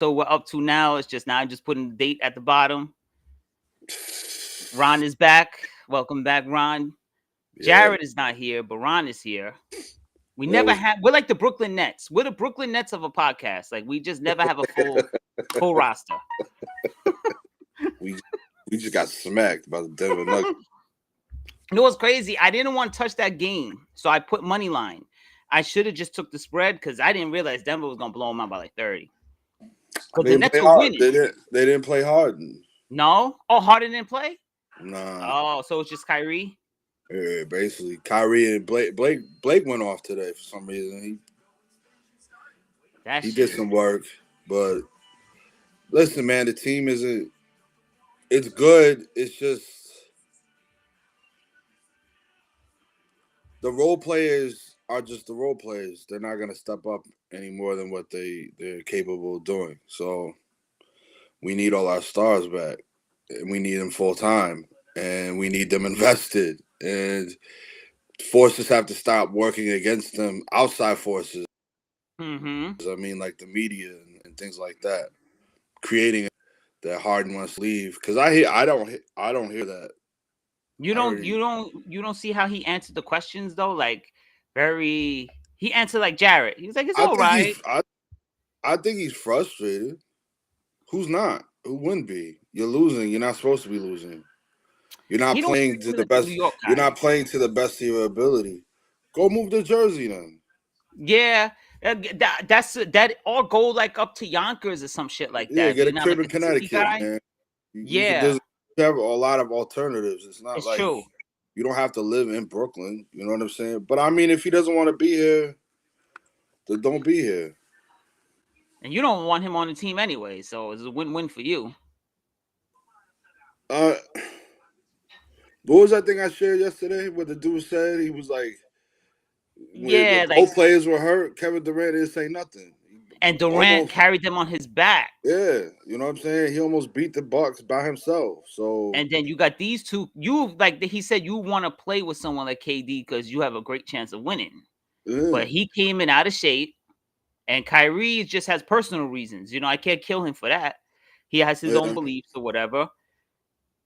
we're up to now. It's just now I'm just putting the date at the bottom. Ron is back. Welcome back, Ron. Yeah, Jared is not here, but Ron is here. We that never was have. We're like the Brooklyn Nets. We're the Brooklyn Nets of a podcast. Like we just never have a full roster. we we just got smacked by the Denver Nuggets. You know what's crazy? I didn't want to touch that game, so I put money line. I should have just took the spread because I didn't realize Denver was gonna blow them out by like 30. Because They the didn't Nets play were hard. winning. They didn't play hard. No, oh Harden didn't play. Nah. Oh, so it's just Kyrie. Yeah, basically, Kyrie and Blake went off today for some reason. That He did shit. some work, but listen, man, the team isn't. It's good. It's just the role players are just the role players. They're not gonna step up any more than what they're capable of doing. So we need all our stars back, and we need them full time, and we need them invested, and forces have to stop working against them. Outside forces. Mm-hmm. I mean, like the media and things like that, creating that Harden wants to leave because I don't hear that. You I don't heard you don't you don't see how he answered the questions though? Like very he answered like Jared. He was like, it's I all think right. I think he's frustrated. Who's not? Who wouldn't be? You're losing. You're not supposed to be losing. You're He not don't playing to seem the like a New best. York You're guy. not playing to the best of your ability. Go move to Jersey then. Yeah. That all go like up to Yonkers or some shit like Yeah, that. If get a you're not crib like in a city Connecticut, guy. man. You could. Yeah, There's you have a lot of alternatives. It's not it's like true. you don't have to live in Brooklyn. You know what I'm saying? But I mean, if he doesn't want to be here, then don't be here. And you don't want him on the team anyway, so it's a win-win for you. Uh, what was that thing I shared yesterday? What the dude said? He was like, when Yeah, like both players were hurt, Kevin Durant didn't say nothing. and Durant Almost, carried them on his back. yeah, you know what I'm saying. He almost beat the Bucks by himself. So And then you got these two. You like he said you want to play with someone like KD because you have a great chance of winning. yeah, But he came in out of shape, and Kyrie just has personal reasons. You know, I can't kill him for that. He has his own yeah. beliefs or whatever.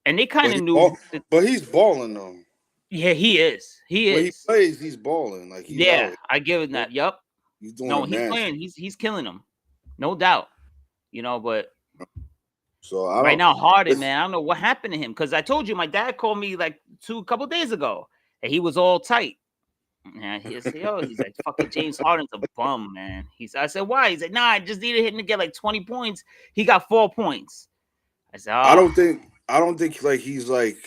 And they kind But of knew that, he's balling though. yeah, he is. He When he is. plays, he's balling. Like he's Yeah, out. I give him Here. that. Yup. He's doing No, it he's playing. nasty. He's killing them, no doubt. You know, but So I right don't. now, Harden, It's, man, I don't know what happened to him because I told you my dad called me like a couple days ago, and he was all tight. Yeah, he's like fucking James Harden's a bum, man. I said why? He's like, nah, I just needed him to get like 20 points. He got 4 points. I said, I oh, don't think. I don't think like he's like.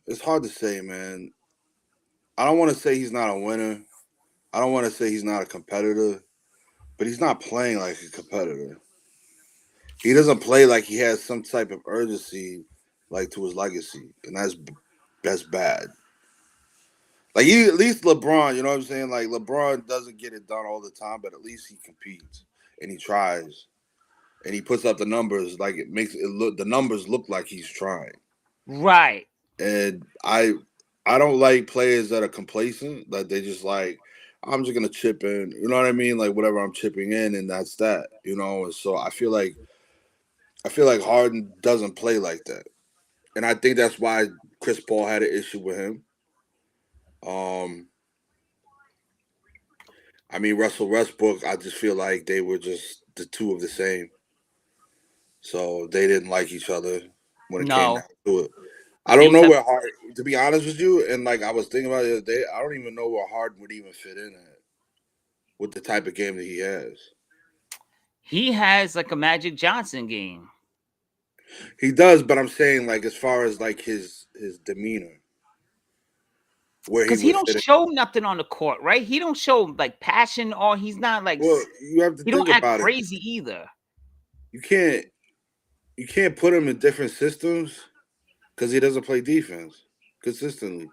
It's hard to say, man. I don't want to say he's not a winner. I don't want to say he's not a competitor, but he's not playing like a competitor. He doesn't play like he has some type of urgency, like to his legacy, and that's bad. Like at least LeBron, you know what I'm saying? Like LeBron doesn't get it done all the time, but at least he competes and he tries and he puts up the numbers. Like it makes it look the numbers look like he's trying. right. And I don't like players that are complacent. Like they just like I'm just gonna chip in. You know what I mean? Like whatever I'm chipping in, and that's that. You know. And so I feel like Harden doesn't play like that, and I think that's why Chris Paul had an issue with him. Um, I mean Russell Westbrook. I just feel like they were just the two of the same, so they didn't like each other when it came No, down to it. I they don't was know having. where Harden. To be honest with you, and like I was thinking about it the other day, I don't even know where Harden would even fit in at with the type of game that he has. He has like a Magic Johnson game He does, but I'm saying like as far as like his demeanor, where he because he would don't fit in. show nothing on the court, right? He don't show like passion, or he's not like Well, you have to he don't think act about it. crazy either. You can't you can't put him in different systems because he doesn't play defense consistently.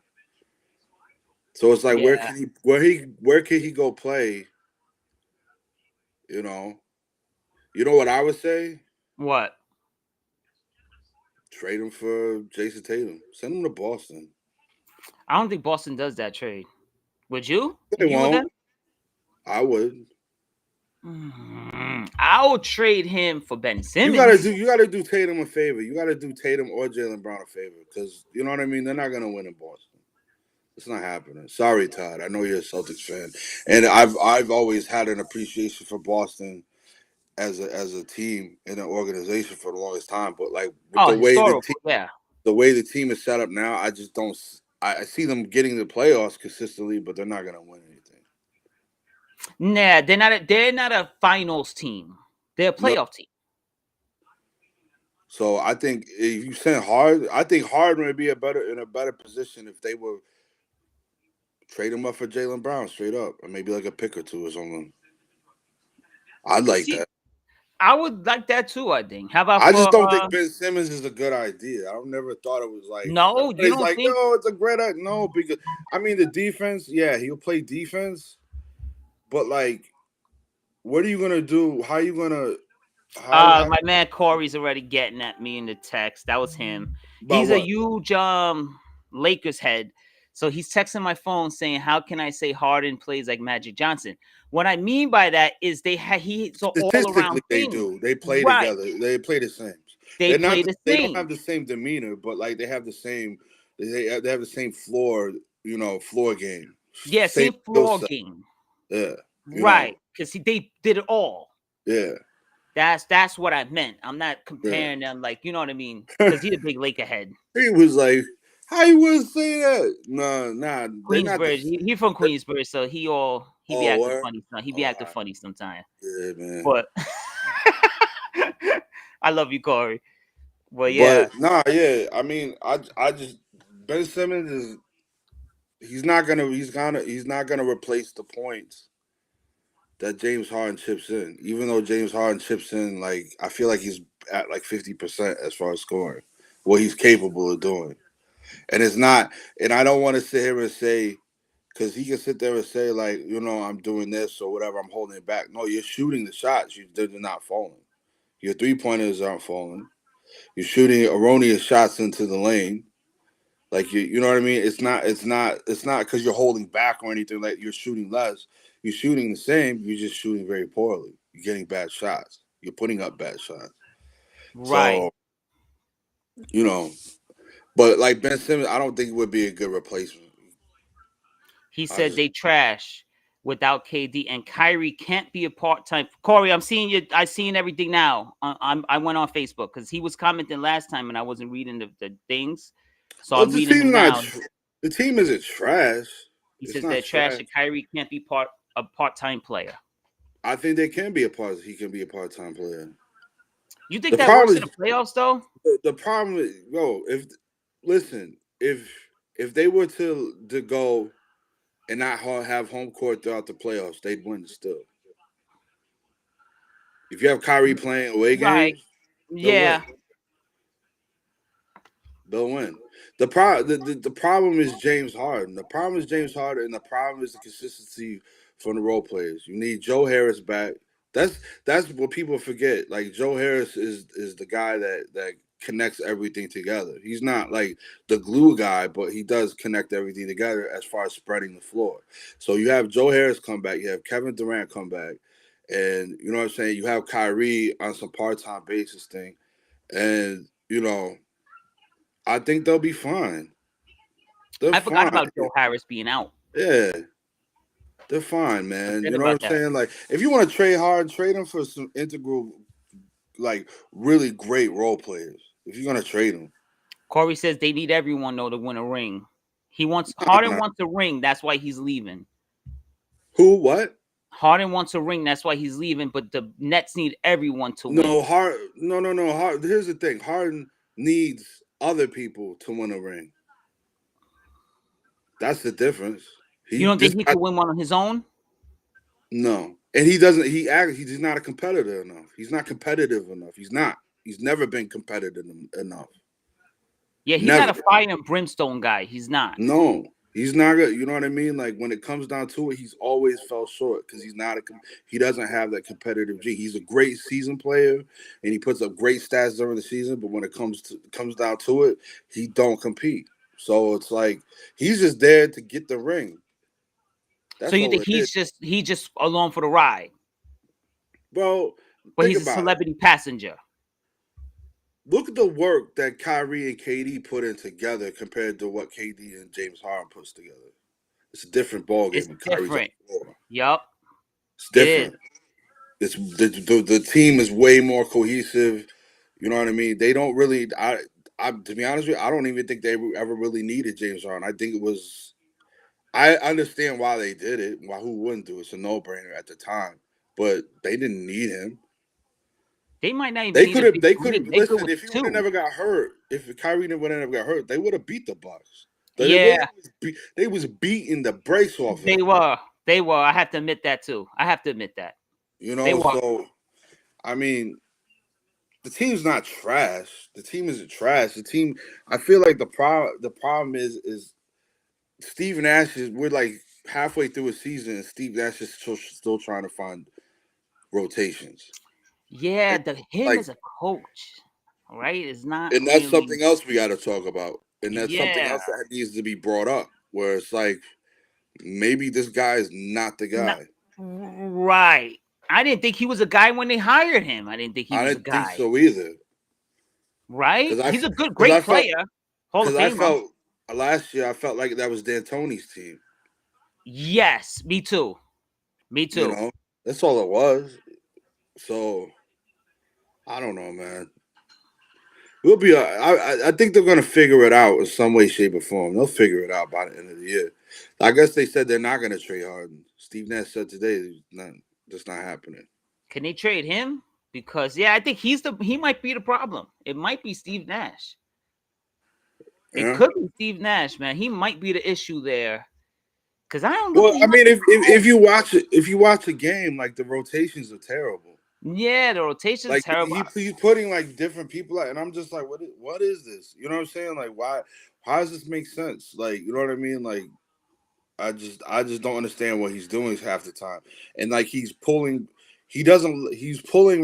So it's like Yeah. where can he go play? You know, you know what I would say? What? Trade him for Jason Tatum. Send him to Boston. I don't think Boston does that trade. Would you? They You and won't. them? I would. I will trade him for Ben You Simmons. gotta do Tatum a favor. You gotta do Tatum or Jaylen Brown a favor, because you know what I mean. They're not gonna win in Boston. It's not happening. Sorry, Todd. I know you're a Celtics fan, and I've always had an appreciation for Boston as a team and an organization for the longest time. But like with Oh, historical, yeah. the way the team is set up now, I just don't. I see them getting the playoffs consistently, but they're not gonna win anything. Nah, they're not a finals team. They're a No. playoff team. So I think if you send Harden, I think Harden would be in a better position if they were trade him up for Jaylen Brown straight up, or maybe like a pick or two or something. I'd like See, that. I would like that too. I think. How about I for just don't think Ben Simmons is a good idea. I never thought it was like no? You everybody's don't like, think? yo, it's a great idea. No, because I mean the defense, yeah, he'll play defense, but like, what are you gonna do? How are you gonna how My man Corey's already getting at me in the text. That was him. about He's a what? huge Lakers head. So he's texting my phone saying, "How can I say Harden plays like Magic Johnson?" What I mean by that is he's an all Statistically around they thing, do. They play right? together. They play the same. They play the They don't same. have the same demeanor, but like they have the same they have the same floor, floor game. Yeah, Same same skill floor set. game, Yeah. right? Because they did it all. Yeah. That's what I meant. I'm not Yeah. comparing them, like, you know what I mean? Because he's a big Laker head. He was like, how you would say that? No, nah, they're not the Queensbridge. He from Queensbridge, so he be oh acting where? funny. He be Oh, acting funny sometimes. yeah, man. But I love you, Corey. But But yeah, nah, yeah. I mean, I just Ben Simmons is he's not gonna replace the points that James Harden chips in. Even though James Harden chips in, like I feel like he's at like 50% as far as scoring, what he's capable of doing. And it's not, and I don't want to sit here and say, because he can sit there and say like, I'm doing this or whatever, I'm holding it back. No, you're shooting the shots. They're not falling. Your 3-pointers aren't falling. You're shooting erroneous shots into the lane. Like you know what I mean? It's not because you're holding back or anything. Like you're shooting less. You're shooting the same. You're just shooting very poorly. You're getting bad shots. You're putting up bad shots. right. So you know, but like Ben Simmons, I don't think it would be a good replacement. He I said just they trash without KD, and Kyrie can't be a part-time. Corey, I'm seeing you. I seen everything now. I went on Facebook because he was commenting last time, and I wasn't reading the things. So well, I'm reading him now. the team isn't trash. He It's says not they're trash, trash. and Kyrie can't be a part-time player. I think they can be a part. He can be a part-time player. You think The that works problem in is the playoffs, though? the problem is, if listen, if they were to go and not have home court throughout the playoffs, they'd win still. If you have Kyrie playing away Right. games, they'll win. Yeah. They'll win. The problem is James Harden. The problem is James Harden, and the problem is the consistency from the role players. You need Joe Harris back. That's what people forget. Like Joe Harris is the guy that connects everything together. He's not like the glue guy, but he does connect everything together as far as spreading the floor. So you have Joe Harris come back, you have Kevin Durant come back, and you know what I'm saying. You have Kyrie on some part-time basis thing, and I think they'll be fine. They're I forgot fine. about Joe Harris being out. Yeah, they're fine, man. Forget You know about what I'm that. saying? Like, if you want to trade hard, trade them for some integral, like, really great role players. If you're gonna trade them, Corey says they need everyone though to win a ring. nah, Harden nah. wants a ring. That's why he's leaving. Who? What? Harden wants a ring. That's why he's leaving. But the Nets need everyone to win. No, hard. No, no, no. Hard. Here's the thing. Harden needs other people to win a ring. That's the difference. You don't think he could win one on his own? No, and he doesn't. He's not a competitor enough. He's not competitive enough. He's not. He's never been competitive enough. Yeah, he's Never. not a fire and brimstone guy. He's not. No, he's not good. You know what I mean? Like when it comes down to it, he's always fell short because he doesn't have that competitive G. He's a great season player and he puts up great stats during the season, but when it comes down to it, he don't compete. So it's like he's just there to get the ring. That's So you all think it is. he's just along for the ride? Bro, but think he's a about it. celebrity passenger. Look at the work that Kyrie and KD put in together compared to what KD and James Harden puts together. It's a different ball game It's when Kyrie's on different. the floor. Yup, It's it is. different. It's the team is way more cohesive. You know what I mean? They don't really. I to be honest with you, I don't even think they ever really needed James Harden. I think it was. I understand why they did it. Why who wouldn't do it? It's a no brainer at the time, but they didn't need him. They might not even They need could a have. big They could have. three. They good Listen, with if he would have two. never got hurt, if Kyrie would have never got hurt, they would have beat the Bucks. Yeah, They was beating the brakes off of they them. were. They were. I have to admit that too. I have to admit that. You They know, were. so I mean, the team's not trash. The team isn't trash. The team. I feel like the problem is Steve Nash is. We're like halfway through a season, and Steve Nash is still trying to find rotations. Yeah, And, him like, as a coach, right? Is not and that's really. something else we got to talk about, and that's something Yeah, else that needs to be brought up. Where it's like maybe this guy is not the not guy. right. I didn't think he was a guy when they hired him. I didn't think he I was a didn't think guy. so either. Right? Because He's a good, because I great felt player, Hall of because I Famer. felt last year I felt like that was D'Antoni's team. Yes, me too. Me You too. know, that's all it was. So I don't know, man. We'll be. I think they're gonna figure it out in some way, shape, or form. They'll figure it out by the end of the year. I guess they said they're not gonna trade Harden. Steve Nash said today it's not. That's not happening. Can they trade him? Because yeah, I think he might be the problem. It might be Steve Nash. It Yeah. could be Steve Nash, man. He might be the issue there. Cause I don't look Well, at I him like mean, if you watch it, if you watch a game, like the rotations are terrible. yeah, the rotation's Like terrible. he's putting like different people out, and I'm just like, what is this? You know what I'm saying? Like, why? How does this make sense? Like, you know what I mean? Like, I just don't understand what he's doing half the time, and like he's pulling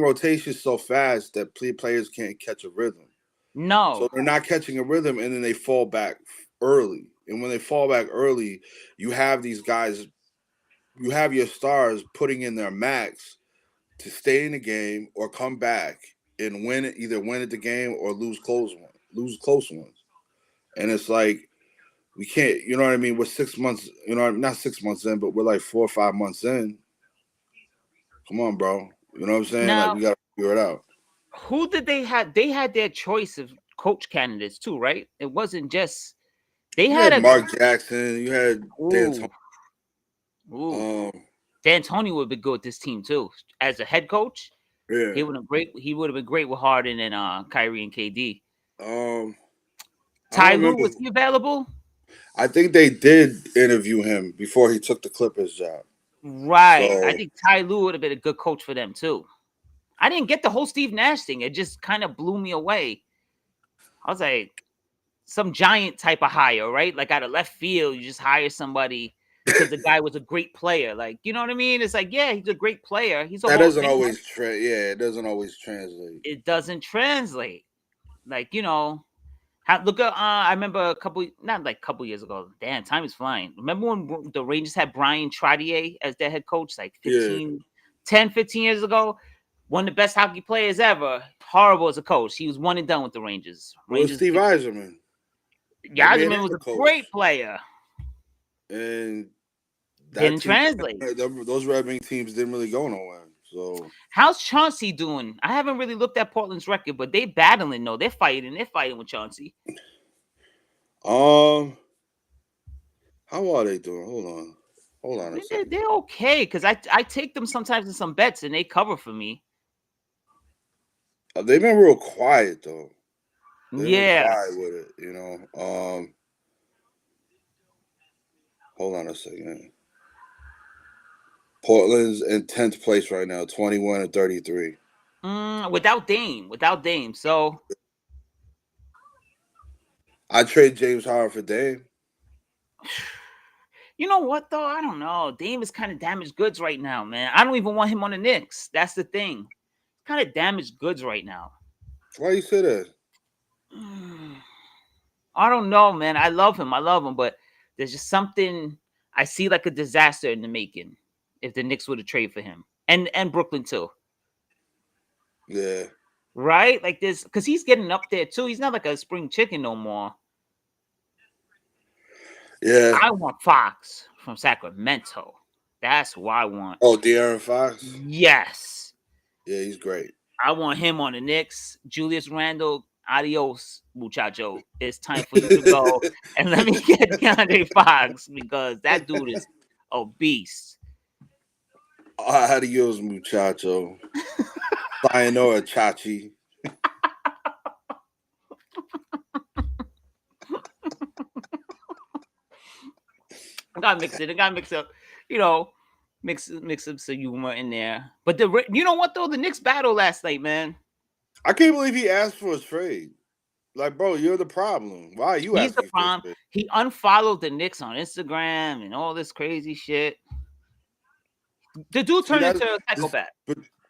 rotations so fast that players can't catch a rhythm. So No, they're not catching a rhythm, and then they fall back early. And when they fall back early, you have these guys, you have your stars putting in their max to stay in the game or come back and win it, either win at the game or lose close ones. And it's like we can't, you know what I mean? We're 6 months, not 6 months in, but we're like 4 or 5 months in. Come on, bro. You know what I'm saying? Like now we gotta figure it out. who did they have? They had their choice of coach candidates too, right? It wasn't just they You had had a Mark Jackson, you had ooh D'Antoni. ooh. Um, D'Antoni would be good with this team too as a head coach. yeah. He would have great. He would have been great with Harden and Kyrie and KD. Um, I Ty don't Lue, remember. was he available? I think they did interview him before he took the Clippers job. Right. I So think Ty Lue would have been a good coach for them too. I didn't get the whole Steve Nash thing. It just kind of blew me away. I was like, some giant type of hire, right? Like out of left field, you just hire somebody because the guy was a great player. Like, you know what I mean? It's like, yeah, he's a great player. He's a that Hall of doesn't Famer. always yeah, it doesn't always translate. It doesn't translate. Like, look at I remember not like a couple years ago. Damn, time is flying. Remember when the Rangers had Brian Trottier as their head coach like Yeah. 15 years ago? One of the best hockey players ever. Horrible as a coach. He was one and done with the Rangers. Well, Steve Eiserman. That man Yzerman is was a a great coach. player. And that Didn't team, translate. those Red Wing teams didn't really go nowhere. So How's Chauncey doing? I haven't really looked at Portland's record, but they battling though. They're fighting. They're fighting with Chauncey. how are they doing? Hold I on a mean, second. they're okay because I take them sometimes in some bets and they cover for me. They've been real quiet though. They've been Yeah. quiet with it, you know. Hold on a second. Portland's in 10th place right now, 21-33. Without Dame. So I trade James Harden for Dame. you know what though? I don't know. Dame is kind of damaged goods right now, man. I don't even want him on the Knicks. That's the thing. Kind of damaged goods right now. Why you say that? I don't know, man. I love him, but there's just something I see like a disaster in the making if the Knicks were to trade for him. And Brooklyn too. Yeah. right? Like this, because he's getting up there too. He's not like a spring chicken no more. Yeah. I want Fox from Sacramento. That's who I want. Oh, De'Aaron Fox. Yes. Yeah, he's great. I want him on the Knicks. Julius Randle, adios, muchacho. It's time for you to go. And let me get Keandre Fox because that dude is a beast. Adios, muchacho. Sayonara, Chachi. I gotta mix up, mix up some humor in there. But you know what though? The Knicks battle last night, man. I can't believe he asked for a trade. Like, bro, you're the problem. Why are you He's the asking for a problem. trade? He unfollowed the Knicks on Instagram and all this crazy shit. The dude See, turned that into a this, psychopath.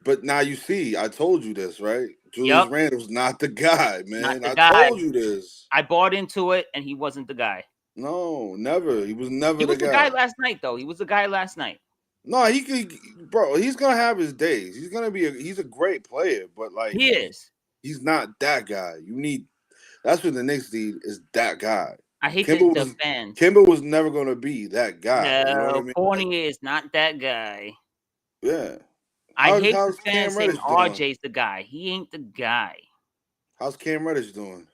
but now you see, I told you this, right? Julius Yep. Randle's not the guy, Not man. the I guy. told you this. I bought into it, and he wasn't the guy. No, never. He was never He was the the guy guy. last night, though. He was the guy last night. No, he could, bro. He's gonna have his days. He's gonna be. He's a great player, but like He is. he's not that guy. You need. That's what the Knicks need is that guy. I hate Kimba the was fans. Kimba was never gonna be that guy. You know what I No, mean? Fournier is not that guy. Yeah. I hate the How's fans Cam saying Reddish doing? RJ's the guy. He ain't the guy. How's Cam Reddish doing?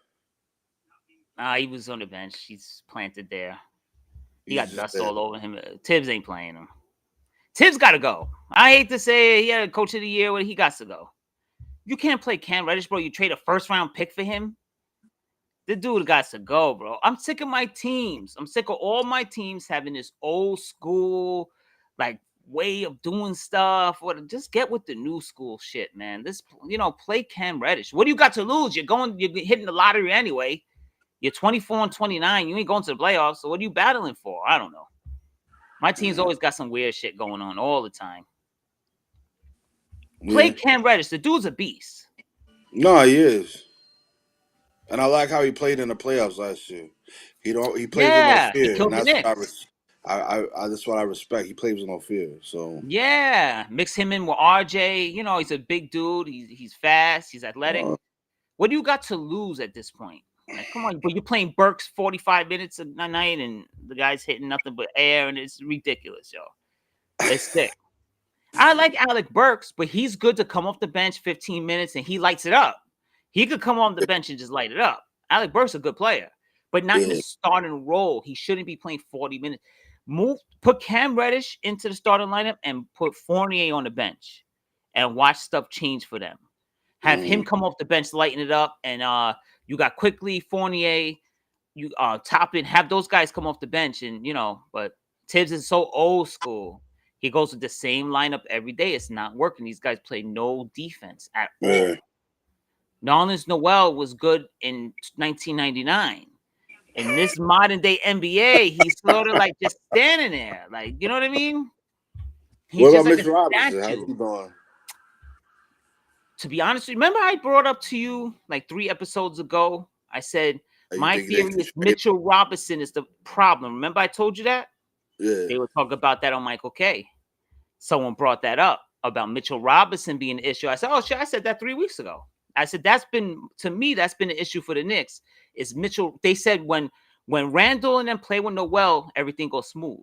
He was on the bench. He's planted there. He He's got just dust there. all over him. Tibbs ain't playing him. Tibbs got to go. I hate to say he had a coach of the year, but he got to go. You can't play Cam Reddish, bro. You trade a first-round pick for him. The dude got to go, bro. I'm sick of my teams. I'm sick of all my teams having this old school, like, way of doing stuff. What? Just get with the new school shit, man. This, play Cam Reddish. What do you got to lose? You're hitting the lottery anyway. You're 24 and 29. You ain't going to the playoffs. So what are you battling for? I don't know. My team's always got some weird shit going on all the time. Play Cam Reddish. The dude's a beast. No, he is. And I like how he played in the playoffs last year. He plays with no fear. He killed And the that's Knicks. that's what I respect. He plays with no fear. So yeah, mix him in with RJ. He's a big dude. He's fast. He's athletic. What do you got to lose at this point? Like, come on, but you're playing Burks 45 minutes a night, and the guy's hitting nothing but air, and it's ridiculous, yo. It's sick. I like Alec Burks, but he's good to come off the bench 15 minutes, and he lights it up. He could come on the bench and just light it up. Alec Burks is a good player, but not in the starting role. He shouldn't be playing 40 minutes. Put Cam Reddish into the starting lineup and put Fournier on the bench and watch stuff change for them. Have him come off the bench, lighten it up, and you got Quickly, Fournier, you Toppin, have those guys come off the bench, and but Tibbs is so old school. He goes with the same lineup every day. It's not working. These guys play no defense at all. Nerlens Noel was good in 1999. In this modern day NBA, he's sort of like just standing there. Like, you know what I mean? He's what just about like Mitch Robinson? statue. How's he doing? To be honest, remember I brought up to you like 3 episodes ago? I said my theory is Mitchell Robinson is the problem. Remember I told you that? Yeah. They were talking about that on Michael K. Someone brought that up about Mitchell Robinson being an issue. I said, oh shit, I said that 3 weeks ago. I said that's been an issue for the Knicks. Is Mitchell? They said when Randall and them play with Noel, everything goes smooth.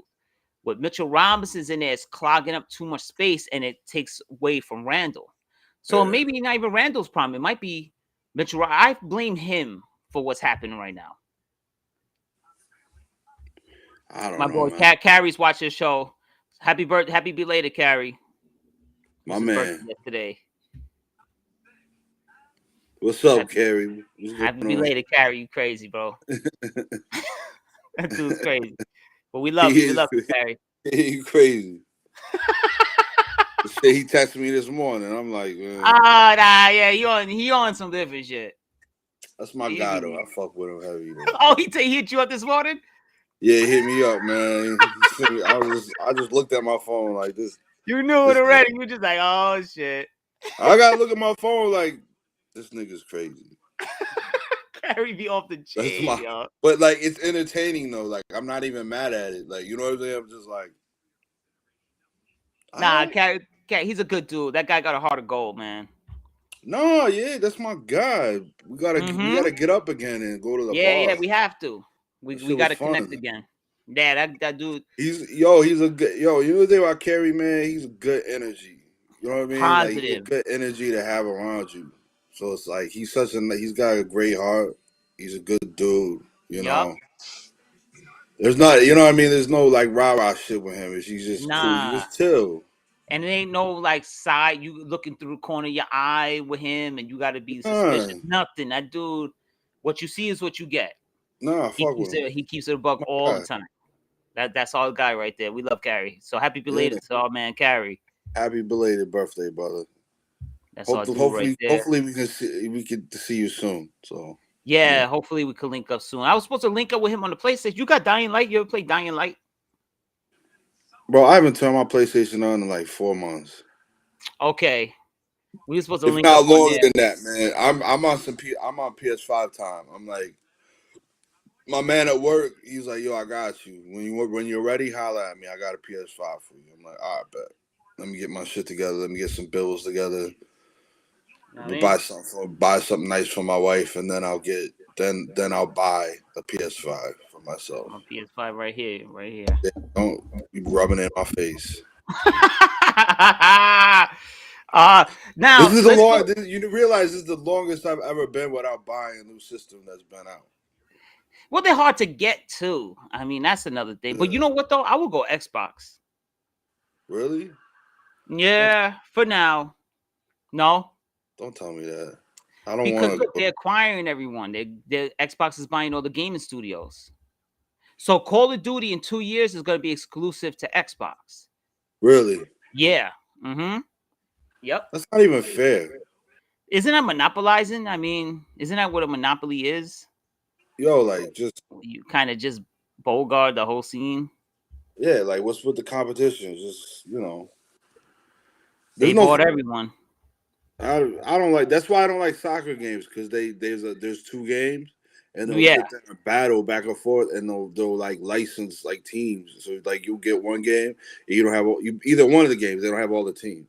What Mitchell Robinson's in there is clogging up too much space, and it takes away from Randall. So maybe not even Randall's problem. It might be Mitchell. I blame him for what's happening right now. I don't know. My boy Carrie's watching the show. Happy birthday, happy belated, Carrie. My man. Yesterday. What's up, Carrie? Happy belated, Carrie. You crazy, bro. That dude's crazy. But we love you. We love you, Carrie. You crazy. He texted me this morning. I'm like, man. Yeah, he on some different shit. That's my guy, though. I fuck with him heavy. Oh, he hit you up this morning? Yeah, he hit me up, man. I just looked at my phone like this. You knew it already. You were just like, oh shit. I gotta look at my phone like this nigga's crazy. Carry me off the chain, yo. But like, it's entertaining though. Like, I'm not even mad at it. Like, you know what I'm saying? I'm just like, nah, Carrie, he's a good dude. That guy got a heart of gold, man. No, yeah, that's my guy. We Mm-hmm. gotta get up again and go to the Yeah, bar. we have to. That We shit got was to connect fun. again. Yeah, that dude He's a good You know the thing about Kerry, man, he's a good energy. You know what I mean? Like he's a positive. good energy to have around you. So it's like he's got a great heart. He's a good dude, you Yup. know. There's not, you know what I mean? There's no like rah rah shit with him. He's just cool. He Nah. just chill. And it ain't no like side you looking through the corner of your eye with him and you got to be suspicious. Nah, Nothing. That dude, what you see is what you get. nah, fuck with him. He keeps it a buck My all the guy. time. That's our guy right there. We love Carrie. So happy Yeah. belated to our man Carrie. Happy belated birthday, brother. That's our dude right there. Hopefully we can see you soon. So Yeah, hopefully we could link up soon. I was supposed to link up with him on the PlayStation. You got Dying Light? You ever played Dying Light? bro, I haven't turned my PlayStation on in like 4 months. Okay. We were supposed to If link not up on longer there. than that, man. I'm on I'm on PS5 time. I'm like my man at work, he's like, yo, I got you. When you're ready, holla at me. I got a PS5 for you. I'm like, all right, bet. Let me get my shit together. Let me get some bills together. You know what I We'll mean? buy something nice for my wife, and then I'll buy a PS5 for myself. On PS5 right here, right here. Yeah, don't be rubbing it in my face. Now This is let's go. you realize this is the longest I've ever been without buying a new system that's been out. Well, they're hard to get to. I mean, that's another thing. But you know what though? I will go Xbox. Really? Yeah, for now. No, Don't tell me that. I don't because want look, to. they're acquiring everyone. They Xbox is buying all the gaming studios. So Call of Duty in 2 years is going to be exclusive to Xbox. Really? Yeah. Mm-hmm. Yep. That's not even fair. Isn't that monopolizing? I mean, isn't that what a monopoly is? Yo, like just You kind of just bogart the whole scene. yeah, like what's with the competition? Just They there's no. bought everyone. I don't like. That's why I don't like soccer games because there's two games and they'll Yeah. sit there and battle back and forth and they'll like license like teams. So like you get one game and you don't have either one of the games. They don't have all the teams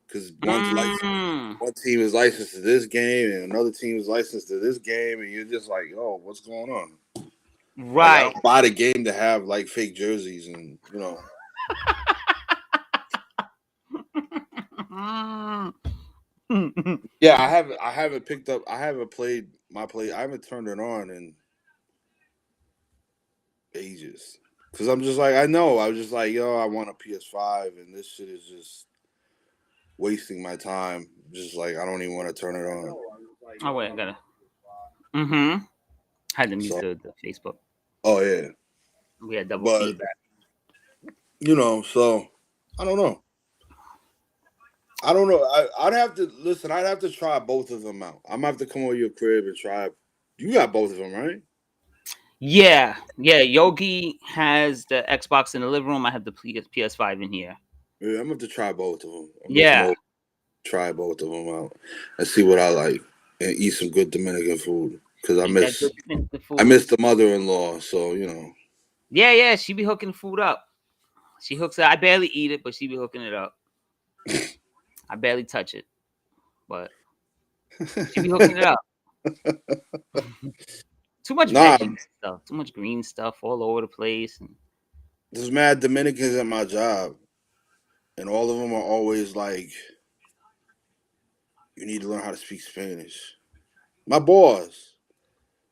because one's licensed. Mm, One team is licensed to this game and another team is licensed to this game, and you're just like, oh, what's going on? Like I right. don't buy the game to have like fake jerseys and Yeah, I haven't picked up. I haven't played I haven't turned it on in ages because I'm just like I know. I was just like, yo, I want a PS5, and this shit is just wasting my time. Just like I don't even want to turn it on. Oh wait, I gotta. Mm-hmm. Had to mute So, the Facebook. oh yeah, We had double but feedback. so I don't know. I don't know. I'd have to listen. I'd have to try both of them out. I'm gonna have to come over your crib and try. You got both of them, right? Yeah. Yogi has the Xbox in the living room. I have the PS5 in here. Yeah, I'm gonna have to try both of them. I'm gonna Yeah. come over, try both of them out, and see what I like, and eat some good Dominican food because Eat that good Dominican food. I miss the mother-in-law. So Yeah. She be hooking food up. She hooks it. I barely eat it, but she be hooking it up. I barely touch it, but she be hooking it up. Too much veggie stuff, too much green stuff all over the place. And there's mad Dominicans at my job, and all of them are always like, "You need to learn how to speak Spanish." My boss,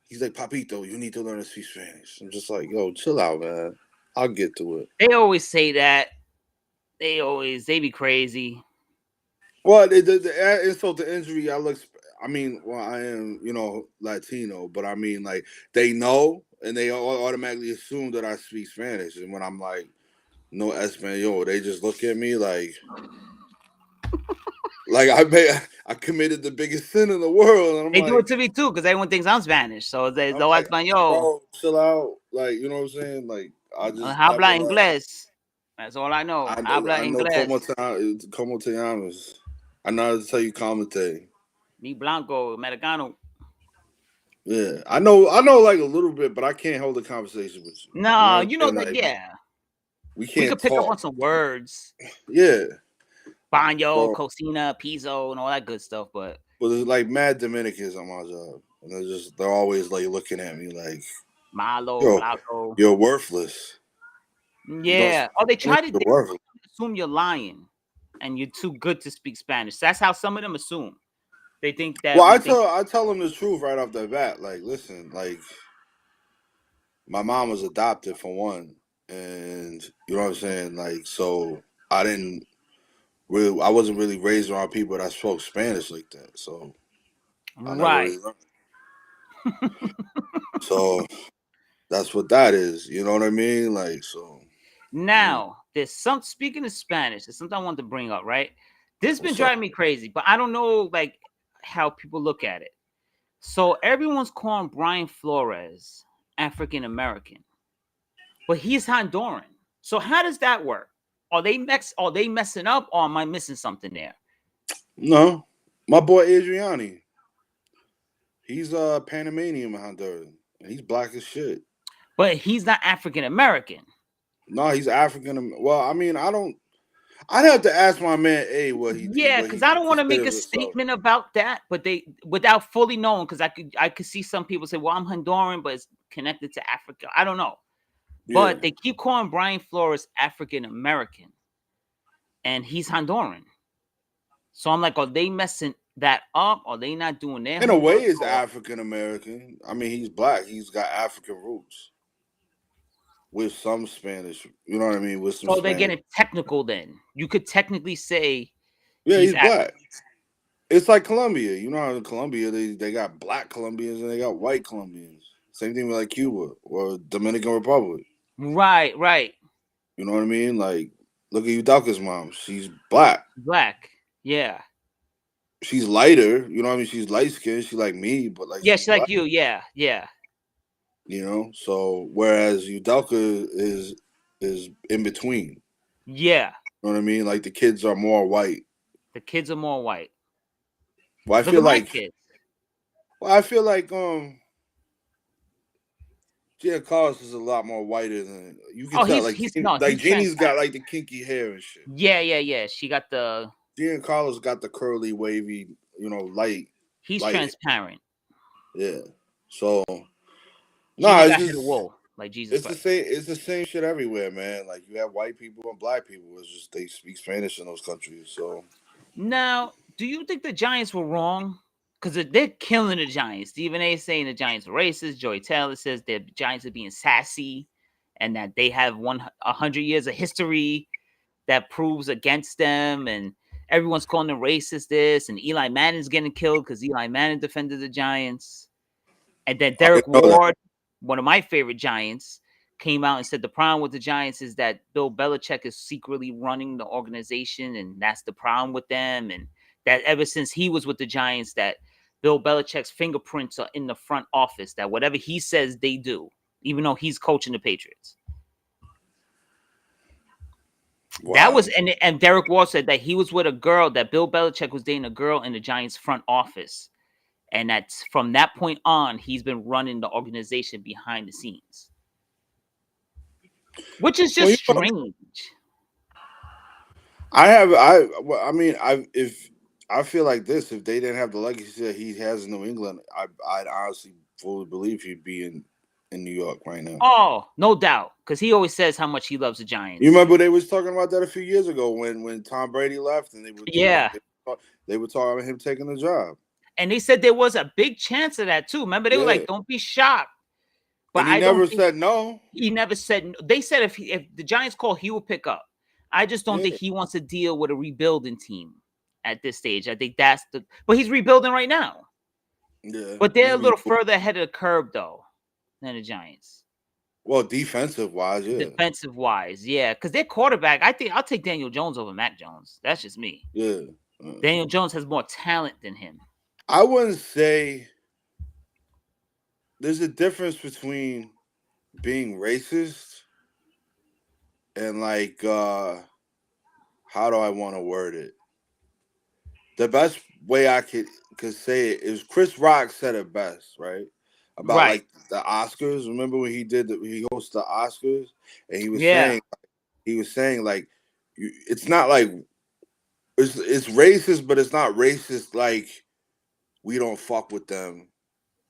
he's like, "Papito, you need to learn to speak Spanish." I'm just like, "Yo, chill out, man. I'll get to it." they always say that. They be crazy. Well, the insult to injury, I mean, well, I am, Latino, but I mean, like, they know and they automatically assume that I speak Spanish. And when I'm like, no Espanol, they just look at me like I committed the biggest sin in the world. And I'm They like, do it to me too, because everyone thinks I'm Spanish. So they I'm no like, español. bro, chill out. Like, you know what I'm saying? Like, I just never Habla learned. inglés. That's all I know. Habla I know inglés. como te llamas. I know how to tell you "Calmate." Mi blanco, americano. Yeah, I know like a little bit, but I can't hold a conversation with you. No, you know that. like, Yeah, we we can't could pick up talk. on some words. Yeah, Baño, bro. cocina, piso, and all that good stuff. But Well, there's like mad Dominicans on my job, and they're always like looking at me like, Malo, "Yo, Flaco. you're worthless. You don't Yeah. speak Oh, they Spanish. try to You're worthless." assume you're lying and you're too good to speak Spanish. That's how some of them assume. They think Well, that we think I tell them the truth right off the bat. Like, listen, like my mom was adopted for one, and you know what I'm saying. Like, so I wasn't really raised around people that spoke Spanish like that. So I never right. really learned. So that's what that is. You know what I mean? Like, so. Now, there's some speaking of Spanish, there's something I want to bring up, right? This has been What's up? driving me crazy, but I don't know like how people look at it. So everyone's calling Brian Flores African American, but he's Honduran. So how does that work? Are they messing up, or am I missing something there? No, my boy Adriani. He's Panamanian Honduran, and he's black as shit. But he's not African American. No, he's African. Well, I mean, I don't. I'd have to ask my man A Yeah, what because he I don't want to make a considers himself. statement about that, but they without fully knowing, because I could see some people say, well, I'm Honduran, but it's connected to Africa. I don't know. Yeah. But they keep calling Brian Flores African American, and he's Honduran. So I'm like, are they messing that up? Are they not doing their In a way, homework? is African American. I mean, he's black. He's got African roots with some Spanish. You know what I mean? With some So they're Spanish. getting technical. Then you could technically say Yeah, he's he's black. It's like Colombia. You know how in Colombia they got black Colombians and they got white Colombians. Same thing with like Cuba or Dominican Republic. right, right, You know what I mean? Like, look at Udalka's mom. She's black. black. Yeah, She's lighter. You know what I mean? She's light skinned. She's like me, but like yeah, she's she's like black. you. Yeah, yeah, You know? So whereas Udalka is in between. yeah. You know what I mean? Like the kids are more white. The kids are more white. Well, Look at my kids. I feel like Gia Carlos is a lot more whiter than you can tell. Like Jeannie's got like the kinky hair and shit. Yeah, yeah, yeah. She got the Gia Carlos got the curly, wavy, light. He's light transparent. hair. Yeah. So it's just wool, like Jesus it's Christ. It's the same shit everywhere, man. Like you have white people and black people. It's just they speak Spanish in those countries. So now, do you think the Giants were wrong? Because they're killing the Giants. Stephen A. is saying the Giants are racist. Joey Taylor says the Giants are being sassy, and that they have 100 years of history that proves against them, and everyone's calling them racist. This and Eli Manning's getting killed because Eli Manning defended the Giants, and then Derek Ward, one of my favorite Giants, came out and said the problem with the Giants is that Bill Belichick is secretly running the organization, and that's the problem with them, and that ever since he was with the Giants, that Bill Belichick's fingerprints are in the front office, that whatever he says, they do, even though he's coaching the Patriots. Wow. That was, and Derek Ward said that he was with a girl, that Bill Belichick was dating a girl in the Giants front office. And that's from that point on, he's been running the organization behind the scenes, which is just strange. I feel like this. If they didn't have the legacy that he has in New England, I'd honestly fully believe he'd be in New York right now. Oh, no doubt, because he always says how much he loves the Giants. You remember they was talking about that a few years ago when Tom Brady left, and they were talking about him taking the job. And they said there was a big chance of that too. Remember, they were like, "Don't be shocked." But he never said no. He never said. They said if the Giants call, he will pick up. I just don't think he wants to deal with a rebuilding team at this stage. I think but he's rebuilding right now. Yeah, but they're a little further ahead of the curve though than the Giants. Well, defensive wise, yeah. Because their quarterback, I think I'll take Daniel Jones over Mac Jones. That's just me. Yeah, Daniel Jones has more talent than him. I wouldn't say there's a difference between being racist and like how do I want to word it? The best way I could say it is Chris Rock said it best, right? About like the Oscars. Remember when he hosted the Oscars and he was saying like it's not like it's racist, but it's not racist like we don't fuck with them.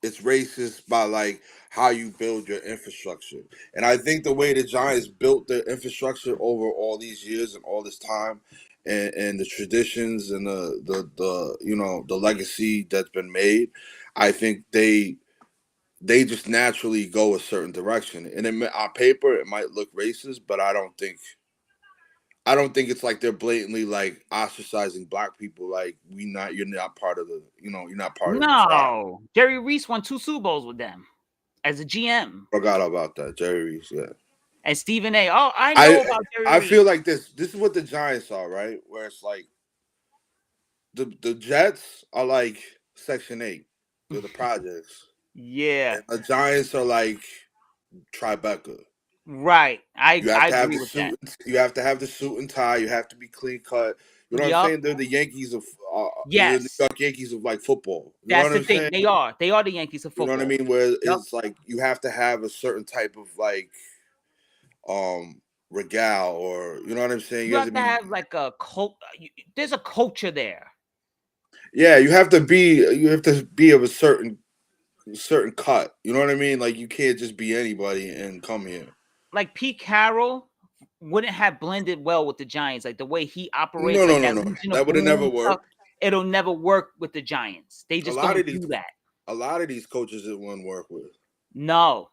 It's racist by like how you build your infrastructure. And I think the way the Giants built their infrastructure over all these years and all this time, and the traditions and the you know the legacy that's been made, I think they just naturally go a certain direction. And on paper it might look racist, but I don't think it's like they're blatantly like ostracizing black people. Like you're not part of the, you know, you're not part of the tribe. No, Jerry Reese won 2 Super Bowls with them as a GM. Forgot about that, Jerry Reese. Yeah, And Stephen A. Oh, I know about Jerry I Reese. feel like this is what the Giants are, right? Where it's like the Jets are like Section 8. They're the projects. Yeah. And the Giants are like Tribeca. Right. I You have to have agree the with suit. that. You have to have the suit and tie. You have to be clean cut. You know what I'm saying? They're the Yankees of they're the New Yes. York Yankees of like football. You That's know what the I'm thing. saying? They are the Yankees of football. You know what I mean? Where it's like you have to have a certain type of like regale, or you know what I'm saying? You have to have like a cult. There's a culture there. Yeah, you have to be of a certain cut. You know what I mean? Like you can't just be anybody and come here. Like Pete Carroll wouldn't have blended well with the Giants. Like the way he operates, No. that would have never worked. It'll never work with the Giants. They just don't do that. A lot of these coaches it wouldn't work with. No,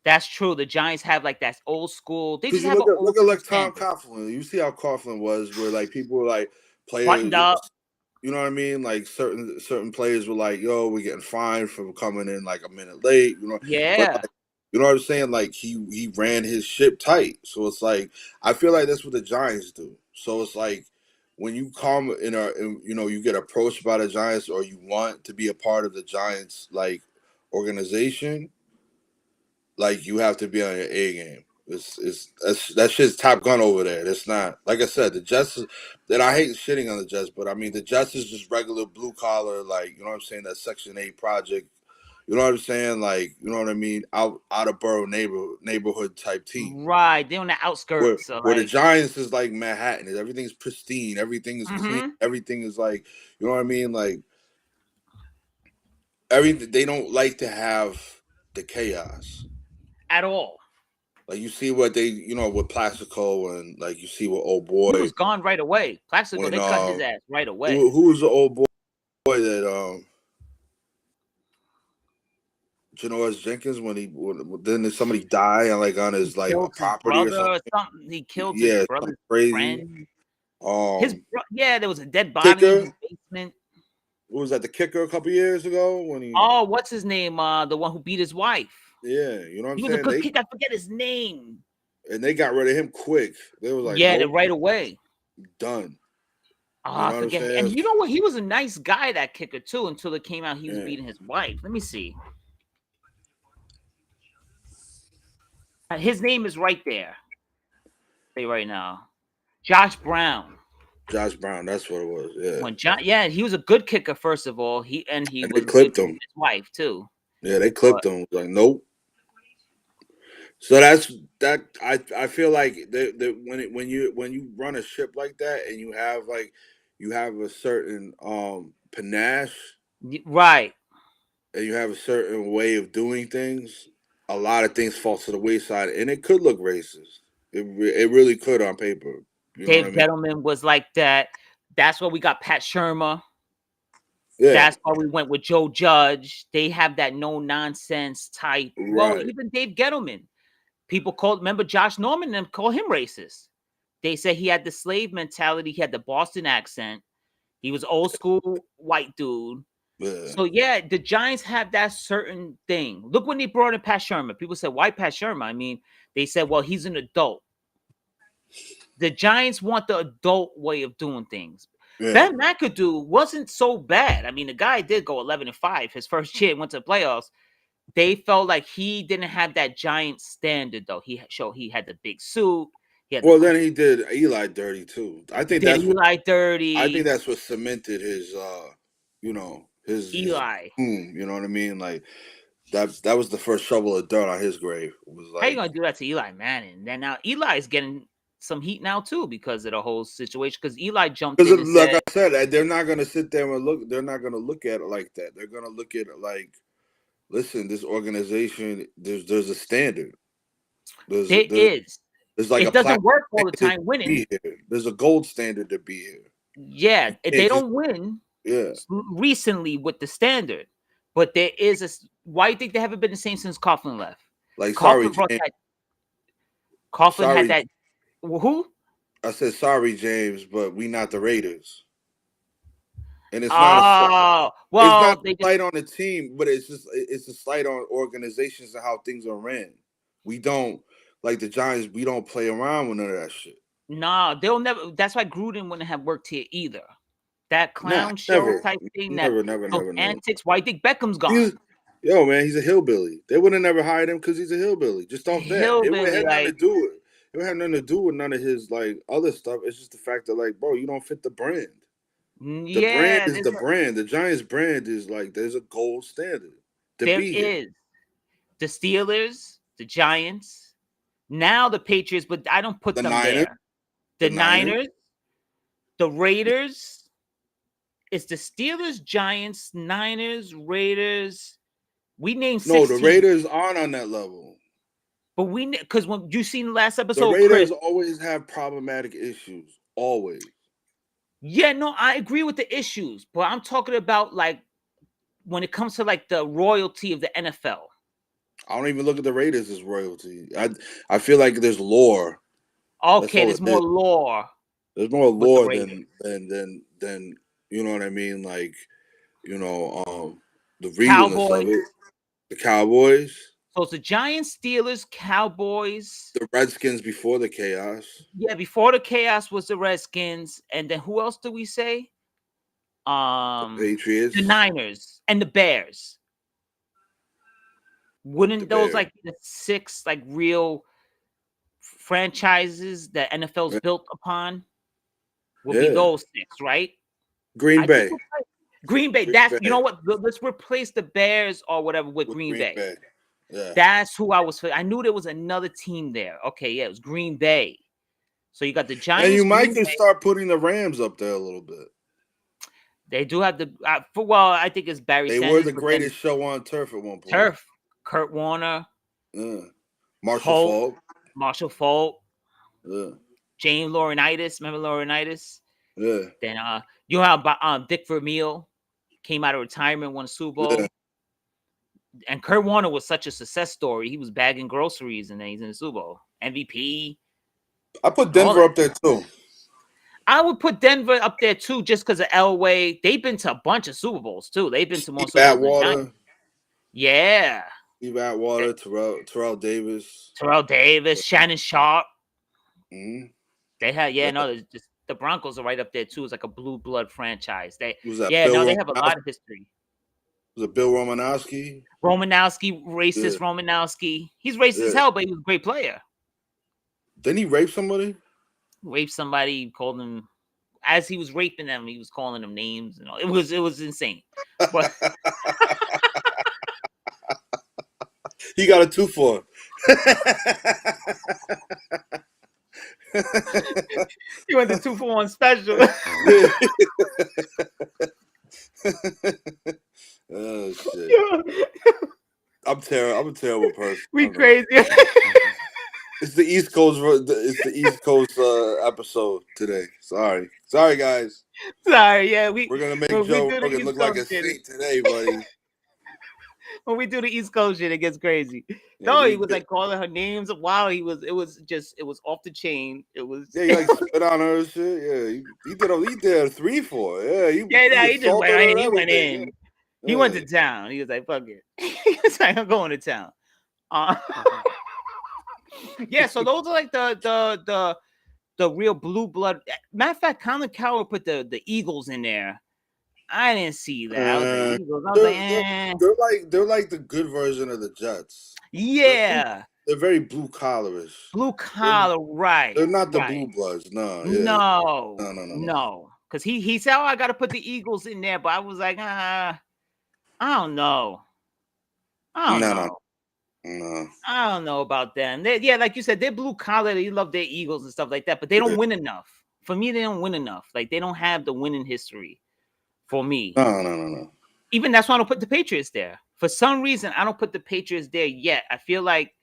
that's true. The Giants have like that old school. They just have look at like Tom Coughlin. You see how Coughlin was, where like people were like players buttoned up. You know what I mean? Like certain players were like, "Yo, we're getting fined for coming in like a minute late." You know? Yeah. But, like, you know what I'm saying? Like he ran his ship tight. So it's like I feel like that's what the Giants do. So it's like when you come you know, you get approached by the Giants or you want to be a part of the Giants like organization, like you have to be on your A game. That shit's Top Gun over there. It's not, like I said, the Jets. That I hate shitting on the Jets, but I mean the Jets is just regular blue collar, like you know what I'm saying. That Section 8 project. You know what I'm saying? Like you know what I mean? Out of borough neighborhood type team. Right, they're on the outskirts. Where the Giants is like Manhattan. Everything's pristine. Everything is clean. Everything is like you know what I mean? Like everything. They don't like to have the chaos at all. Like you see what they, you know, with Plaxico and like you see what old boy. He was gone right away. Plaxico, they cut his ass right away. Who was the old boy that Janoris Jenkins then somebody die and like on his like property or something? He killed his brother's friend. There was a dead body in his basement. What was that, the kicker a couple years ago when he? Oh, what's his name? The one who beat his wife. Yeah, you know what I'm saying? He was a good kicker. I forget his name. And they got rid of him quick. They was like, right away. Done. I forget. And you know what? He was a nice guy, that kicker too, until it came out he was beating his wife. Let me see. His name is right there. Say right now, Josh Brown. Josh Brown, that's what it was. Yeah. He was a good kicker. First of all, he was clipped him. His wife too. Yeah, they clipped him. Like, nope. So that's that. I feel like when you run a ship like that and you have a certain panache, right, and you have a certain way of doing things, a lot of things fall to the wayside, and it could look racist. It really could on paper. Dave Gettleman was like that. That's why we got Pat Shurmur. Yeah. That's why we went with Joe Judge. They have that no nonsense type. Right. Well, even Dave Gettleman. People remember Josh Norman and call him racist. They said he had the slave mentality. He had the Boston accent. He was old school white dude. Yeah. So yeah, the Giants have that certain thing. Look when they brought in Pat Shurmur. People said, why Pat Shurmur? I mean, they said, well, he's an adult. The Giants want the adult way of doing things. Yeah. Ben McAdoo wasn't so bad. I mean, the guy did go 11-5 his first year, went to the playoffs. They felt like he didn't have that Giant standard, though. He had the big suit. Then he did Eli dirty too. I think that's Eli dirty. I think that's what cemented his, his Eli. You know what I mean? Like that was the first shovel of dirt on his grave. It was like, how you gonna do that to Eli Manning? Then now Eli's getting some heat now too because of the whole situation. Because Eli jumped Because, in and like said, I said, they're not gonna sit there and look. They're not gonna look at it like that. They're gonna look at it like, listen, this organization. There's a standard. there is. There's like a It doesn't platinum work all the standard time to winning. be here. There's a gold standard to be here. Yeah, You they can't just don't win yeah. recently with the standard, but there is a. Why do you think they haven't been the same since Coughlin left? Like sorry, Coughlin brought James. that. Coughlin had Sorry, that. Who? I said sorry, James, but we not the Raiders. And it's not a Oh, it's well, not they a slight on the team, but it's a slight on organizations and how things are ran. We don't like the Giants. We don't play around with none of that shit. nah, they'll never. That's why Gruden wouldn't have worked here either. That Nah, clown show never, type thing, never, that never, those never, never. antics. Why do you think Beckham's gone? He's, yo, man, he's a hillbilly. They would have never hired him because he's a hillbilly. Just off that, it would Hillbilly, have nothing to like do with. It would have nothing to do with none of his like other stuff. It's just the fact that like, bro, you don't fit the brand. The brand yeah, is the brand. The Giants brand is like there's a gold standard to there be here. is the Steelers, the Giants, now the Patriots, but I don't put The them Niners. there. The Niners, the Raiders. It's the Steelers, Giants, Niners, Raiders. We named 16. No, the Raiders aren't on that level. But because when you seen the last The episode, Raiders Chris, always have problematic issues. Always. yeah, no, I agree with the issues, but I'm talking about like when it comes to like the royalty of the NFL. I don't even look at the Raiders as royalty. I feel like there's lore. Okay, there's more lore. There's more with the lore Raiders. than you know what I mean. Like the realness of Cowboys. it. The Cowboys. So it's the Giants, Steelers, Cowboys. The Redskins before the chaos. Yeah, before the chaos was the Redskins, and then who else did we say? The Patriots. The Niners and the Bears. Wouldn't those like the 6 like real franchises that NFL's built upon? Would be those 6, right? Green Bay. Green Bay. That's you know what? Let's replace the Bears or whatever with Green Bay. Yeah. That's who I was. I knew there was another team there. Okay, yeah, it was Green Bay. So you got the Giants. And you might just start putting the Rams up there a little bit. They do have the well, I think it's Barry They Sanders. were the greatest show on turf at one point. Turf. Kurt Warner. Marshall Falk. Yeah. James Laurinaitis. Remember Laurinaitis? Yeah. Then you have Dick Vermeil came out of retirement, won a Super Bowl. Yeah. And Kurt Warner was such a success story. He was bagging groceries and then he's in the Super Bowl. MVP. I put Denver up there too. I would put Denver up there too, just because of Elway. They've been to a bunch of Super Bowls too. They've been to more Super Bowls. Yeah. Steve Atwater, Terrell Davis. Shannon Sharp. Mm-hmm. They had the Broncos are right up there too. It's like a blue blood franchise. They have a lot of history. Was it Bill Romanowski? Racist Romanowski. He's racist as hell, but he was a great player. Didn't he rape somebody? Raped somebody, called him as he was raping them, he was calling them names and all. It was insane. But he got a 2-for. He went to 2-for-1 special. Oh shit! I'm a terrible person. We crazy. It's the East Coast. It's the East Coast episode today. Sorry, guys. Sorry, yeah, we're gonna make Joe Rogan look like a saint today, buddy. When we do the East Coast shit, it gets crazy. No, he was like calling her names. Wow, it was off the chain. It was he like spit on her and shit. Yeah, he did a 3-4. Yeah, he just went in. He went in. Yeah. He went to town. He was like, "Fuck it." He was like, "I'm going to town." Yeah, so those are like the real blue blood. Matter of fact, Colin Cowherd put the Eagles in there. I didn't see that. I was like, Eagles. I was they're like the good version of the Jets. Yeah, they're very blue collarish. Blue collar, right? They're not the blue bloods. No. Because he said, "Oh, I got to put the Eagles in there," but I was like, I don't know. No. I don't know about them. Yeah, like you said, they're blue collar. They love their Eagles and stuff like that, but they don't win enough. For me, they don't win enough. Like they don't have the winning history. For me, No. even that's why I don't put the Patriots there. For some reason, I don't put the Patriots there yet. I feel like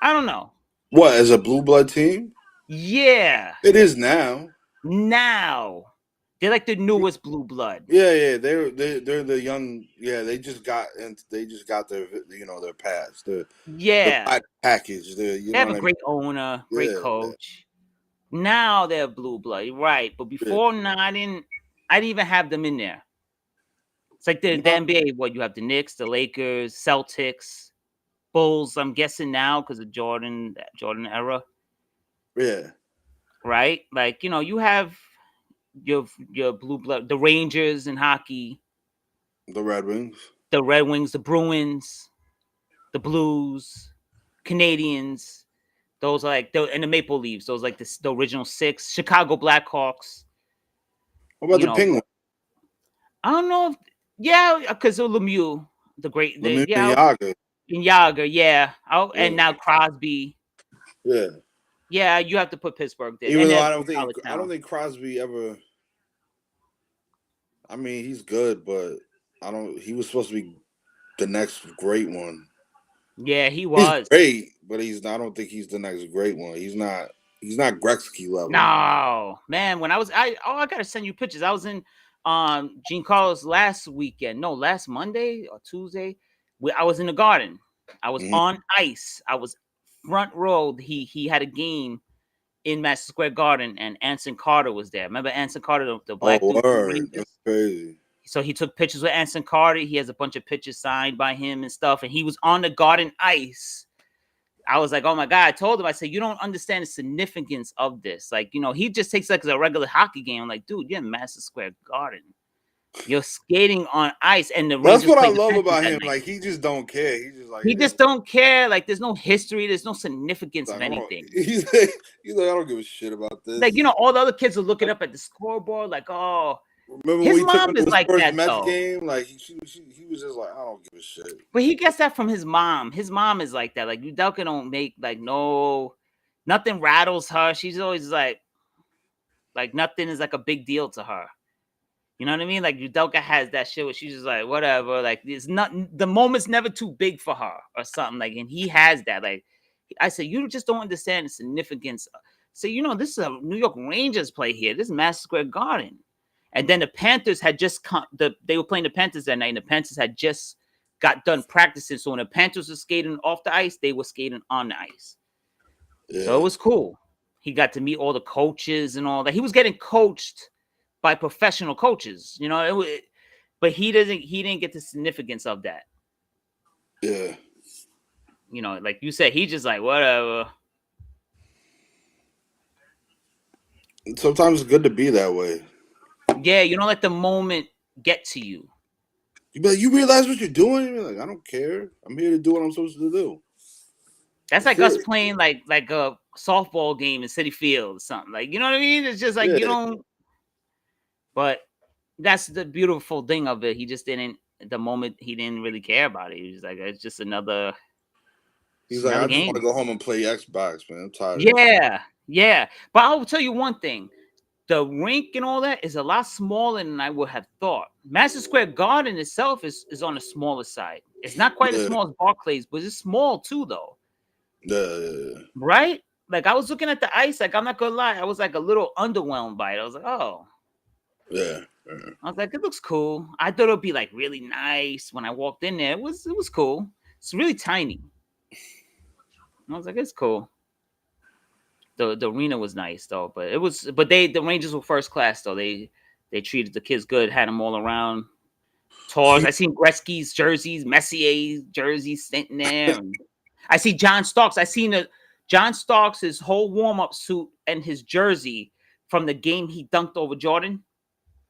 I don't know. What, as a blue blood team? Yeah, It is now. now they're like the newest blue blood. Yeah. They're the young. Yeah, they just got their their pass. The Yeah, package. You they know have what a I mean? great owner, great Yeah. coach. Now they're blue blood, right? But Yeah. before now, I didn't even have them in there. It's like the No, NBA. What you have the Knicks, the Lakers, Celtics, Bulls. I'm guessing now because of that Jordan era, yeah. right? Like you have your blue blood, the Rangers in hockey, The Red Wings. the Red Wings, the Bruins, the Blues, Canadians. Those are like and the Maple Leafs. Those like the original six. Chicago Blackhawks. What about the Penguins? I don't know if because of Lemieux, Lemieux and Yager. in Yager, yeah. And Yeah. now Crosby. Yeah. Yeah, you have to put Pittsburgh there. Even And though then I don't think Crosby ever. I mean, he's good, but I don't. He was supposed to be the next great one. yeah, he He's was. great, but he's. I don't think he's the next great one. He's not. He's not Gretzky level. No, man. When I gotta send you pictures. I was in Gene Carlos last weekend. No, last Monday or Tuesday. I was in the Garden. I was on ice. I was front row. He had a game in Madison Square Garden, and Anson Carter was there. Remember Anson Carter, the black dude from the Rangers? That's crazy. So he took pictures with Anson Carter. He has a bunch of pictures signed by him and stuff. And he was on the Garden ice. I was like, oh my God. I told him, I said, you don't understand the significance of this. Like, he just takes like a regular hockey game. I'm like, dude, you're in Madison Square Garden. You're skating on ice. And the That's Rangers what I played the love Panthers about that him. night. Like, he just don't care. He just like He just don't care. Like, there's no history. There's no significance of anything. He's like, I don't give a shit about this. Like, all the other kids are looking up at the scoreboard like, oh. Remember His when he took mom him is to his like first that, Mets though. game? Like, he was just like, I don't give a shit. But he gets that from his mom. His mom is like that. Like, Udelka don't make, like, nothing rattles her. She's always like nothing is like a big deal to her. You know what I mean? Like, Udelka has that shit where she's just like, whatever. Like, it's not, the moment's never too big for her or something. Like, and he has that. Like, I said, you just don't understand the significance. So, this is a New York Rangers play here. This is Madison Square Garden. And then the Panthers had just they were playing the Panthers that night, and the Panthers had just got done practicing. So when the Panthers were skating off the ice, they were skating on the ice. Yeah. So it was cool. He got to meet all the coaches and all that. He was getting coached by professional coaches, but he didn't get the significance of that. Yeah. Like you said, he just like, whatever. Sometimes it's good to be that way. Yeah, you don't let the moment get to you. You be like, you realize what you're doing? You're like, I don't care. I'm here to do what I'm supposed to do. That's like us playing like a softball game in Citi Field or something. Like, you know what I mean? It's just like you don't. But that's the beautiful thing of it. He just didn't. The moment he didn't really care about it. He was like, it's just another. He's like, I just want to go home and play Xbox, man. I'm tired. Yeah. But I'll tell you one thing. The rink and all that is a lot smaller than I would have thought. Madison Square Garden itself is on the smaller side. It's not quite as small as Barclays, but it's small too, though. Right? Like, I was looking at the ice. Like, I'm not gonna lie, I was like a little underwhelmed by it. I was like, oh. Yeah. I was like, it looks cool. I thought it would be like really nice when I walked in there. It was cool. It's really tiny. I was like, it's cool. The arena was nice though, but the Rangers were first class though. They treated the kids good, had them all around. Tours. I seen Gretzky's jerseys, Messier's jerseys sitting there. And I see John Starks. I seen John Starks, his whole warm-up suit and his jersey from the game he dunked over Jordan.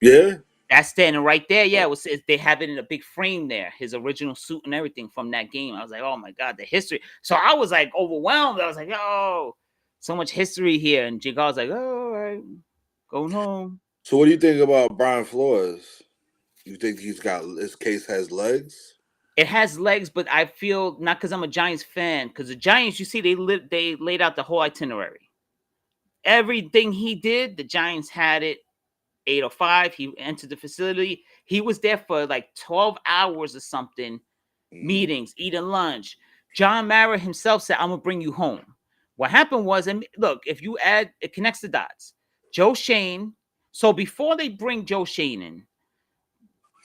Yeah. That's standing right there. Yeah, they have it in a big frame there. His original suit and everything from that game. I was like, oh my God, the history. So I was like overwhelmed. I was like, yo, so much history here. And Jigga was like, oh, all right, going home. So what do you think about Brian Flores? You think his case has legs? It has legs, but I feel not because I'm a Giants fan. Because the Giants, you see, they laid out the whole itinerary. Everything he did, the Giants had it. 8:05, he entered the facility. He was there for like 12 hours or something. Meetings, eating lunch. John Mara himself said, "I'm gonna bring you home." What happened was, and look, if you add, it connects the dots. Joe Shane. So before they bring Joe Shane in,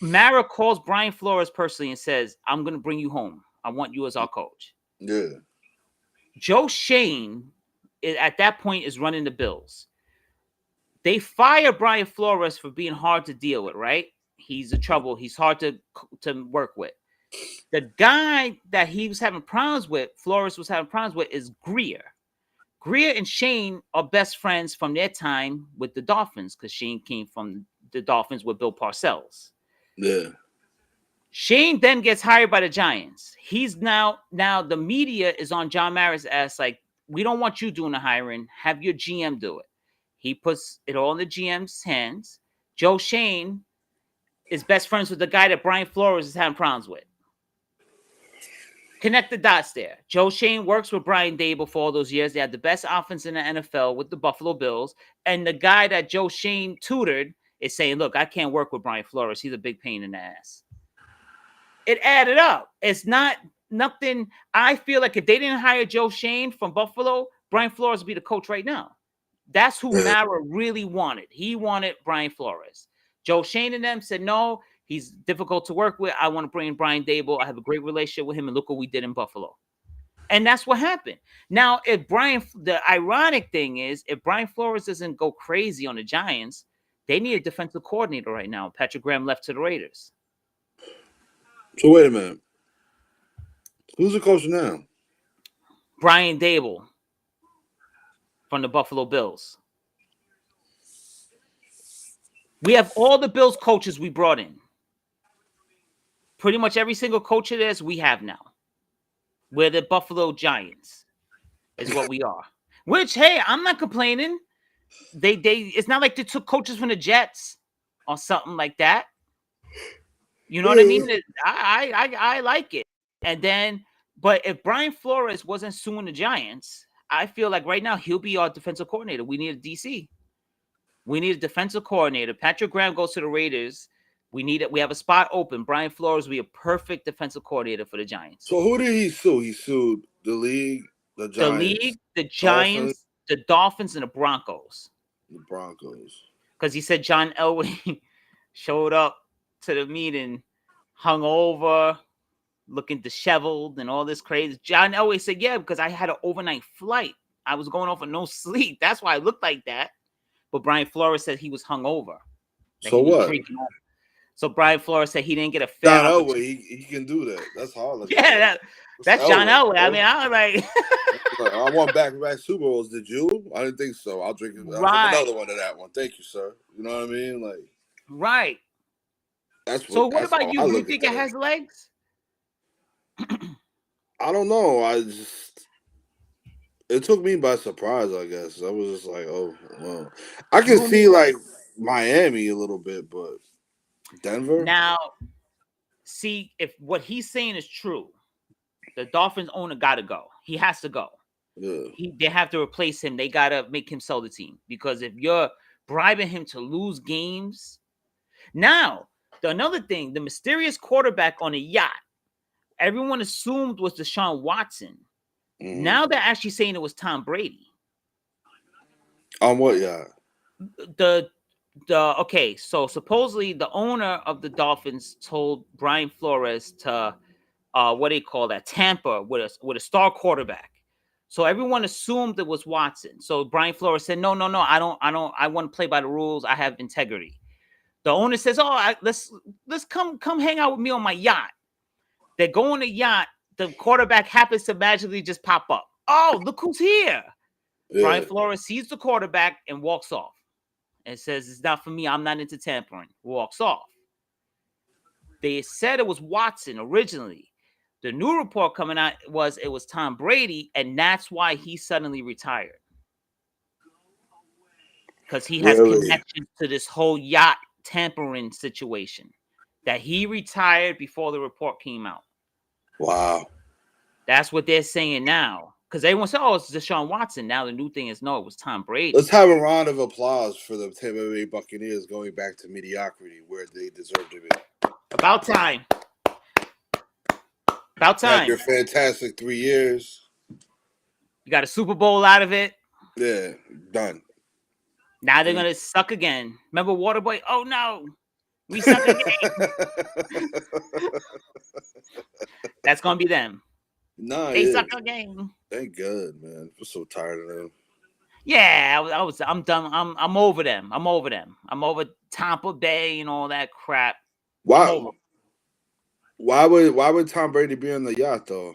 Mara calls Brian Flores personally and says, "I'm gonna bring you home. I want you as our coach." Yeah. Joe Shane, at that point, is running the Bills. They fire Brian Flores for being hard to deal with, right? He's a trouble. He's hard to work with. The guy that he was having problems with, Flores was having problems with, is Greer. Greer and Shane are best friends from their time with the Dolphins because Shane came from the Dolphins with Bill Parcells. Yeah. Shane then gets hired by the Giants. He's now the media is on John Mara's ass like, we don't want you doing the hiring. Have your GM do it. He puts it all in the GM's hands. Joe Shane is best friends with the guy that Brian Flores is having problems with. Connect the dots there. Joe Shane works with Brian Daboll for all those years. They had the best offense in the NFL with the Buffalo Bills. And the guy that Joe Shane tutored is saying, look, I can't work with Brian Flores. He's a big pain in the ass. It added up. It's not nothing. I feel like if they didn't hire Joe Shane from Buffalo, Brian Flores would be the coach right now. That's who Mara really wanted. He wanted Brian Flores. Joe Shane and them said, no, he's difficult to work with. I want to bring in Brian Daboll. I have a great relationship with him, and look what we did in Buffalo. And that's what happened. Now, the ironic thing is, if Brian Flores doesn't go crazy on the Giants, they need a defensive coordinator right now. Patrick Graham left to the Raiders. So wait a minute. Who's the coach now? Brian Daboll from the Buffalo Bills. We have all the Bills coaches we brought in. Pretty much every single coach of this we have now. We're the Buffalo Giants, is what we are. Which, hey, I'm not complaining. It's not like they took coaches from the Jets or something like that. You know what I mean? I like it. And then, but if Brian Flores wasn't suing the Giants, I feel like right now he'll be our defensive coordinator. We need a DC. We need a defensive coordinator. Patrick Graham goes to the Raiders. We have a spot open. Brian Flores will be a perfect defensive coordinator for the Giants. So who did he sue? He sued the league, the Giants, the Giants, the Dolphins, and the Broncos. The Broncos. Because he said John Elway showed up to the meeting, hung over, looking disheveled, and all this crazy. John Elway said, yeah, because I had an overnight flight. I was going off with no sleep. That's why I looked like that. But Brian Flores said he was hungover. So what? So Brian Flores said he didn't get a fair John Elway, he can do that. That's hard. Yeah, that's Elway, John Elway. Bro. I mean, I was like, I won back-to-back Super Bowls. Did you? I didn't think so. I'll drink another one of that one. Thank you, sir. You know what I mean? Like, right. That's so. What about you? You think it has legs? I don't know. It took me by surprise, I guess. I was just like, oh, well. I can see, like, Miami a little bit, but Denver? Now, see, if what he's saying is true, the Dolphins owner got to go. He has to go. Yeah. They have to replace him. They got to make him sell the team. Because if you're bribing him to lose games. Now, another thing, the mysterious quarterback on a yacht, everyone assumed was Deshaun Watson. Mm-hmm. Now they're actually saying it was Tom Brady. On what yacht? Okay, so supposedly the owner of the Dolphins told Brian Flores to what do you call that? Tamper with a star quarterback. So everyone assumed it was Watson. So Brian Flores said, no, I don't. I want to play by the rules. I have integrity. The owner says, let's come hang out with me on my yacht. They go on the yacht. The quarterback happens to magically just pop up. Oh, look who's here. Yeah. Brian Flores sees the quarterback and walks off and says, it's not for me. I'm not into tampering. Walks off. They said it was Watson originally. The new report coming out was it was Tom Brady, and that's why he suddenly retired. Because he has connections to this whole yacht tampering situation. That he retired before the report came out. Wow. That's what they're saying now. Because everyone said, "Oh, it's Deshaun Watson." Now the new thing is, no, it was Tom Brady. Let's have a round of applause for the Tampa Bay Buccaneers going back to mediocrity where they deserve to be. About time. About You had time. your fantastic 3 years. You got a Super Bowl out of it. Yeah, done. Now they're gonna suck again. Remember Waterboy? Oh no, we suck again. That's gonna be them. No, They suck again. Thank God, man. I'm so tired of them. Yeah, I'm done. I'm over them. I'm over them. I'm over Tampa Bay and all that crap. Why would Tom Brady be on the yacht though?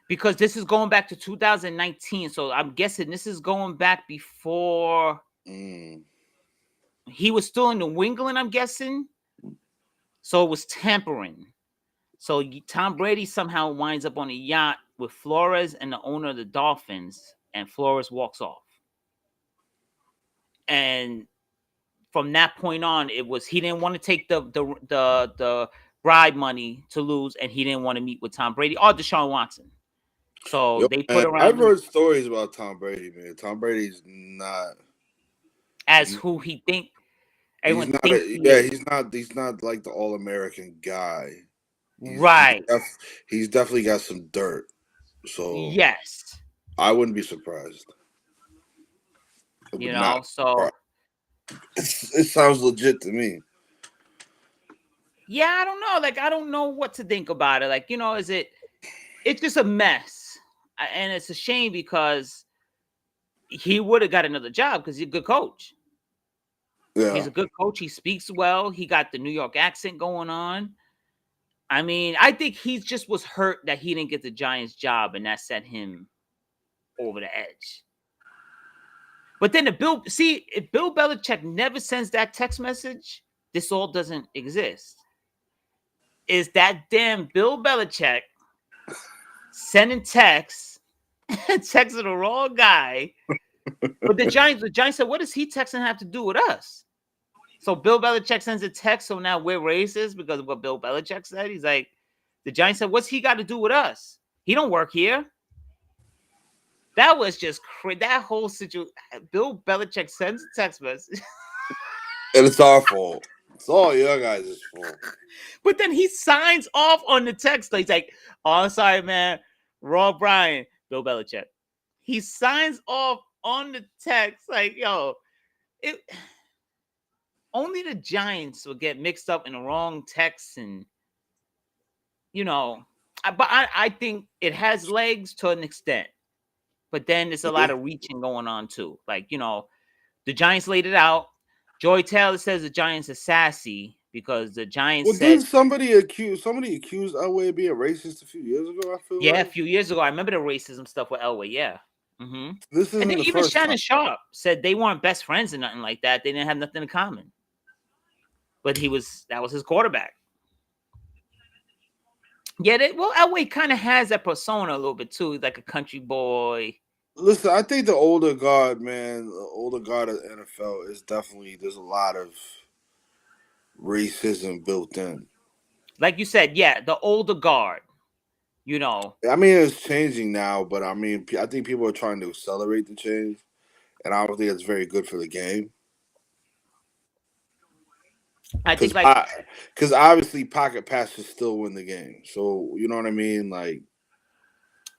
Because this is going back to 2019. So I'm guessing this is going back before he was still in New England, I'm guessing. So it was tampering. So Tom Brady somehow winds up on a yacht with Flores and the owner of the Dolphins, and Flores walks off. And from that point on, it was he didn't want to take the bribe money to lose, and he didn't want to meet with Tom Brady or Deshaun Watson. So they put around. I've heard stories about Tom Brady, man. Tom Brady's not as who he think. Everyone thinks he's not like the all-American guy. Right. He's definitely got some dirt. So yes, I wouldn't be surprised. You know, so it sounds legit to me. Yeah, I don't know. Like, I don't know what to think about it. Like, you know, it's just a mess. And it's a shame because he would have got another job because he's a good coach. Yeah. He's a good coach. He speaks well. He got the New York accent going on. I mean, I think he just was hurt that he didn't get the Giants job, and that set him over the edge. But then if Bill Belichick never sends that text message, this all doesn't exist. Is that damn Bill Belichick sending texts, texting the wrong guy. But the Giants said, what does he texting have to do with us? So Bill Belichick sends a text, so now we're racist because of what Bill Belichick said. He's like, the Giants said, what's he got to do with us? He don't work here. That was just that whole situation. Bill Belichick sends a text message. And it's our fault. It's all your guys' fault. But then he signs off on the text. He's like, oh, I'm sorry, man. Rob Bryan, Bill Belichick. He signs off on the text. Like, yo, only the Giants will get mixed up in the wrong text. And, you know, but I think it has legs to an extent. But then there's a lot of reaching going on, too. Like, you know, the Giants laid it out. Joy Taylor says the Giants are sassy because the Giants said somebody accused Elway of being racist a few years ago. I feel a few years ago. I remember the racism stuff with Elway. Yeah, This is and then even Shannon Sharp said they weren't best friends or nothing like that. They didn't have nothing in common. But that was his quarterback. Yeah, Elway kind of has that persona a little bit too. He's like a country boy. Listen, I think the older guard, man, the older guard of the NFL is definitely, there's a lot of racism built in. Like you said, yeah, the older guard, you know. I mean, it's changing now, but I mean, I think people are trying to accelerate the change, and I don't think it's very good for the game. I think because obviously pocket passes still win the game. So you know what I mean? Like,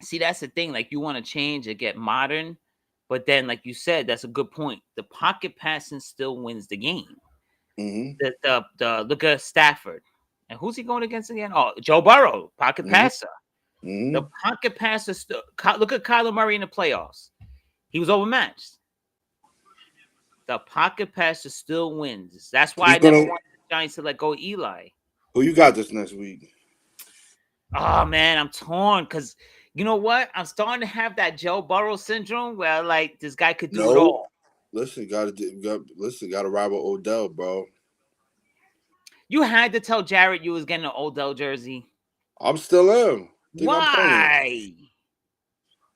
see, that's the thing. Like, you want to change and get modern, but then, like you said, that's a good point. The pocket passing still wins the game. Mm-hmm. The look at Stafford, and who's he going against again? Oh, Joe Burrow, pocket passer. Mm-hmm. The pocket passer still. Look at Kyler Murray in the playoffs. He was overmatched. The pocket passer still wins. That's why I never wanted the Giants to let go of Eli. Who you got this next week? Oh man, I'm torn because you know what? I'm starting to have that Joe Burrow syndrome where like this guy could do it all. Listen, gotta ride with Odell, bro. You had to tell Jared you was getting an Odell jersey. I'm still am. Why?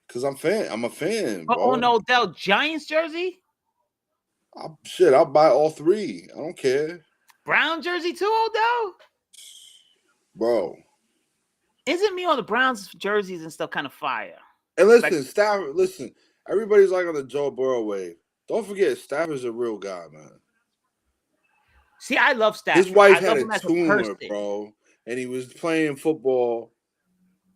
Because I'm a fan. But bro. on Odell Giants jersey? I'll buy all three. I don't care. Brown jersey too, Odell? Bro. Isn't me on the Browns jerseys and stuff kind of fire? And Like, listen, Stafford. Listen, everybody's like on the Joe Burrow wave. Don't forget, Stafford's a real guy, man. see, I love His Stafford. wife I had love a him as a tumor, person. bro, and he was playing football,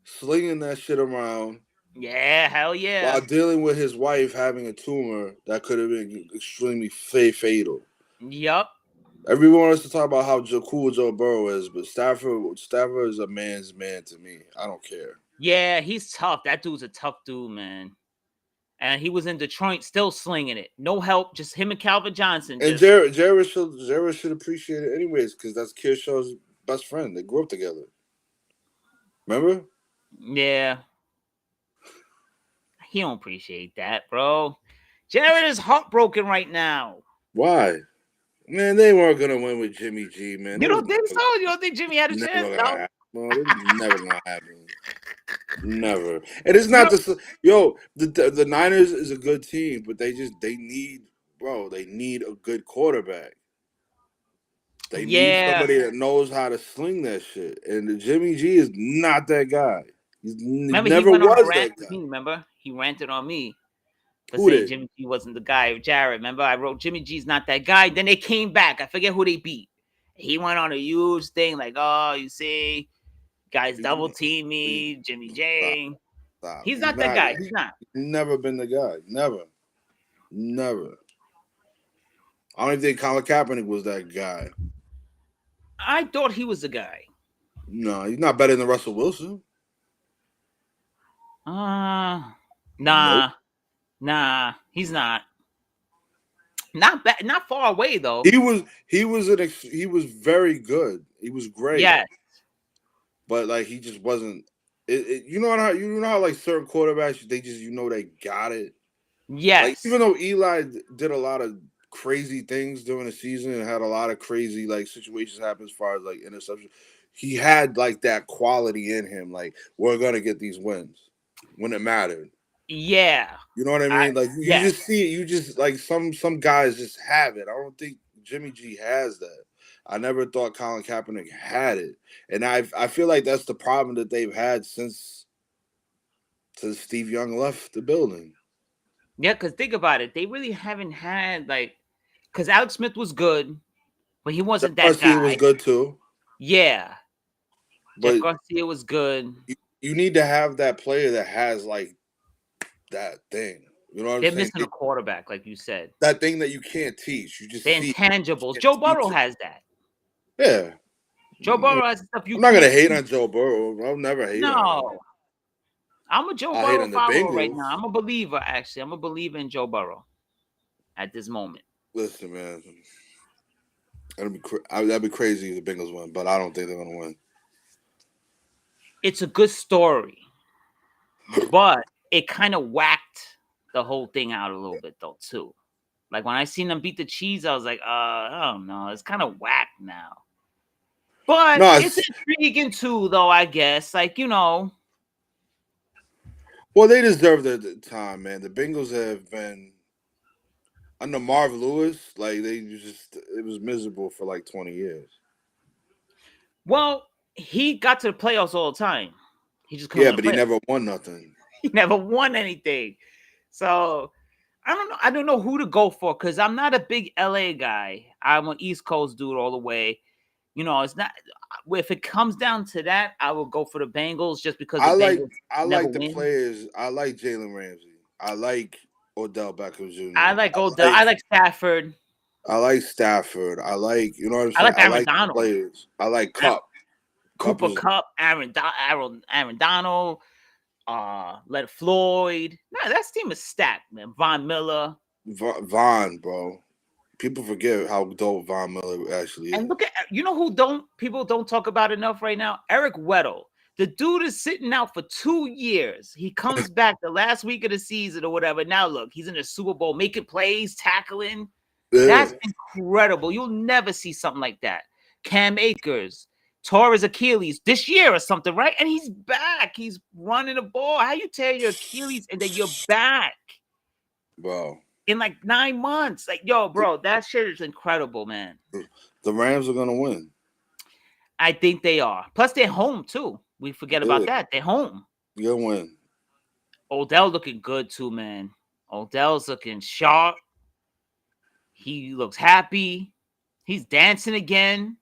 slinging that shit around Yeah, hell yeah. while dealing with his wife having a tumor that could have been extremely fatal. Yup. Everyone wants to talk about how cool Joe Burrow is, but Stafford is a man's man to me. I don't care. Yeah, he's tough. That dude's a tough dude, man. And he was in Detroit still slinging it. No help, just him and Calvin Johnson. And Just Jared should appreciate it anyways, because that's Kershaw's best friend. They grew up together. Remember? yeah. He don't appreciate that, bro. Jared is heartbroken right now. Why? Man, they weren't gonna win with Jimmy G, man. You It was don't think so? You don't think Jimmy had a never chance? gonna No. happen. No, it was never gonna happen. Never. And it's You not know, the Niners is a good team, but they need a good quarterback. They need yeah. somebody that knows how to sling that shit. And the Jimmy G is not that guy. He Remember, he never went on a was rant that with guy. me. Remember, he ranted on me for Who saying did? Jimmy G wasn't the guy. Jared, remember, I wrote Jimmy G's not that guy. Then they came back. I forget who they beat. He went on a huge thing like, "Oh, you see, guys double team me, Jimmy Stop. J." Stop. He's He's not that not. guy. He's not. Never been the guy. Never. Never. I don't even think Colin Kaepernick was that guy. I thought he was the guy. No, he's not better than Russell Wilson. Nah, Nope. nah, he's not. Not bad, not far away though. He was very good. He was great. Yes, But like he just wasn't. You know how like certain quarterbacks they got it. Like yes, even though Eli did a lot of crazy things during the season and had a lot of crazy like situations happen as far as like interception, he had like that quality in him. Like we're gonna get these wins when it mattered. yeah. You know what I mean? Like you Yes. just see it. You just like some guys just have it. I don't think Jimmy G has that. I never thought Colin Kaepernick had it, and I feel like that's the problem that they've had since Steve Young left the building. Yeah, because think about it. They really haven't had like, because Alex Smith was good, but he wasn't that Garcia guy. was good too, Yeah. Jeff but Garcia was good. you need to have that player that has like that thing. You know what I'm They're saying? missing a quarterback, like you said. That thing that you can't teach. You just The see. intangibles. You Joe can't Burrow teach it. has that. Yeah. Joe Burrow has stuff you I'm not gonna can't hate teach. on Joe Burrow. I'll never hate on him. No. I'm a Joe I hate Burrow on the follower right Bengals. now. I'm a believer, actually. I'm a believer in Joe Burrow at this moment. Listen, man, that'd be crazy if the Bengals win, but I don't think they're gonna win. It's a good story, but it kind of whacked the whole thing out a little bit, though, too. Like when I seen them beat the Chiefs, I was like, I don't know. It's kind of whack now. But No, it's intriguing too, though, I guess. Like, well, they deserve their time, man. The Bengals have been under Marv Lewis, like it was miserable for like 20 years. Well, he got to the playoffs all the time. He just couldn't Yeah, win but the he playoffs. never won nothing. He never won anything. So I don't know. I don't know who to go for because I'm not a big LA guy. I'm an East Coast dude all the way. It's not. If it comes down to that, I will go for the Bengals just because the Bengals I never like the win. players. I like Jalen Ramsey. I like Odell Beckham Jr. I like Odell. I like Stafford. I like Stafford. I like, you know what I'm I saying? like I Aaron like Donald. players. I like Cup. Cooper Kupp, Aaron Donald, Leonard Floyd. No, that team is stacked, man. Von Miller. Von, bro. People forget how dope Von Miller actually is. And look at people don't talk about enough right now. Eric Weddle. The dude is sitting out for 2 years. He comes back the last week of the season or whatever. Now look, he's in the Super Bowl, making plays, tackling. Yeah. That's incredible. You'll never see something like that. Cam Akers, Torres Achilles this year or something, right? And he's back. He's running the ball. How you tear your Achilles and then you're back? Bro. In like 9 months. Like, yo, bro, that shit is incredible, man. The Rams are gonna win. I think they are. Plus, they're home too. We forget about that. They're home. Good win. Odell looking good too, man. Odell's looking sharp. He looks happy. He's dancing again.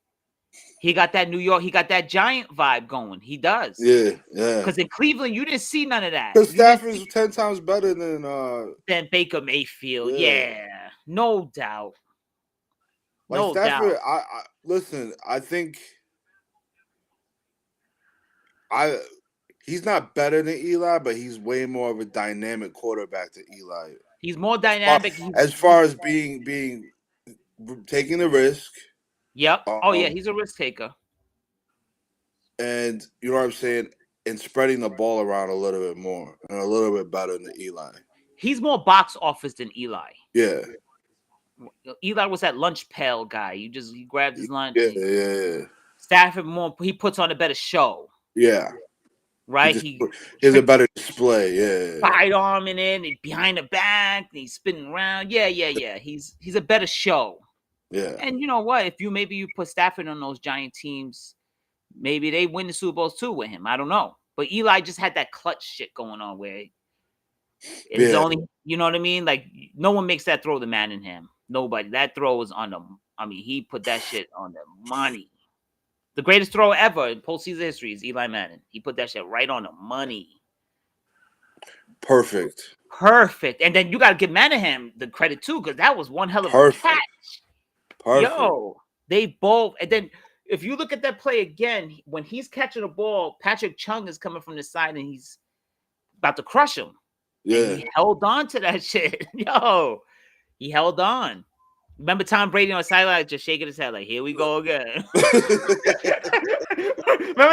He got that New York. He got that Giant vibe going. He does. Yeah. Because in Cleveland, you didn't see none of that. Because Stafford's 10 times better than Baker Mayfield. Yeah, no doubt. Like no Stafford, doubt. I listen. I think he's not better than Eli, but he's way more of a dynamic quarterback than Eli. He's more dynamic. As far as being taking the risk. Yep. Oh yeah, he's a risk taker. And you know what I'm saying? And spreading the ball around a little bit more and a little bit better than Eli. He's more box office than Eli. Yeah. Eli was that lunch pail guy. He grabbed his lunch. Yeah. Stafford he puts on a better show. Yeah. Right? He has a better display. Yeah. Sidearm in it and behind the back and he's spinning around. Yeah. He's a better show. Yeah. And you know what? If you put Stafford on those Giant teams, maybe they win the Super Bowls too with him. I don't know. But Eli just had that clutch shit going on where it's only, you know what I mean? Like no one makes that throw the man in him. Nobody. That throw was on the, I mean, he put that shit on the money. The greatest throw ever in postseason history is Eli Manning. He put that shit right on the money. Perfect. And then you got to give Manningham the credit too, because that was one hell of a catch. Perfect. Yo, they both. And then if you look at that play again, when he's catching the ball, Patrick Chung is coming from the side and he's about to crush him. Yeah. And he held on to that shit. Yo, he held on. Remember Tom Brady on the sideline just shaking his head like, here we go again. Remember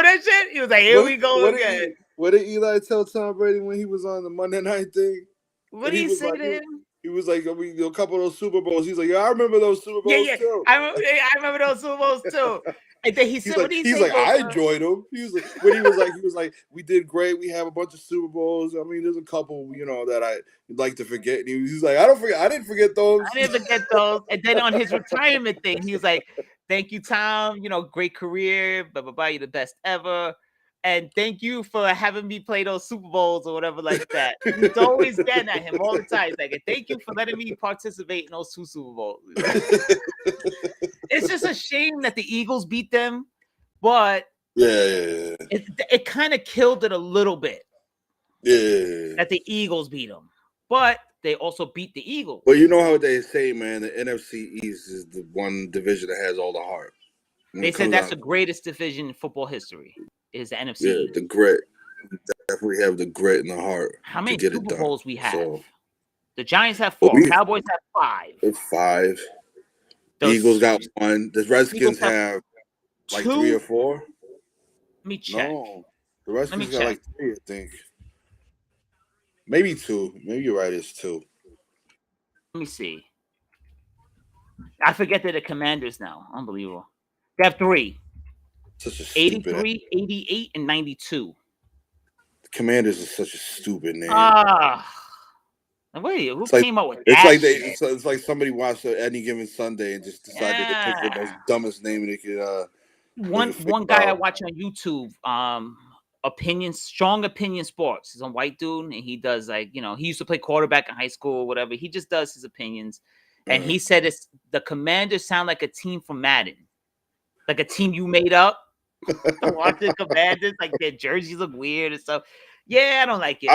that shit? He was like, here we go again. What did Eli tell Tom Brady when he was on the Monday night thing? What did he say to him? He was like, a couple of those Super Bowls. He's like, yeah, I remember those Super Bowls too. I remember those Super Bowls too. And then he said, I enjoyed them. He was like, we did great. We have a bunch of Super Bowls. I mean, there's a couple, that I like to forget. And he's like, I didn't forget those. And then on his retirement thing, he was like, thank you, Tom. Great career. Blah, blah, blah. You're the best ever. And thank you for having me play those Super Bowls or whatever like that. He's always getting at him all the time. He's like, thank you for letting me participate in those 2 Super Bowls. It's just a shame that the Eagles beat them, but it kind of killed it a little bit. Yeah. That the Eagles beat them. But they also beat the Eagles. Well, you know how they say, man, the NFC East is the one division that has all the heart. They said that's the greatest division in football history. Is the NFC. Yeah, the grit. We definitely have the grit and the heart. How many Super Bowls we have? So, the Giants have 4. Cowboys have 5. 5. The Eagles got 1. The Redskins have like 2? 3 or 4. Let me check. No, the Redskins got like 3, I think. Maybe 2. Maybe you're right. It's 2. Let me see. I forget they're the Commanders now. Unbelievable. They have 3. Such a 83, 88, and 92. The Commanders is such a stupid name. Wait, who came up with that? It's like somebody watched Any Given Sunday and just decided to pick the most dumbest name they could. One guy I watch on YouTube, Strong Opinion Sports. He's a white dude, and he does he used to play quarterback in high school or whatever. He just does his opinions, and he said the Commanders sound like a team from Madden, like a team you made up. Watch the Commanders, like their jerseys look weird and stuff. Yeah, I don't like it.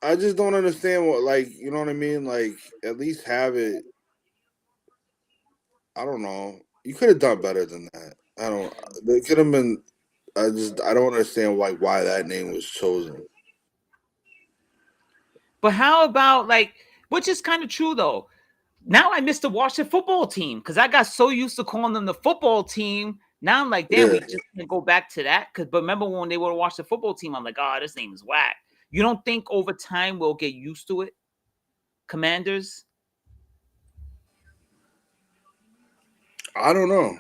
I just don't understand what, you know what I mean? Like, at least have it. I don't know. You could have done better than that. They could have been. I don't understand why that name was chosen. But how about which is kind of true though. Now I miss the Washington football team because I got so used to calling them the football team. Now I'm like, damn, we just can't go back to that. But remember when they would watch the football team, I'm like, this name is whack. You don't think over time we'll get used to it? Commanders? I don't know.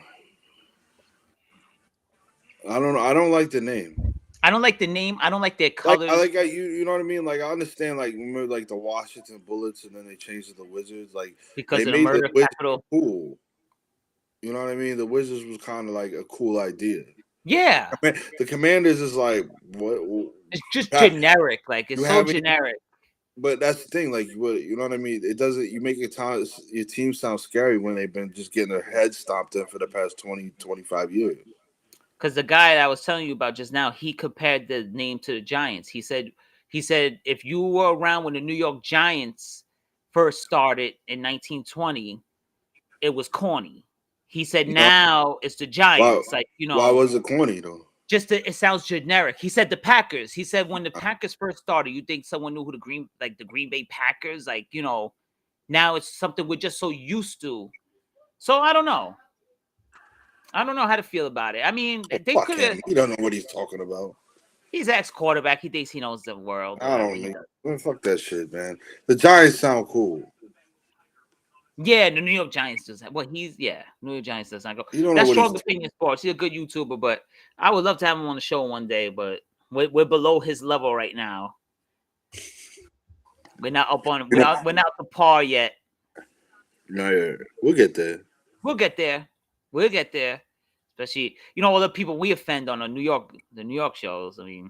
I don't like the name. I don't like the name. I don't like their colors. You know what I mean? Like, I understand, remember, the Washington Bullets, and then they changed to the Wizards. Because they of the murder capital. Cool. You know what I mean? The Wizards was kind of like a cool idea. Yeah, The Commanders is like what it's just generic. Like you it's so haven't. generic. But that's the thing, like you know what I mean. It doesn't. You make your team sound scary when they've been just getting their heads stomped in for the past 20, 25 years. Because the guy that I was telling you about just now, he compared the name to the Giants. He said if you were around when the New York Giants first started in 1920, it was corny. He said You know now it's the why? Giants. Like, Why was it corny though? it sounds generic. He said the Packers. He said when the Packers first started, you think someone knew who the Green Bay Packers, like, now it's something we're just so used to. So I don't know. I don't know how to feel about it. I mean, Oh, they fuck could have. him. He don't know what he's talking about. He's ex-quarterback. He thinks he knows the world or I whatever don't he know. does. Man, fuck that shit, man. The Giants sound cool. Yeah, the New York Giants does. Well, New York Giants does not go. You don't know That's what he's Strong Opinion Sports. He's a good YouTuber, but I would love to have him on the show one day. But we're below his level right now. We're not up on. you know. We're not to par yet. No, yeah, we'll get there. We'll get there. We'll get there. Especially, all the people we offend on the New York shows. I mean,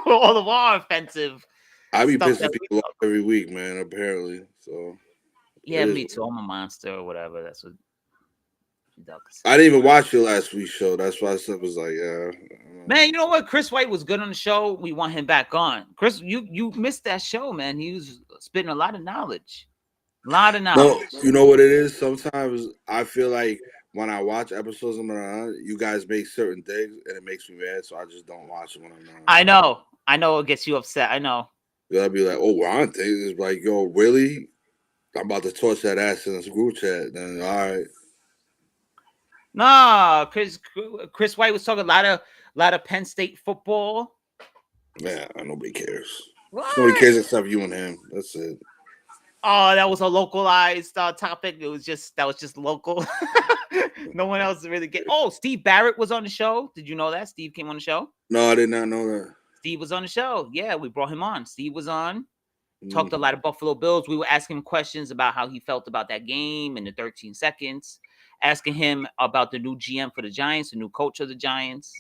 all of our offensive I be stuff pissing that people off every week, man. Apparently, so yeah, me too. I'm a monster or whatever. That's what ducks. I didn't even watch your last week's show. That's why I was like, yeah. Man, you know what? Chris White was good on the show. We want him back on. Chris, you missed that show, man. He was spitting a lot of knowledge. A lot of No, knowledge. you know what it is? Sometimes I feel like when I watch episodes of Milan, you guys make certain things and it makes me mad, so I just don't watch it when I'm not. I know it gets you upset. I know. I'll be like, oh, Ron thinks it's like, yo, really? I'm about to torch that ass in this group chat. Then all right. No, Chris White was talking a lot of Penn State football. Man, nobody cares. What? Nobody cares except you and him. That's it. Oh, that was a localized topic. That was just local. No one else really get. Oh, Steve Barrett was on the show. Did you know that Steve came on the show? No, I did not know that. Steve was on the show. Yeah, we brought him on. Steve was on. Talked a lot of Buffalo Bills. We were asking him questions about how he felt about that game in the 13 seconds. Asking him about the new GM for the Giants, the new coach of the Giants.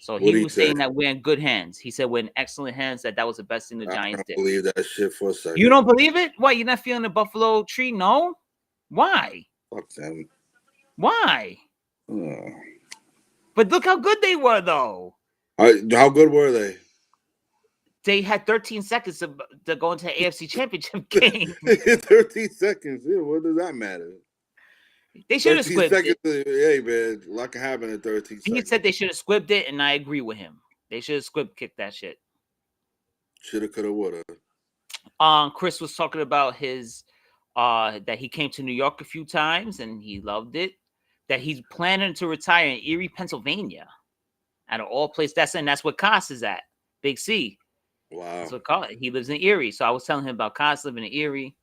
So he was saying that we're in good hands. He said we're in excellent hands, that was the best thing the Giants did. I don't believe that shit for a second. You don't believe it? Why? You're not feeling the Buffalo tree? No? Why? Fuck them. Why? But look how good they were, though. How good were they? They had 13 seconds to go into the AFC Championship game. 13 seconds. Yeah, what does that matter? They should have squibbed it. Hey, man, a lot can happen in 13 seconds. He said they should have squibbed it, and I agree with him. They should have squib kicked that shit. Shoulda, coulda, woulda. Chris was talking about his that he came to New York a few times and he loved it. That he's planning to retire in Erie, Pennsylvania. Out of all places, that's where Koss is at. Big C. Wow. That's what he lives in Erie. So I was telling him about Koss living in Erie.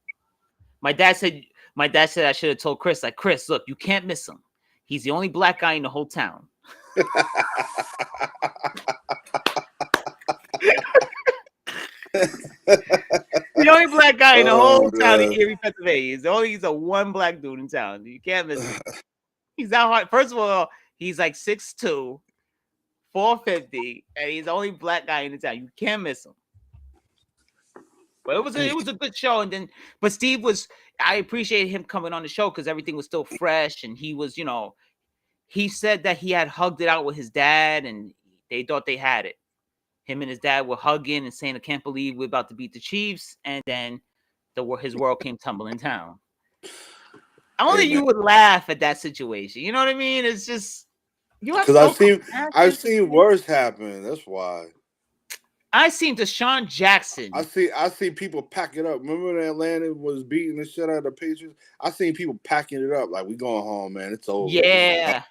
My dad said I should have told Chris, like, Chris, look, you can't miss him. He's the only black guy in the whole town. The only black guy in the whole town in Erie, Pennsylvania. He's a one black dude in town. You can't miss him. He's that hard. First of all, he's like 6'2", 450, and he's the only black guy in the town. You can't miss him. But it was a good show. And then, but Steve I appreciated him coming on the show because everything was still fresh, and he was, he said that he had hugged it out with his dad, and they thought they had it. Him and his dad were hugging and saying, I can't believe we're about to beat the Chiefs. And then his world came tumbling down. Only you would laugh at that situation. You know what I mean? It's just, because I've seen worse happen. That's why. I seen Deshaun Jackson. I see people pack it up. Remember when Atlanta was beating the shit out of the Patriots? I seen people packing it up like, we going home, man. It's over. Yeah.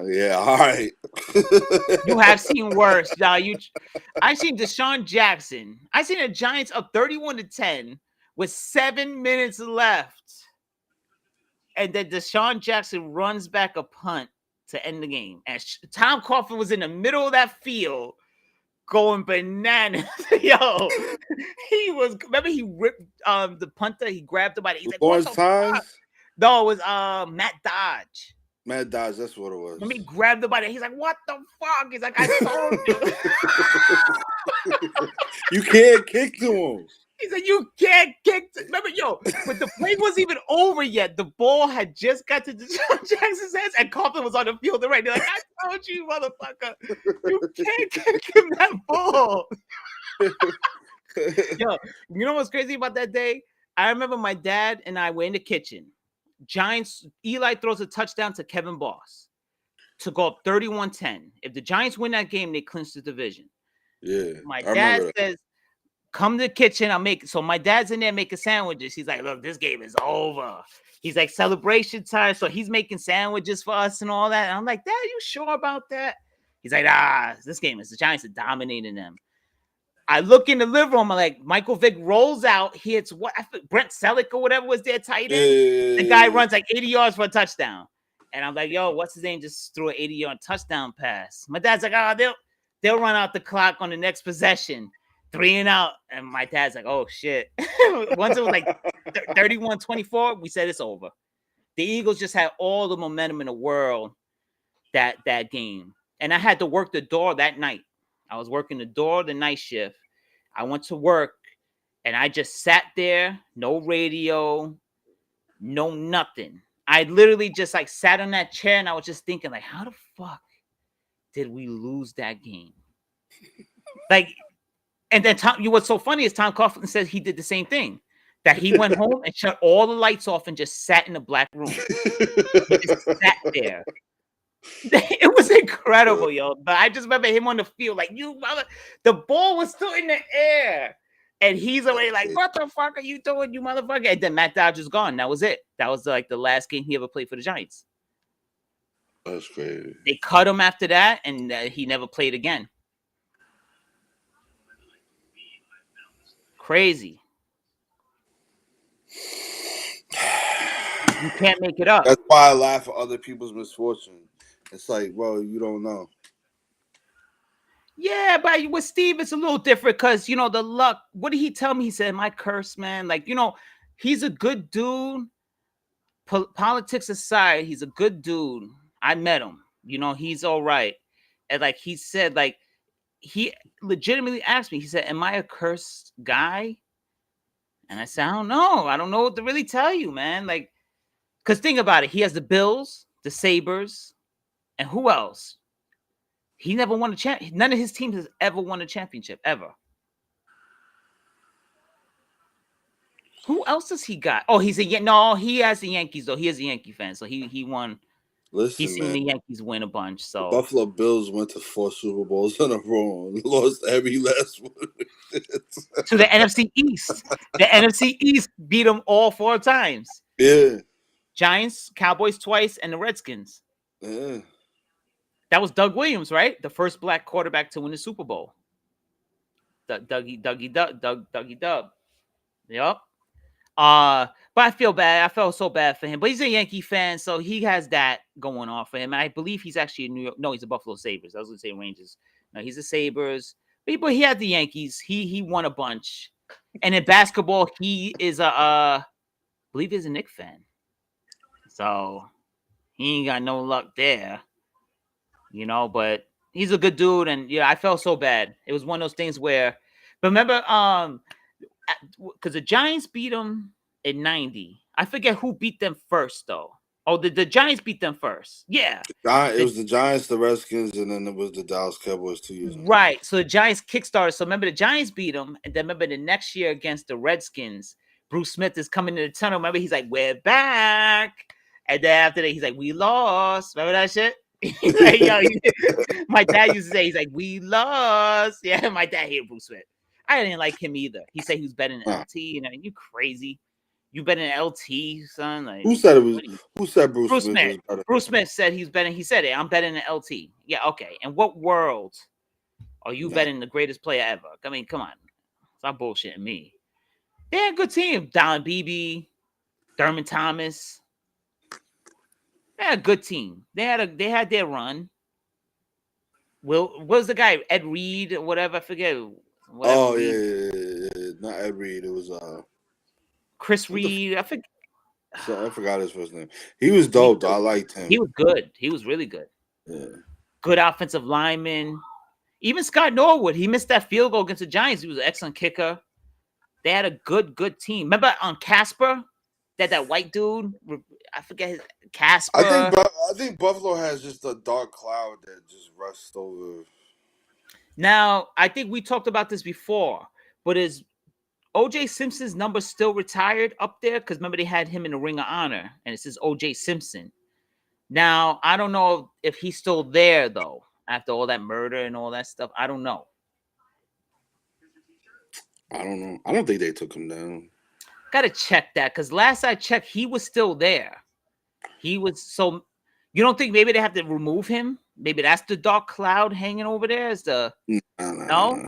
Yeah, all right. You have seen worse. Now I seen Deshaun Jackson. I seen the Giants up 31-10 with 7 minutes left. And then Deshaun Jackson runs back a punt to end the game. And Tom Coughlin was in the middle of that field going bananas. Yo, remember he ripped the punter, he grabbed him by the, he's like, Lawrence Tynes? No, it was Matt Dodge. Mad Dodge, that's what it was. Let me grab the body. He's like, what the fuck? He's like, I told you. You can't kick to him. He said, you can't kick. Remember, but the play wasn't even over yet. The ball had just got to Deshaun Jackson's hands, and Coughlin was on the field already. They're like, I told you, motherfucker. You can't kick him that ball. Yo, you know what's crazy about that day? I remember my dad and I were in the kitchen. Giants, Eli throws a touchdown to Kevin Boss to go up 31-10. If the Giants win that game, they clinch the division. Yeah. My dad says, come to the kitchen. I'll make it. So my dad's in there making sandwiches. He's like, look, this game is over. He's like, celebration time. So he's making sandwiches for us and all that. And I'm like, Dad, you sure about that? He's like, this game is the Giants are dominating them. I look in the living room. I'm like, Michael Vick rolls out. He hits Brent Selleck or whatever was their tight end. The guy runs like 80 yards for a touchdown. And I'm like, yo, what's his name? Just threw an 80-yard touchdown pass. My dad's like, they'll run out the clock on the next possession. 3 and out. And my dad's like, oh, shit. Once it was like 31-24, we said it's over. The Eagles just had all the momentum in the world that game. And I had to work the door that night. I was working the door the night shift. I went to work, and I just sat there, no radio, no nothing. I literally just like sat on that chair, and I was just thinking, like, how the fuck did we lose that game? Like, and then what's so funny is Tom Coughlin says he did the same thing. That he went home and shut all the lights off and just sat in the black room. He just sat there. It was incredible, yo. But I just remember him on the field, like, you mother. The ball was still in the air. And he's already like, what the fuck are you doing, you motherfucker? And then Matt Dodge is gone. That was it. That was like the last game he ever played for the Giants. That's crazy. They cut him after that, and he never played again. Crazy. You can't make it up. That's why I laugh at other people's misfortune. It's like, well, you don't know. Yeah, but with Steve, it's a little different because, the luck. What did he tell me? He said, my curse, man. Like, he's a good dude. Politics aside, he's a good dude. I met him. He's all right. And, like, he said, like, he legitimately asked me, he said, am I a cursed guy? And I said, I don't know. I don't know what to really tell you, man. Like, because think about it. He has the Bills, the Sabres, and who else? He never won a championship. None of his teams has ever won a championship, ever. Who else does he got? Oh, he has the Yankees, though. He is a Yankee fan, so he won. Listen, he's seen the Yankees win a bunch. So the Buffalo Bills went to 4 Super Bowls in a row and lost every last one. To the NFC East. The NFC East beat them all 4 times. Yeah. Giants, Cowboys twice, and the Redskins. Yeah. That was Doug Williams, right? The first black quarterback to win the Super Bowl. Dougie Dub. Yep. But I feel bad. I felt so bad for him. But he's a Yankee fan, so he has that going on for him. I believe he's actually a New York. No, he's a Buffalo Sabres. I was going to say Rangers. No, he's a Sabres. But he had the Yankees. He won a bunch. And in basketball, he is I believe he's a Knicks fan. So he ain't got no luck there. But he's a good dude. And yeah, I felt so bad. It was one of those things where, but remember, because the Giants beat them in 90. I forget who beat them first, though. Oh, the Giants beat them first. Yeah. It was the Giants, the Redskins, and then it was the Dallas Cowboys 2 years ago. Right. So the Giants kickstarted. So remember, the Giants beat them. And then remember the next year against the Redskins, Bruce Smith is coming to the tunnel. Remember, he's like, we're back. And then after that, he's like, we lost. Remember that shit? He's like, yo, my dad used to say, he's like, we lost. Yeah, my dad hated Bruce Smith. I didn't like him either. He said he was better than LT. You crazy. You better than LT, son. Like, who said it was? Who said Bruce Smith was better? Bruce Smith said he's better. He said it. I'm better than LT. Yeah, okay. In what world are you better than the greatest player ever? I mean, come on. Stop bullshitting me. They had a good team. Don Beebe, Thurman Thomas. They had a good team. They had their run. What was the guy? Ed Reed or whatever? I forget. Oh yeah. Not Ed Reed. It was Chris Reed. I forget. So I forgot his first name. He was dope, though. I liked him. He was good. He was really good. Yeah. Good offensive lineman. Even Scott Norwood, he missed that field goal against the Giants. He was an excellent kicker. They had a good team. Remember on Casper, that white dude? I forget his Casper. I think Buffalo has just a dark cloud that just rests over. Now, I think we talked about this before, but is OJ Simpson's number still retired up there? Because remember they had him in the Ring of Honor, and it says OJ Simpson. Now, I don't know if he's still there though. After all that murder and all that stuff, I don't know. I don't know. I don't think they took him down. Gotta check that because last I checked, he was still there. He was so. You don't think maybe they have to remove him? Maybe that's the dark cloud hanging over there. Is the no?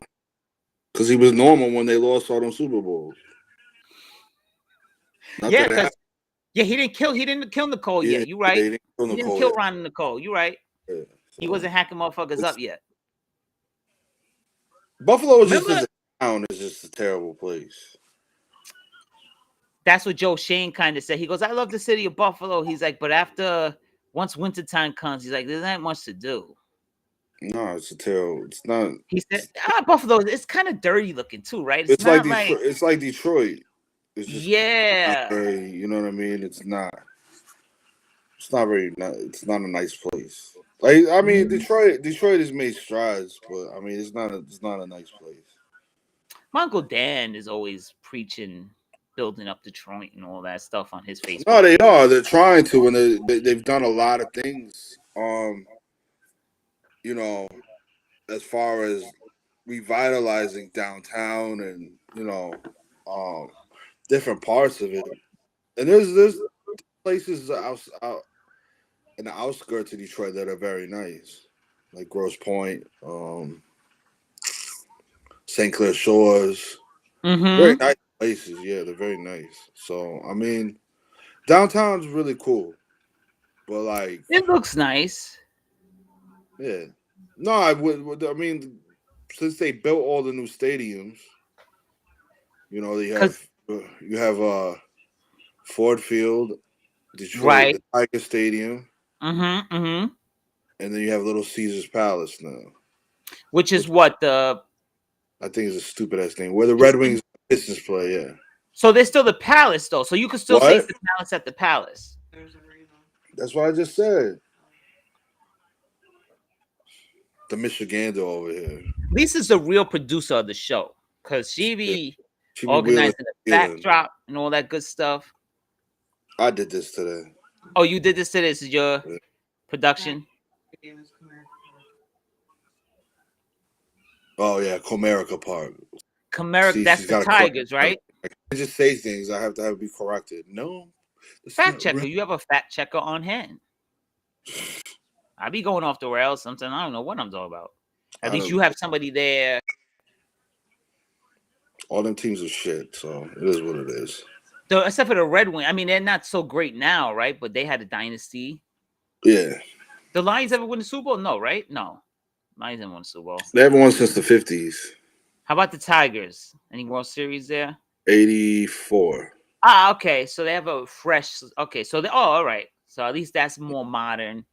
Because he was normal when they lost all them Super Bowls. Yeah, he didn't kill Nicole yet. You right? He didn't kill Ron and Nicole. You right? Yeah, so. He wasn't hacking motherfuckers up yet. Buffalo is just as a town is just a terrible place. That's what Joe Shane kind of said. He goes, "I love the city of Buffalo." He's like, but once wintertime comes, he's like, "There's not much to do." No, it's a terrible. It's not. He said, Buffalo. It's kind of dirty looking too, right? It's like Detroit. It's like Detroit. It's just very, you know what I mean? It's not. It's not very. It's not a nice place. Like I mean, Detroit has made strides, but I mean, it's not a nice place. My Uncle Dan is always preaching, building up Detroit and all that stuff on his Facebook. No, they are. They're trying to, and they've done a lot of things. You know, as far as revitalizing downtown and different parts of it. And there's places out in the outskirts of Detroit that are very nice, like Grosse Pointe, St. Clair Shores. Very nice places. Yeah, they're very nice. So I mean, downtown's really cool, but like it looks nice. Yeah. No, I mean, since they built all the new stadiums, you have Ford Field, Detroit, right. the Tiger Stadium, and then you have Little Caesars Palace now, which is what the I think is a stupid ass thing where the Red Wings Pistons play. Yeah. So there's still the Palace though, so you can still say the Palace at the Palace. That's what I just said. The Michigander over here. Lisa's the real producer of the show because she be organizing the backdrop and all that good stuff. I did this today. Oh, you did this today? This is your production? Oh, yeah, Comerica Park. Comerica, that's the Tigers, right? I can't just say things. I have to be corrected. No. Fact checker. Right. You have a fact checker on hand. I be going off the rails sometimes. I don't know what I'm talking about. At least you have somebody there. All them teams are shit, so it is what it is. So, except for the Red Wings. I mean, they're not so great now, right? But they had a dynasty. Yeah. The Lions ever win the Super Bowl? No, right? No. Lions didn't win the Super Bowl. They haven't won since the 50s. How about the Tigers? Any World Series there? 84. Ah, okay. So they have a fresh. Okay, so all right. So at least that's more modern.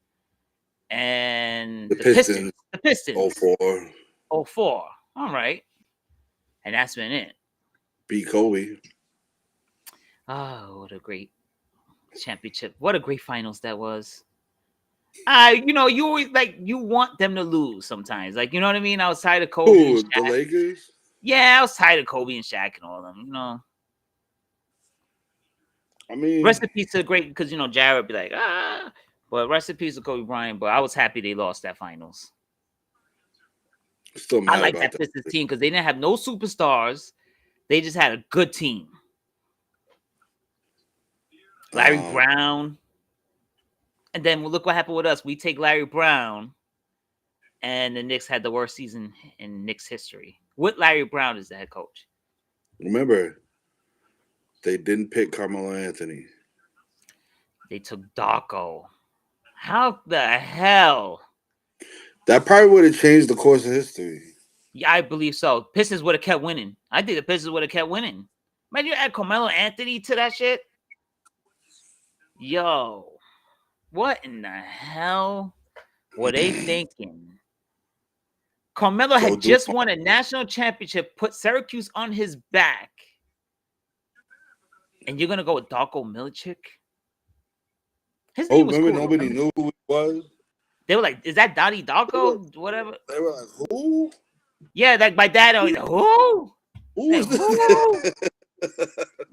And the Pistons. The Pistons. 04. 04. All right. And that's been it. Beat Kobe. Oh, what a great championship. What a great finals that was. You always you want them to lose sometimes. Like, you know what I mean? I was tired of Kobe. Ooh, the Lakers? Yeah, I was tired of Kobe and Shaq and all of them, I mean, rest in peace to great, because Jared would be like, but rest in peace to Kobe Bryant. But I was happy they lost that finals. Still mad I like about that Pistons team because they didn't have no superstars. They just had a good team. Larry Brown. And then look what happened with us. We take Larry Brown, and the Knicks had the worst season in Knicks history with Larry Brown as the head coach. Remember, they didn't pick Carmelo Anthony. They took Darko. How the hell? That probably would have changed the course of history. Yeah, I believe so. Pistons would have kept winning. I think the Pistons would have kept winning. Imagine you add Carmelo Anthony to that shit. Yo, what in the hell were they thinking? Carmelo Go had do just won a national championship, put Syracuse on his back, and you're gonna go with Darko Milicic? His Oh, name was remember cool. nobody knew who he was? They were like, "Is that Dottie Darko?" Whatever. They were like, who? Yeah, like my dad always like, who? Who Like, is who? this?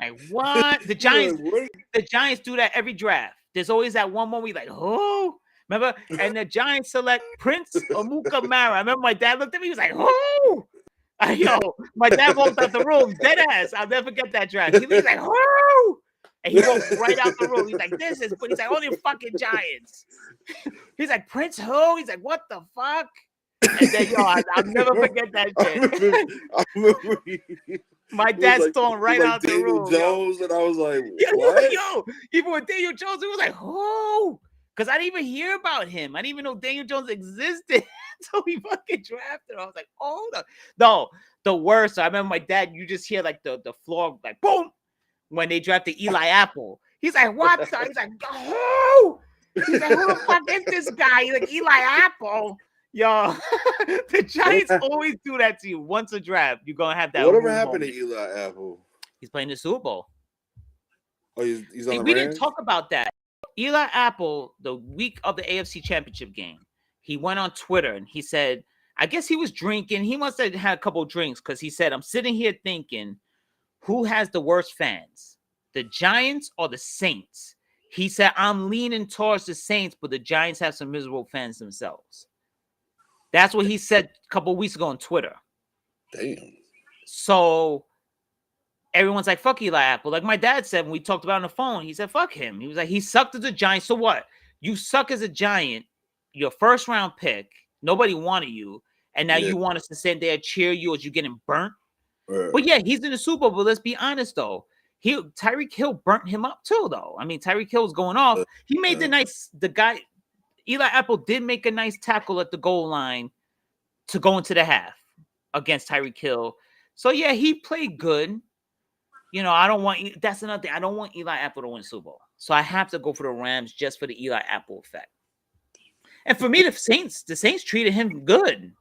Like what? The Giants do that every draft. There's always that one moment like, who? Remember? And the Giants select Prince Amukamara. I remember my dad looked at me, he was like, who? Yo, my dad walked out the room, dead ass. I'll never forget that draft. He was like, who? And he walked right out the room. He's like, this is, but he's like, only fucking Giants. He's like, Prince who? He's like, what the fuck? And then, yo, I'll never forget that shit. I remember My dad stormed right out the room. Jones, and I was like, what? Yo, even with Daniel Jones, it was like, who? Because I didn't even hear about him. I didn't even know Daniel Jones existed until he fucking drafted. I was like, oh, no, the worst. I remember my dad, you just hear like the floor, like, boom, when they drafted Eli Apple. He's like, what? He's like, who? He's like, who the fuck is this guy? He's like, Eli Apple. Yo, the Giants always do that to you. Once a draft, you're going to have that. Whatever happened to Eli Apple? He's playing the Super Bowl. Oh, he's on the We didn't talk about that. Eli Apple, the week of the AFC Championship game, he went on Twitter and he said, I guess he was drinking. He must have had a couple of drinks because he said, I'm sitting here thinking, who has the worst fans, the Giants or the Saints? He said, I'm leaning towards the Saints, but the Giants have some miserable fans themselves. That's what he said a couple of weeks ago on Twitter. Damn. So everyone's like, fuck Eli Apple. Like my dad said when we talked about it on the phone, he said, fuck him. He was like, he sucked as a Giant. So what? You suck as a Giant, your first round pick. Nobody wanted you. And now you want us to sit there and cheer you as you're getting burnt. But yeah, he's in the Super Bowl. But let's be honest, though. Tyreek Hill burnt him up, too, though. I mean, Tyreek Hill was going off. He made Eli Apple did make a nice tackle at the goal line to go into the half against Tyreek Hill. So, yeah, he played good. You know, that's another thing. I don't want Eli Apple to win Super Bowl. So I have to go for the Rams just for the Eli Apple effect. And for me, the Saints treated him good.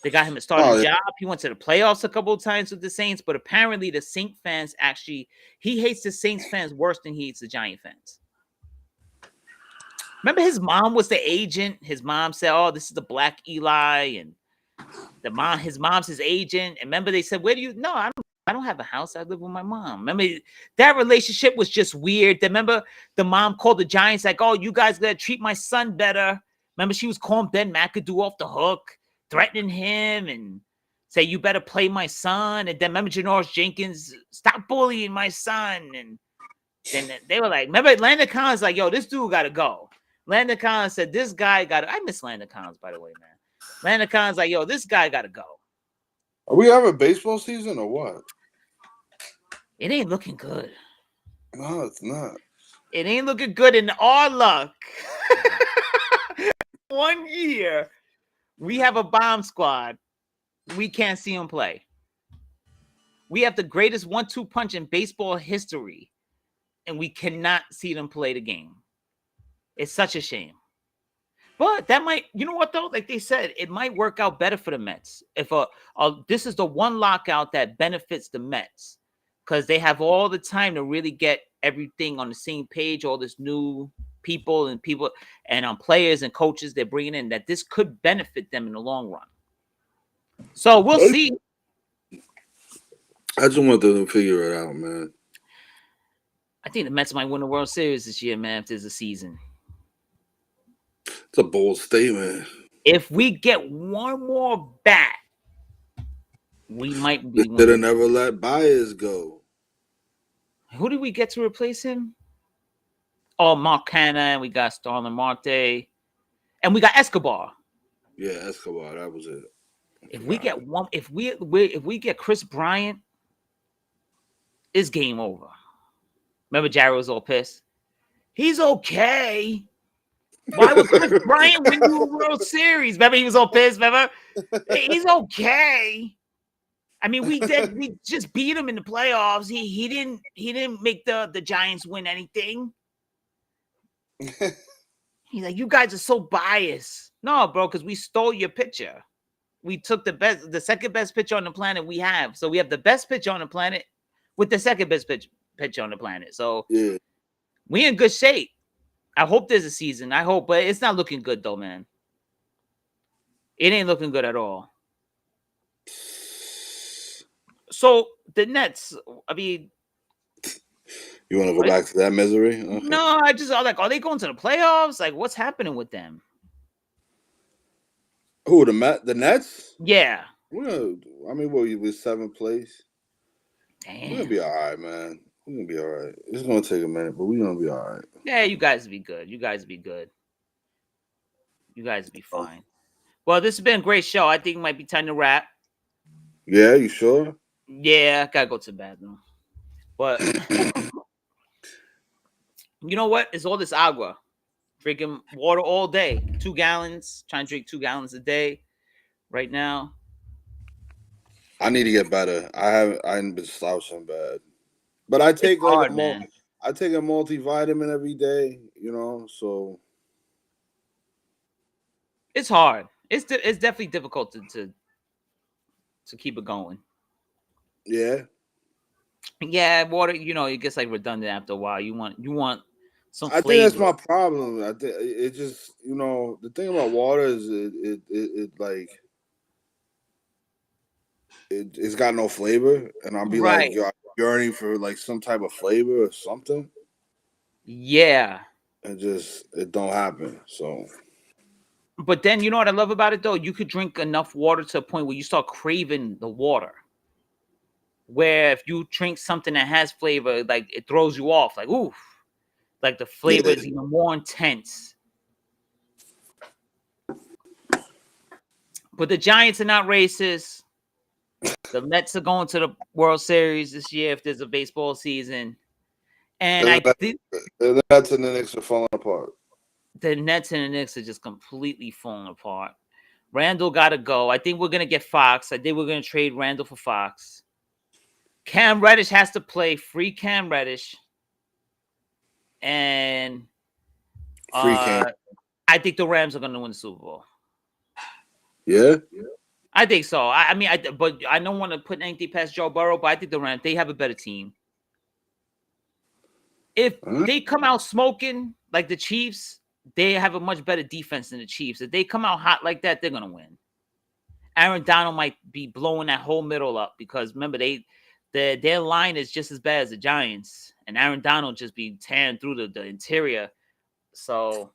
They got him a starting job. He went to the playoffs a couple of times with the Saints, but apparently the Saint fans he hates the Saints fans worse than he hates the Giant fans. Remember his mom was the agent. His mom said, oh, this is the black Eli. And his mom's his agent. And remember they said, where do you, no, I don't have a house. I live with my mom. Remember that relationship was just weird. Remember the mom called the Giants like, oh, you guys got to treat my son better. Remember she was calling Ben McAdoo off the hook, threatening him and say, you better play my son. And then remember Janoris Jenkins, stop bullying my son. And then they were like, remember Landon Collins like, yo, this dude got to go. Landon Collins said, this guy got to, I miss Landon Collins, by the way, man. Landon Collins like, yo, this guy got to go. Are we having baseball season or what? It ain't looking good. No, it's not. It ain't looking good in our luck. 1 year, we have a bomb squad. We can't see them play. We have the greatest 1-2 punch in baseball history, and we cannot see them play the game. It's such a shame. But that might, you know what, though? Like they said, it might work out better for the Mets. If this is the one lockout that benefits the Mets, because they have all the time to really get everything on the same page, all this new people and players and coaches they're bringing in, that this could benefit them in the long run. So we'll see. I just want them to figure it out, man. I think the Mets might win the World Series this year, man, if there's a season. It's a bold statement. If we get one more bat, we might be. They should have never let Baez go. Who did we get to replace him? Oh, Mark Canha, we got Starling Marte, and we got Escobar. Yeah, Escobar, that was it. If we get one, if we get Chris Bryant, it's game over. Remember, Jared was all pissed. He's okay. Why would Chris Bryant win you a World Series? Remember, he was all pissed. Remember, he's okay. I mean, we just beat him in the playoffs. He didn't make the Giants win anything. He's like, you guys are so biased. No, bro, because we stole your picture. We took the second best pitcher on the planet we have. So we have the best pitcher on the planet with the second best pitcher on the planet. So Yeah. we in good shape. I hope there's a season. I hope, but it's not looking good though, man. It ain't looking good at all. So the Nets, I mean, You want to go back to that misery? Okay. No, I just like, are they going to the playoffs? Like, what's happening with them? Who the Nets? Yeah. I mean, what you was 7th place? Damn. We're gonna be all right, man. We're gonna be all right. It's gonna take a minute, but we're gonna be all right. Yeah, you guys be good. You guys be good. You guys be fine. Well, this has been a great show. I think it might be time to wrap. Yeah, you sure? Yeah, I gotta go to bed now. But you know what? It's all this agua. Drinking water all day. 2 gallons. Trying to drink 2 gallons a day right now. I need to get better. I haven't been slouching bad. But I take hard, man. I take a multivitamin every day, so it's hard. It's definitely difficult to keep it going. Yeah. Yeah, water, it gets like redundant after a while. You want some flavor. I think that's my problem. I think it just, the thing about water is it like it's got no flavor, and I'll be like, yo, I'm yearning for like some type of flavor or something. Yeah. And it don't happen. So but then you know what I love about it though? You could drink enough water to a point where you start craving the water. Where if you drink something that has flavor, like it throws you off, like oof, like the flavor is even more intense. But the Giants are not racist. The Mets are going to the World Series this year if there's a baseball season. And I think the Nets and the Knicks are falling apart. The Nets and the Knicks are just completely falling apart. Randall got to go. I think we're going to get Fox. I think we're going to trade Randall for Fox. Cam Reddish has to play. Free Cam Reddish. And Free Cam. I think the Rams are going to win the Super Bowl. Yeah? I think so. But I don't want to put anything past Joe Burrow, but I think the Rams, they have a better team. If they come out smoking like the Chiefs, they have a much better defense than the Chiefs. If they come out hot like that, they're going to win. Aaron Donald might be blowing that whole middle up because remember, their line is just as bad as the Giants. And Aaron Donald just be tearing through the interior. So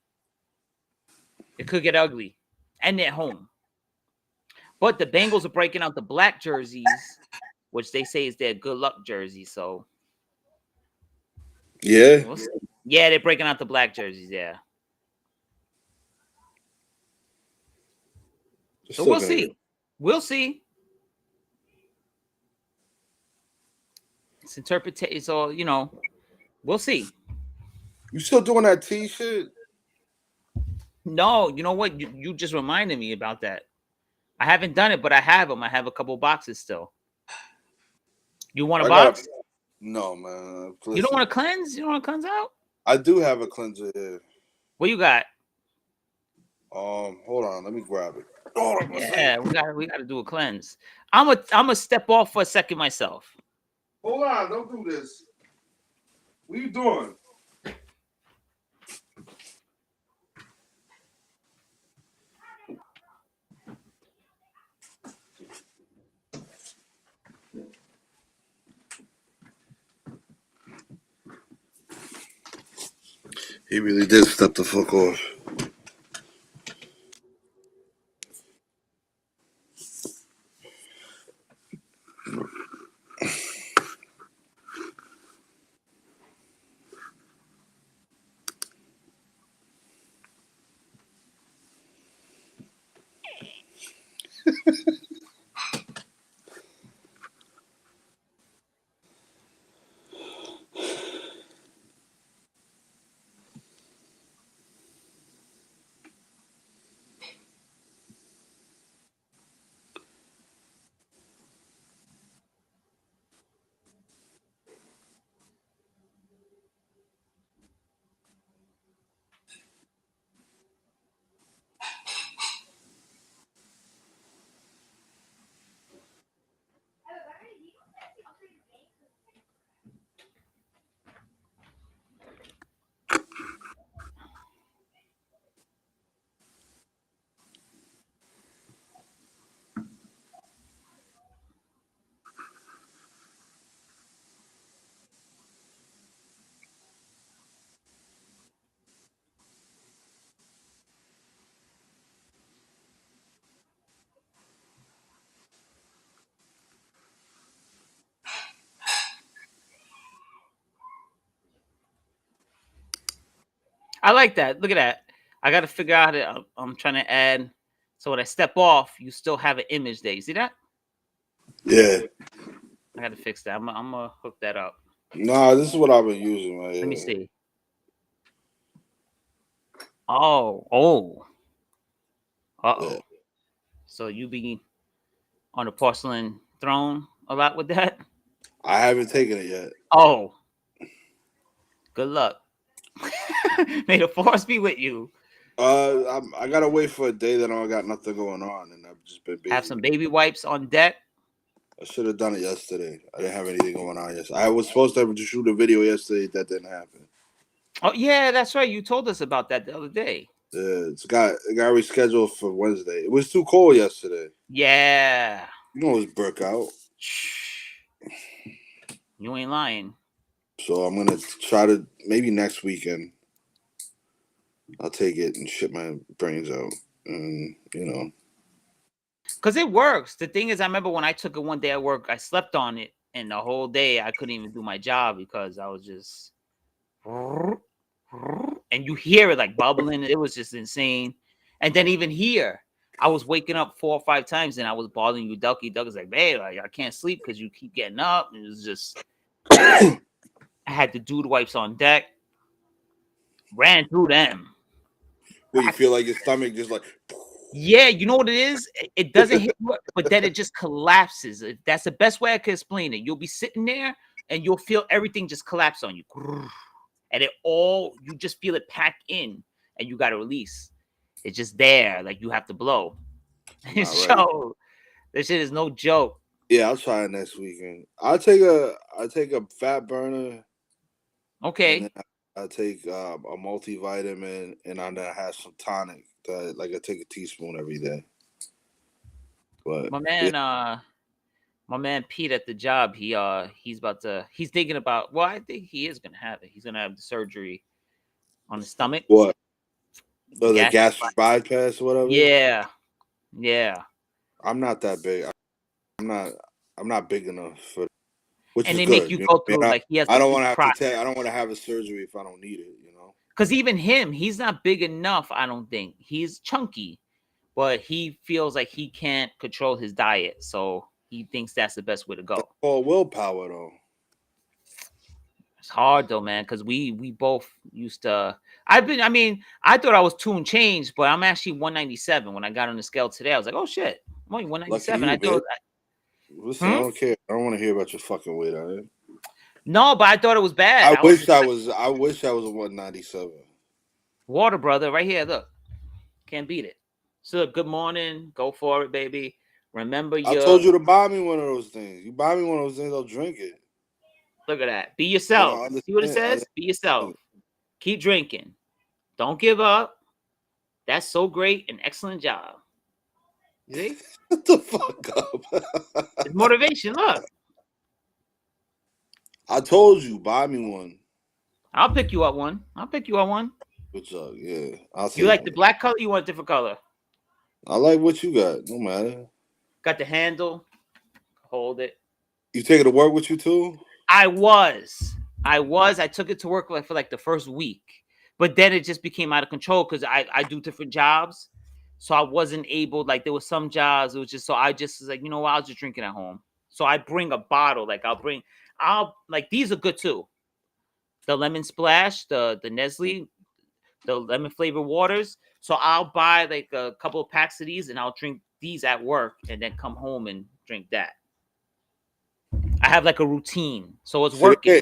it could get ugly. And they're home. But the Bengals are breaking out the black jerseys, which they say is their good luck jersey. So yeah. Yeah, they're breaking out the black jerseys, yeah. So we'll see. We'll see. It's interpretation. So, we'll see. You still doing that T-shirt? No, you know what? You just reminded me about that. I haven't done it, but I have them. I have a couple boxes still. You want a box? No, man. Listen. You don't want to cleanse? You don't want to cleanse out? I do have a cleanser here. What you got? Hold on. Let me grab it. Yeah, we got to do a cleanse. I'm a step off for a second myself. Hold on, don't do this. What are you doing? He really did step the fuck off. I like that. Look at that. I got to figure out it. I'm trying to add. So when I step off, you still have an image there. You see that? Yeah. I got to fix that. I'm gonna hook that up. Nah, this is what I've been using right Let me here. see. Oh. Yeah. So you be on a porcelain throne a lot with that? I haven't taken it yet. Oh, good luck. May the force be with you. I gotta wait for a day that I got nothing going on, and I've just been Have busy. some baby wipes on deck. I should have done it yesterday. I didn't have anything going on yesterday. I was supposed to shoot a video yesterday. That didn't happen. Oh yeah, that's right. You told us about that the other day. It got rescheduled for Wednesday. It was too cold yesterday. Yeah. You know, it was burnt out. You ain't lying. So I'm gonna try to maybe next weekend. I'll take it and shit my brains out, and Cause it works. The thing is, I remember when I took it one day at work, I slept on it, and the whole day I couldn't even do my job because I was just, and you hear it like bubbling. It was just insane. And then even here, I was waking up 4 or 5 times, and I was bothering you, Ducky. Doug was like, "Babe, like, I can't sleep because you keep getting up." And it was just, I had the dude wipes on deck, ran through them. Well, you feel like your stomach just like. Yeah, you know what it is? It doesn't hit you, but then it just collapses. That's the best way I can explain it. You'll be sitting there and you'll feel everything just collapse on you. And you just feel it pack in and you got to release. It's just there, like you have to blow. So this shit is no joke. Yeah, I'll try it next weekend. I'll take a fat burner. Okay. And then I take a multivitamin, and I have some tonic. Like I take a teaspoon every day. But my man Pete at the job, he's thinking about. Well, I think he is gonna have it. He's gonna have the surgery on the stomach. What? The gastric bypass or whatever. Yeah. I'm not that big. I'm not big enough for it, which and is they good. make you go through like he has. I don't want to have to I don't want to have a surgery if I don't need it. Because even him, he's not big enough. I don't think he's chunky, but he feels like he can't control his diet, so he thinks that's the best way to go. That's called willpower, though. It's hard though, man, because we both used to. I thought I was 2 and change, but I'm actually 197. When I got on the scale today, I was like, oh shit, I'm only 197. I thought. Listen, I don't care. I don't want to hear about your fucking weight. No, but I thought it was bad. I wish I was a 197. Water, brother, right here. Look, can't beat it. So good morning. Go for it, baby. Remember I told you to buy me one of those things. You buy me one of those things, I'll drink it. Look at that. Be yourself. See what it says? Be yourself. Keep drinking. Don't give up. That's so great. An excellent job. You see? Shut the fuck up. It's motivation. Look. I told you, buy me one. I'll pick you up one. What's up? Yeah. You like the black color? You want a different color? I like what you got. No matter. Got the handle. Hold it. You take it to work with you too? I took it to work for like the first week. But then it just became out of control because I do different jobs. So I wasn't able, like there was some jobs, it was just, so I just was like, you know what, I'll just drink it at home. So I bring a bottle, like these are good too. The lemon splash, the Nestle, the lemon flavored waters. So I'll buy like a couple of packs of these and I'll drink these at work and then come home and drink that. I have like a routine. So it's working.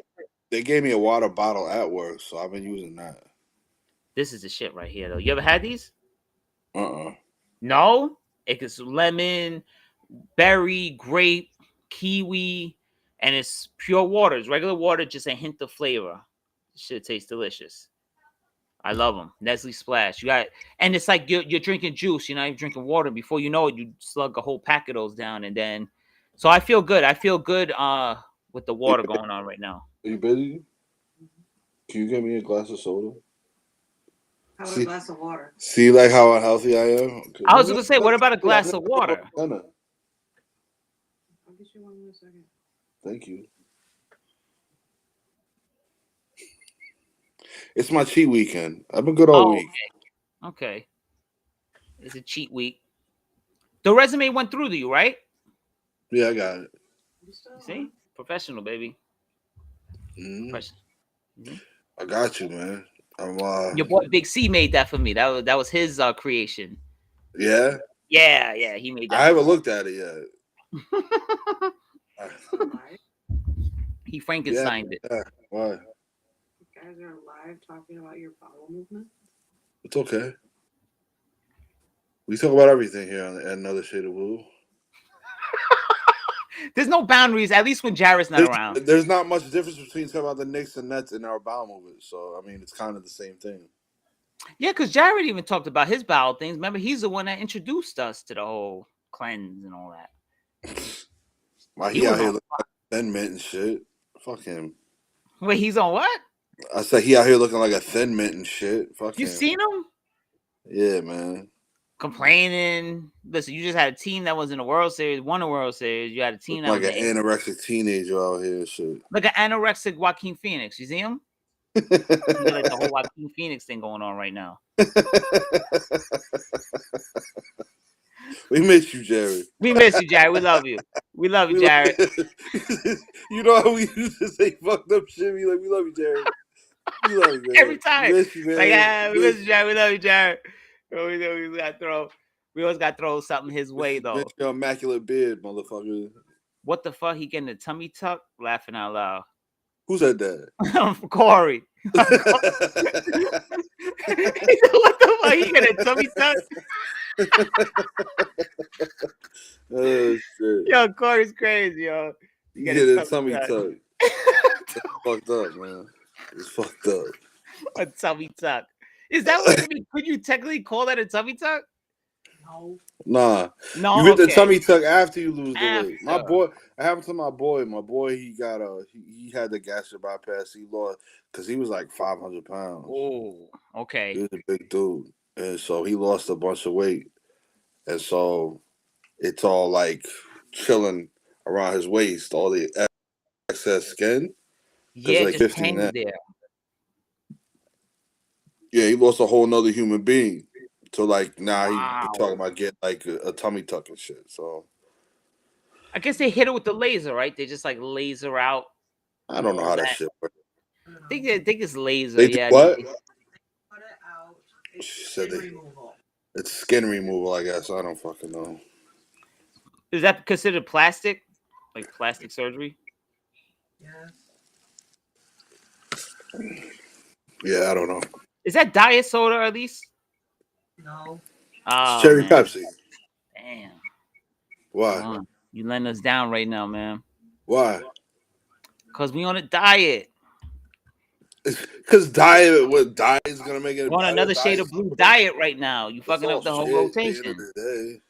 They gave me a water bottle at work, so I've been using that. This is the shit right here, though. You ever had these? No? It's lemon, berry, grape, kiwi, and it's pure water. It's regular water, just a hint of flavor. Shit tastes delicious. I love them. Nestle Splash. And it's like you're drinking juice. You're not even drinking water. Before you know it, you slug a whole pack of those down, and then. So I feel good. With the water going on right now. Are you busy? Can you get me a glass of soda? How about a glass of water? See, like how unhealthy I am? Okay. I was going to say, what about a glass of water? I'll get you one in a second. Thank you. It's my cheat weekend. I've been good all Oh, week. okay. It's a cheat week. The resume went through to you, right? Yeah, I got it. You still You see? Professional, baby. Mhm. Professional. Mhm. I got you, man. I'm Your boy Big C made that for me. That was his creation. yeah. Yeah, he made that. I haven't looked at it yet. alive? He Yeah. Frankensteined it. Yeah. Why? You guys are live talking about your bowel movement? It's okay. We talk about everything here on Another Shade of Blue. There's no boundaries, at least when Jarrett's not around. There's not much difference between talking about the Knicks and Nets and our bowel movement. So I mean, it's kind of the same thing. Yeah, because Jarrett even talked about his bowel things. Remember, he's the one that introduced us to the whole cleanse and all that. Why He he out was here on. looking like a Thin Mint and shit? Fuck him. Wait, he's on what? I said he out here looking like a Thin Mint and shit. Fuck You him. seen him Yeah, man. complaining? Listen, you just had a team that was in the World Series, won the World Series. You had a team that Like was an in, anorexic teenager out here and shit. like an anorexic Joaquin Phoenix. You see him? You got like the whole Joaquin Phoenix thing going on right now. We miss you, Jared. We miss you, Jared. We love you. We love you, Jared. You know how we used to say fucked up shit? We love you, Jared. We love you, man. Every time. We miss you, man. Like, we miss you, Jared. We love you, Jared. We always got to throw something his way, though. Miss your immaculate beard, motherfucker. What the fuck? He getting a tummy tuck? Laughing out loud. Who said that? Corey. He said, what the fuck? He getting a tummy tuck? Oh shit! Yo, Corey's crazy, yo. You get a tummy tuck. That's fucked up, man. It's fucked up. A tummy tuck. Is that what you mean? Could you technically call that a tummy tuck? No. Nah. No. You hit the tummy tuck after you lose the weight. My After. boy, I happened to my boy. My boy, he got he had the gastric bypass. He lost because he was like 500 pounds. Oh, He okay. was a big dude, and so he lost a bunch of weight, and so it's all like chilling around his waist, all the excess skin. Yeah, like just 15 hang now. there. Yeah, he lost a whole nother human being. So like now Wow. he talking about getting like a tummy tuck and shit. So I guess they hit it with the laser, right? They just like laser out. I don't know how that shit works. I think it's laser. They do Yeah. what? Put it out. It's She said skin they- removal. It's skin removal, I guess. I don't fucking know. Is that considered plastic? Like plastic surgery? Yes. Yeah, I don't know. Is that diet soda at least? No. Oh, It's cherry man. Pepsi. Damn. Why? Come on. You letting us down right now, man. Why? Because we on a diet. Because diet is gonna make it. We're on another shade of blue diet right now. You fucking up the whole rotation. At the end of the day.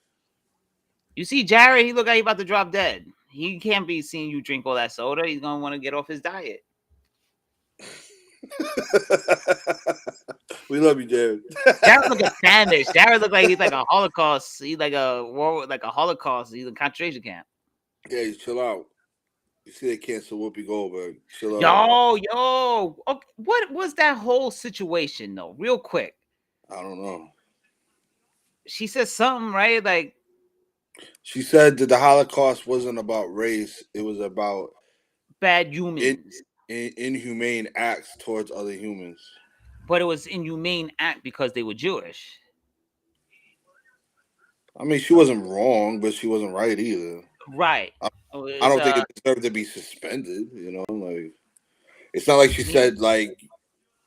You see Jared, he look like he about to drop dead. He can't be seeing you drink all that soda. He's gonna want to get off his diet. We love you, Jared. Jared look like Spanish. Jared look like he's like a Holocaust. He's like a war, like a Holocaust. He's in a concentration camp. Yeah, you chill out. You see they cancel Whoopi Goldberg. Chill out. Yo. Okay, what was that whole situation though? Real quick. I don't know. She said something, right? Like She said that the Holocaust wasn't about race. It was about bad humans. inhumane acts towards other humans. But it was inhumane act because they were Jewish. I mean, she wasn't wrong, but she wasn't right either. Right. I don't think it deserved to be suspended. You know, like it's not like she said like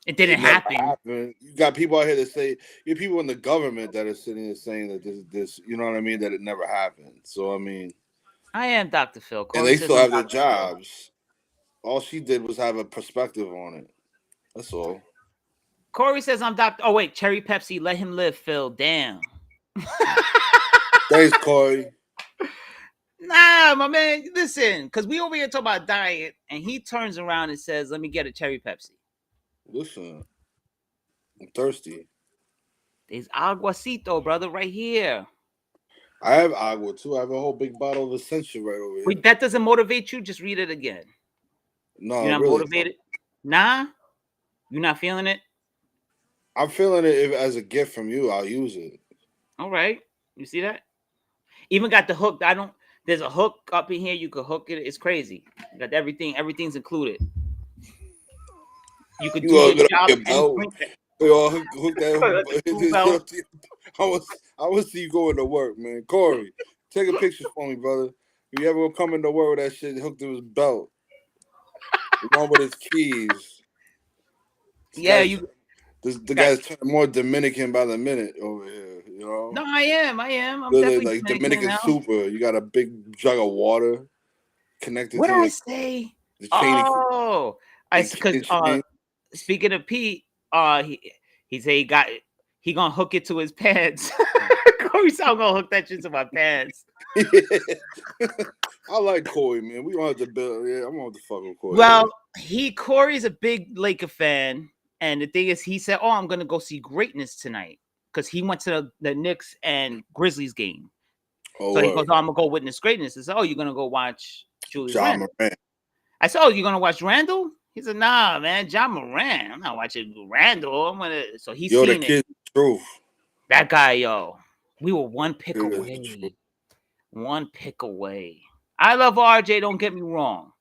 it didn't never happen. happened. You got people out here that say you have people in the government that are sitting there saying that this, you know what I mean, that it never happened. So I mean, I am Dr. Phil. and they still have their jobs. All she did was have a perspective on it. That's all. Corey says I'm Dr. Oh wait, Cherry Pepsi, let him live, Phil. Damn. Thanks, Corey. Nah, my man. Listen, because we over here talking about diet, and he turns around and says, "Let me get a Cherry Pepsi." Listen, I'm thirsty. There's aguacito, brother, right here. I have agua too. I have a whole big bottle of Essential right over here. Wait, that doesn't motivate you? Just read it again. No, You're not really, motivated? Nah. You're not feeling it? I'm feeling it as a gift from you. I'll use it. All right. You see that? Even got the hook. I don't. There's a hook up in here. You could hook it. It's crazy. You got everything. Everything's included. You could You do gonna your get up job your and belt. drink it. You all hook The tool belt. that. I want to see you going to work, man. Corey, take a picture for me, brother. If you ever come into work with that shit hooked to his belt, the one with his keys. Yeah, you The got. guy's turning more Dominican by the minute over here. You know, No, I am. I'm really definitely like Dominican Dominican now. super. You got a big jug of water connected What to did I say? the chain. Oh, I because chain. speaking of Pete, he said he gonna hook it to his pants. Corey said I'm gonna hook that shit to my pants. I like Corey, man. We don't have to build. Yeah, I'm on the fucking Corey. Well, Corey's a big Laker fan, and the thing is, he said, "Oh, I'm gonna go see greatness tonight," because he went to the Knicks and Grizzlies game. So he goes, "Oh, I'm gonna go witness greatness." I said, "Oh, you're gonna go watch Julius Randle?" I said, "Oh, you're gonna watch Randle?" He said, "Nah, man, John Moran. I'm not watching Randle. I'm gonna." So he's seen the it. kid's truth. That guy, yo, we were one pick away. One pick away. I love RJ. Don't get me wrong.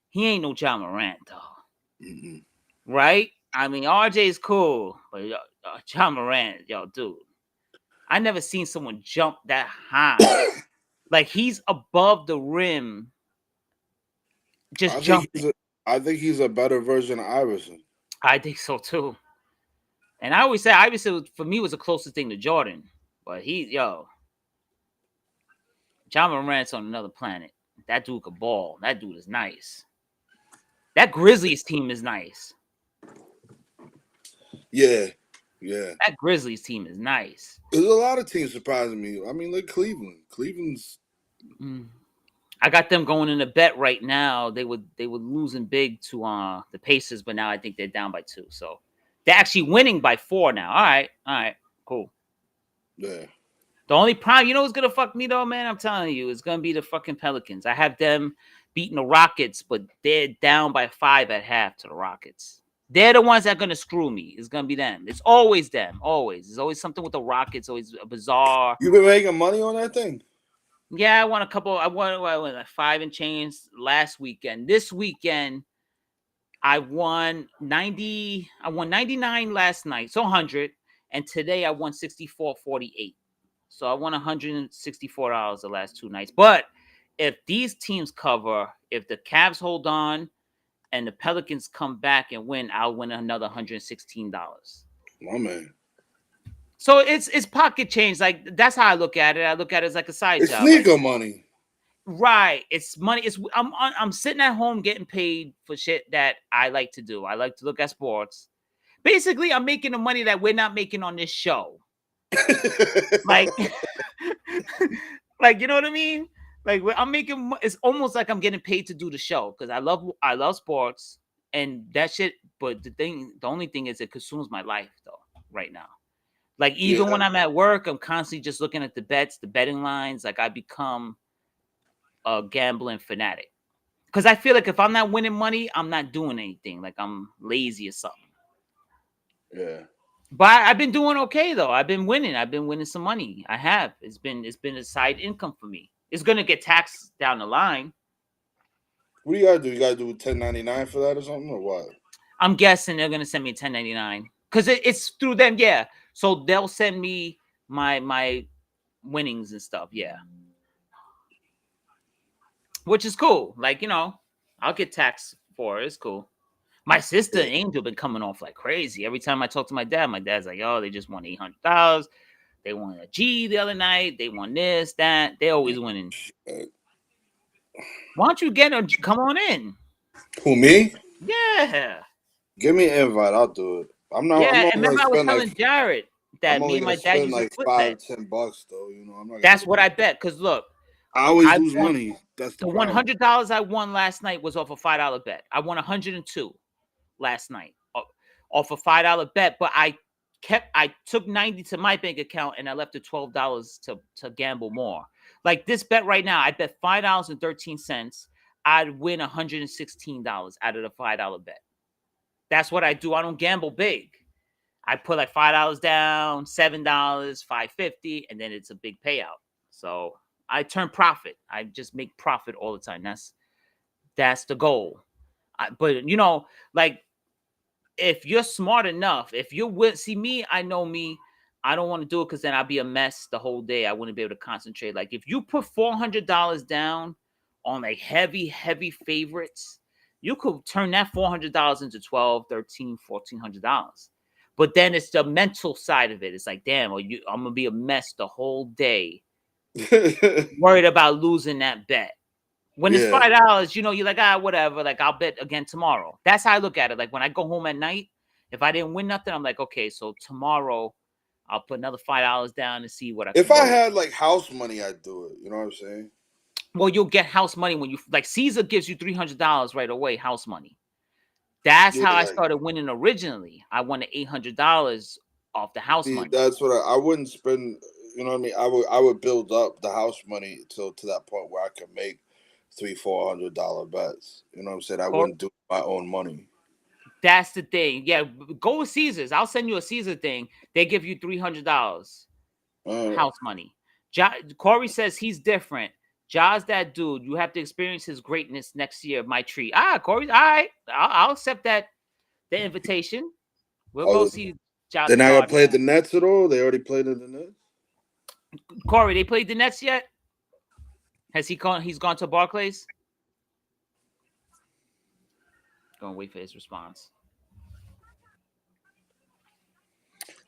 He ain't no John Moran, though. Mm-hmm. Right? I mean, RJ is cool, but John Moran, yo, dude, I never seen someone jump that high. Like he's above the rim, just jumping. I think he's a better version of Iverson. I think so too. And I always say Iverson for me was the closest thing to Jordan, but John Morant's on another planet. That dude could ball. That dude is nice. That Grizzlies team is nice. Yeah. That Grizzlies team is nice. There's a lot of teams surprising me. I mean, like Cleveland. Cleveland's. I got them going in a bet right now. They were losing big to the Pacers, but now I think they're down by 2. So they're actually winning by 4 now. All right, cool. Yeah. The only problem, you know what's gonna fuck me though, man? I'm telling you, it's gonna be the fucking Pelicans. I have them beating the Rockets, but they're down by 5 at half to the Rockets. They're the ones that are gonna screw me. It's gonna be them. It's always them. Always. There's always something with the Rockets. Always a bizarre. You been making money on that thing? Yeah, I won a couple. I won like 5 and change last weekend. This weekend, I won 90. I won 99 last night, so 100. And today I won 64.48. So I won $164 the last 2 nights. But if these teams cover, if the Cavs hold on and the Pelicans come back and win, I'll win another $116. Oh man. So it's pocket change. Like that's how I look at it. I look at it as like a side job. It's sneaker money. Right. It's money. I'm sitting at home getting paid for shit that I like to do. I like to look at sports. Basically, I'm making the money that we're not making on this show. like, like you know what I mean? Like I'm making. It's almost like I'm getting paid to do the show because I love sports and that shit. But the only thing is, it consumes my life though. Right now. Like even when I'm at work, I'm constantly just looking at the bets, the betting lines. Like I become a gambling fanatic because I feel like if I'm not winning money, I'm not doing anything. Like I'm lazy or something. Yeah. But I've been doing okay though. I've been winning some money. I have. It's been a side income for me. It's gonna get taxed down the line. What do you gotta do? You gotta do 1099 for that or something, or what? I'm guessing they're gonna send me a 1099 because it's through them. Yeah. So they'll send me my winnings and stuff. Yeah. Which is cool. Like, I'll get taxed for it. It's cool. My sister Angel been coming off like crazy. Every time I talk to my dad's like, "Oh, they just won $800. They won a G the other night. They won this, that. They're always winning." Why don't you come on in? Who, me? Yeah. Give me an invite. I'll do it. I'm not. Yeah, I'm and remember I was telling Jared that me and my dad used like to $5-10 though. I'm not. That's what I bet. Because look, I always lose money. That's the $100 I won last night was off a $5 bet. I won 102 last night off a $5 bet, but I took 90 to my bank account and I left the $12 to gamble more. Like this bet right now, I bet $5.13. I'd win $116 out of the $5 bet. that's what I do. I don't gamble big. I put like $5 down, $7, $5.50, and then it's a big payout. So I turn profit. I just make profit all the time. That's the goal. But you know, like if you're smart enough, if you're with, see me, I know me. I don't want to do it because then I'll be a mess the whole day. I wouldn't be able to concentrate. Like if you put $400 down on like heavy favorites, you could turn that $400 into $1,200, $1,300, $1,400. But then it's the mental side of it. It's like, damn, I'm gonna be a mess the whole day, worried about losing that bet. When it's $5, you know, you're like, whatever. Like I'll bet again tomorrow. That's how I look at it. Like when I go home at night, if I didn't win nothing, I'm like, okay, so tomorrow I'll put another $5 down and see what I. If I had like house money, I'd do it. You know what I'm saying? Well, you'll get house money when you like Caesar gives you $300 right away, house money. That's how I started winning originally. I won the $800 off the house money. That's what I wouldn't spend. You know what I mean? I would build up the house money to that point where I could make $300-$400 bets. You know what I'm saying? I wouldn't do my own money. That's the thing. Yeah, go with Caesars. I'll send you a Caesar thing. They give you $300 house money. Corey says he's different. Ja's that dude. You have to experience his greatness next year. My treat. Corey. All right, I'll accept the invitation. We'll go see Ja. They're not gonna play at the Nets at all. They already played at the Nets. Corey, they played the Nets yet? Has he gone? He's gone to Barclays. Gonna wait for his response.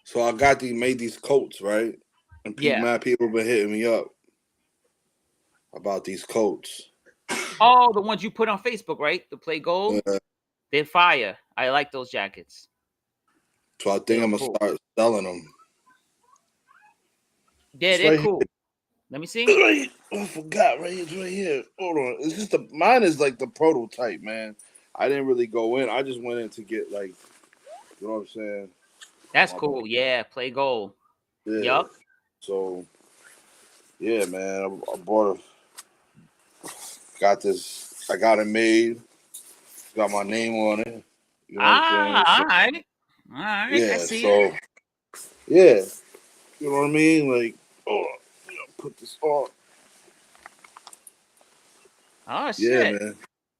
So I made these coats, right? And mad people been hitting me up about these coats. Oh, the ones you put on Facebook, right? The Play Gold. Yeah. They're fire. I like those jackets. So I think I'm gonna start selling them. Yeah, they're cool. Here. Let me see. I forgot. It's right here. Hold on. It's just mine is like the prototype, man. I didn't really go in. I just went in to get like, you know what I'm saying? That's cool. Yeah, Play Gold. Yeah. Yup. So, yeah, man. I bought got this. I got it made. Got my name on it. You know what I'm saying? All right. Yeah. I see it. Yeah. You know what I mean? Like, put this on. Oh shit! Yeah, man.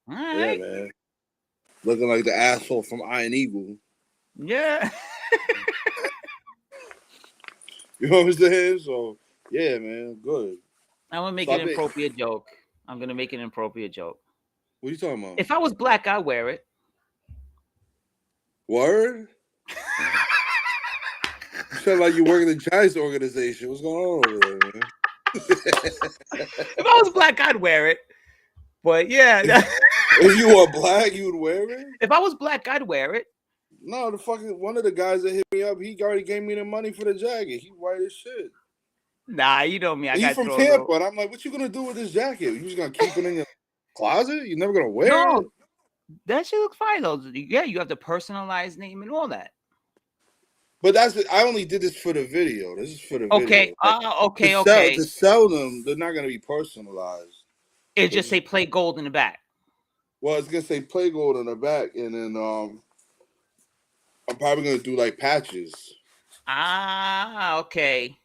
All right. Yeah, man. Looking like the asshole from Iron Eagle. Yeah. You know what I'm saying? So, yeah, man, good. I'm gonna make an appropriate joke. I'm gonna make an appropriate joke. What are you talking about? If I was black, I'd wear it. Word? You sound like you work in the Giants organization. What's going on over there, man? If I was black, I'd wear it. But yeah. If you were black, you would wear it? If I was black, I'd wear it. No, one of the guys that hit me up, he already gave me the money for the jacket. He white as shit. Nah, you know me. He's from Tampa, and I'm like, what you gonna do with this jacket? You just gonna keep it in your closet? You're never gonna wear it? That shit looks fine though. Yeah, you have the personalized name and all that. But I only did this for the video. This is for the video. Okay. To sell them, they're not gonna be personalized. It just say Play Gold in the back. Well, it's gonna say Play Gold in the back, and then I'm probably gonna do like patches. Okay.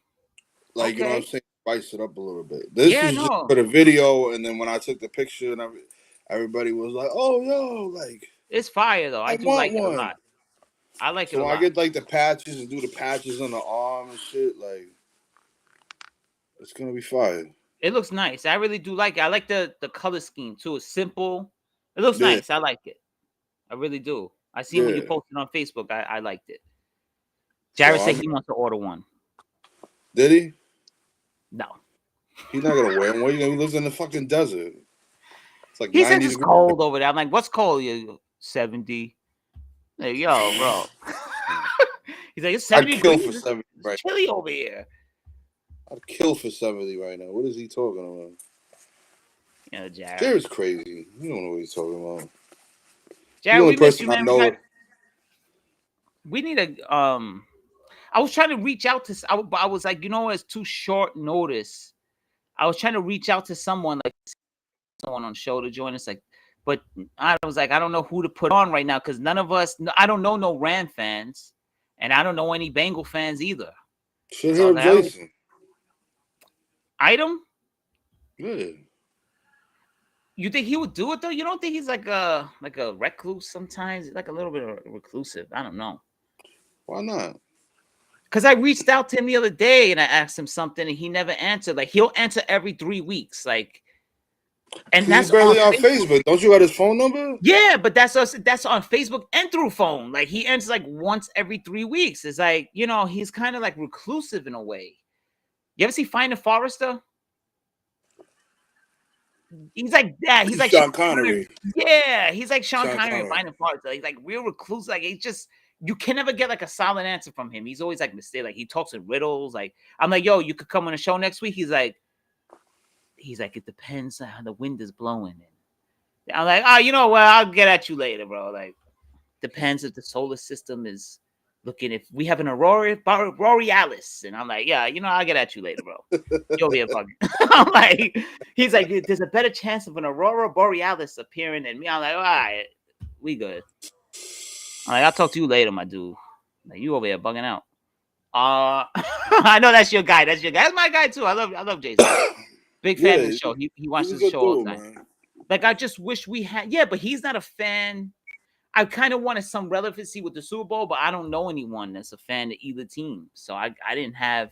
Like you know what I'm saying? Spice it up a little bit. This is just for the video, and then when I took the picture, and everybody was like, "Oh, yo, like it's fire though." I do like it a lot. I like it a lot. So I get like the patches and do the patches on the arm and shit. Like it's gonna be fire. It looks nice. I really do like it. I like the color scheme too. It's simple. It looks nice. I like it. I really do. I seen when you posted on Facebook. I liked it. Jared said he wants to order one. Did he? No. He's not gonna wear one. He lives in the fucking desert. It's like he said it's cold over there. I'm like, what's cold? 70. Like, yo, bro. He's like, it's 70 I'd kill degrees. for 70 right It's chilly over here. I'd kill for 70 right now. What is he talking about? Yeah, Jared. Jared's crazy. You don't know what he's talking about. Jared, we miss you, man. We need a I was trying to reach out to I was like, it's too short notice. I was trying to reach out to someone on show to join us. Like But I was like, I don't know who to put on right now because none of us. I don't know no Ram fans, and I don't know any Bengal fans either. Should So hear I was like, Jason. Item. Yeah. You think he would do it though? You don't think he's like a recluse sometimes? Like a little bit of reclusive. I don't know. Why not? Because I reached out to him the other day and I asked him something and he never answered. Like he'll answer every 3 weeks. Like, and He's that's barely on Facebook. Facebook. Don't you got his phone number? Yeah, but that's us. That's on Facebook and through phone. Like he answers like once every 3 weeks. It's like, you know, he's kind of like reclusive in a way. You ever see Find the Forester? He's like that. He's like Sean Connery. Yeah, he's like Sean Sean Connery in Connery. Find the Forester. He's like real recluse. Like he's just you can never get like a solid answer from him. He's always like mistake. Like he talks in riddles. Like I'm like, yo, you could come on the show next week. He's like, it depends on how the wind is blowing. And I'm like, oh, you know what? I'll get at you later, bro. Like, depends if the solar system is looking. If we have an aurora borealis, and I'm like, yeah, you know, I'll get at you later, bro. You'll be a bug. I'm like, he's like, there's a better chance of an aurora borealis appearing than me. I'm like, all right, we good. I'm like, I'll talk to you later, my dude. Like, you over here bugging out. I know that's your guy. That's your guy. That's my guy too. I love Jason. Big fan of the show. He watches the show all the time. Man. Like, I just wish we had, but he's not a fan. I kind of wanted some relevancy with the Super Bowl, but I don't know anyone that's a fan of either team. So I didn't have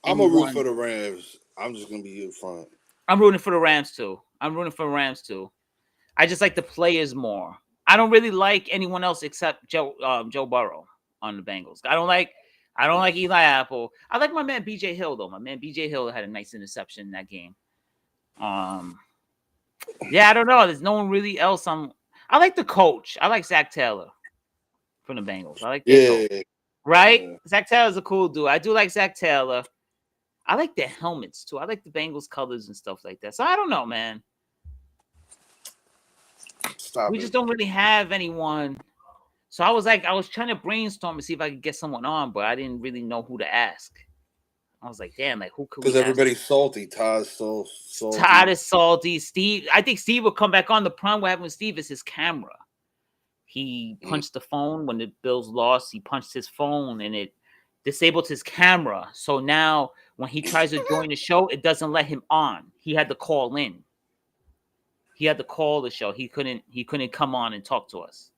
I'm a root for the Rams. I'm just going to be in front. I'm rooting for the Rams too. I just like the players more. I don't really like anyone else except Joe Burrow on the Bengals. I don't like Eli Apple. I like my man BJ Hill though. My man BJ Hill had a nice interception in that game. Yeah, I don't know. There's no one really else. I like the coach. I like Zach Taylor from the Bengals. I like that coach. Right? Yeah. Zach Taylor's a cool dude. I do like Zach Taylor. I like their helmets too. I like the Bengals colors and stuff like that. So I don't know, man. We just don't really have anyone. So I was trying to brainstorm to see if I could get someone on, but I didn't really know who to ask. I was like, damn, like who could we? Because everybody's salty. Todd's so salty. Todd is salty. Steve, I think Steve will come back on. The problem what happened with Steve is his camera. He punched the phone when the Bills lost. He punched his phone and it disabled his camera. So now when he tries to join the show, it doesn't let him on. He had to call in. He had to call the show. He couldn't come on and talk to us.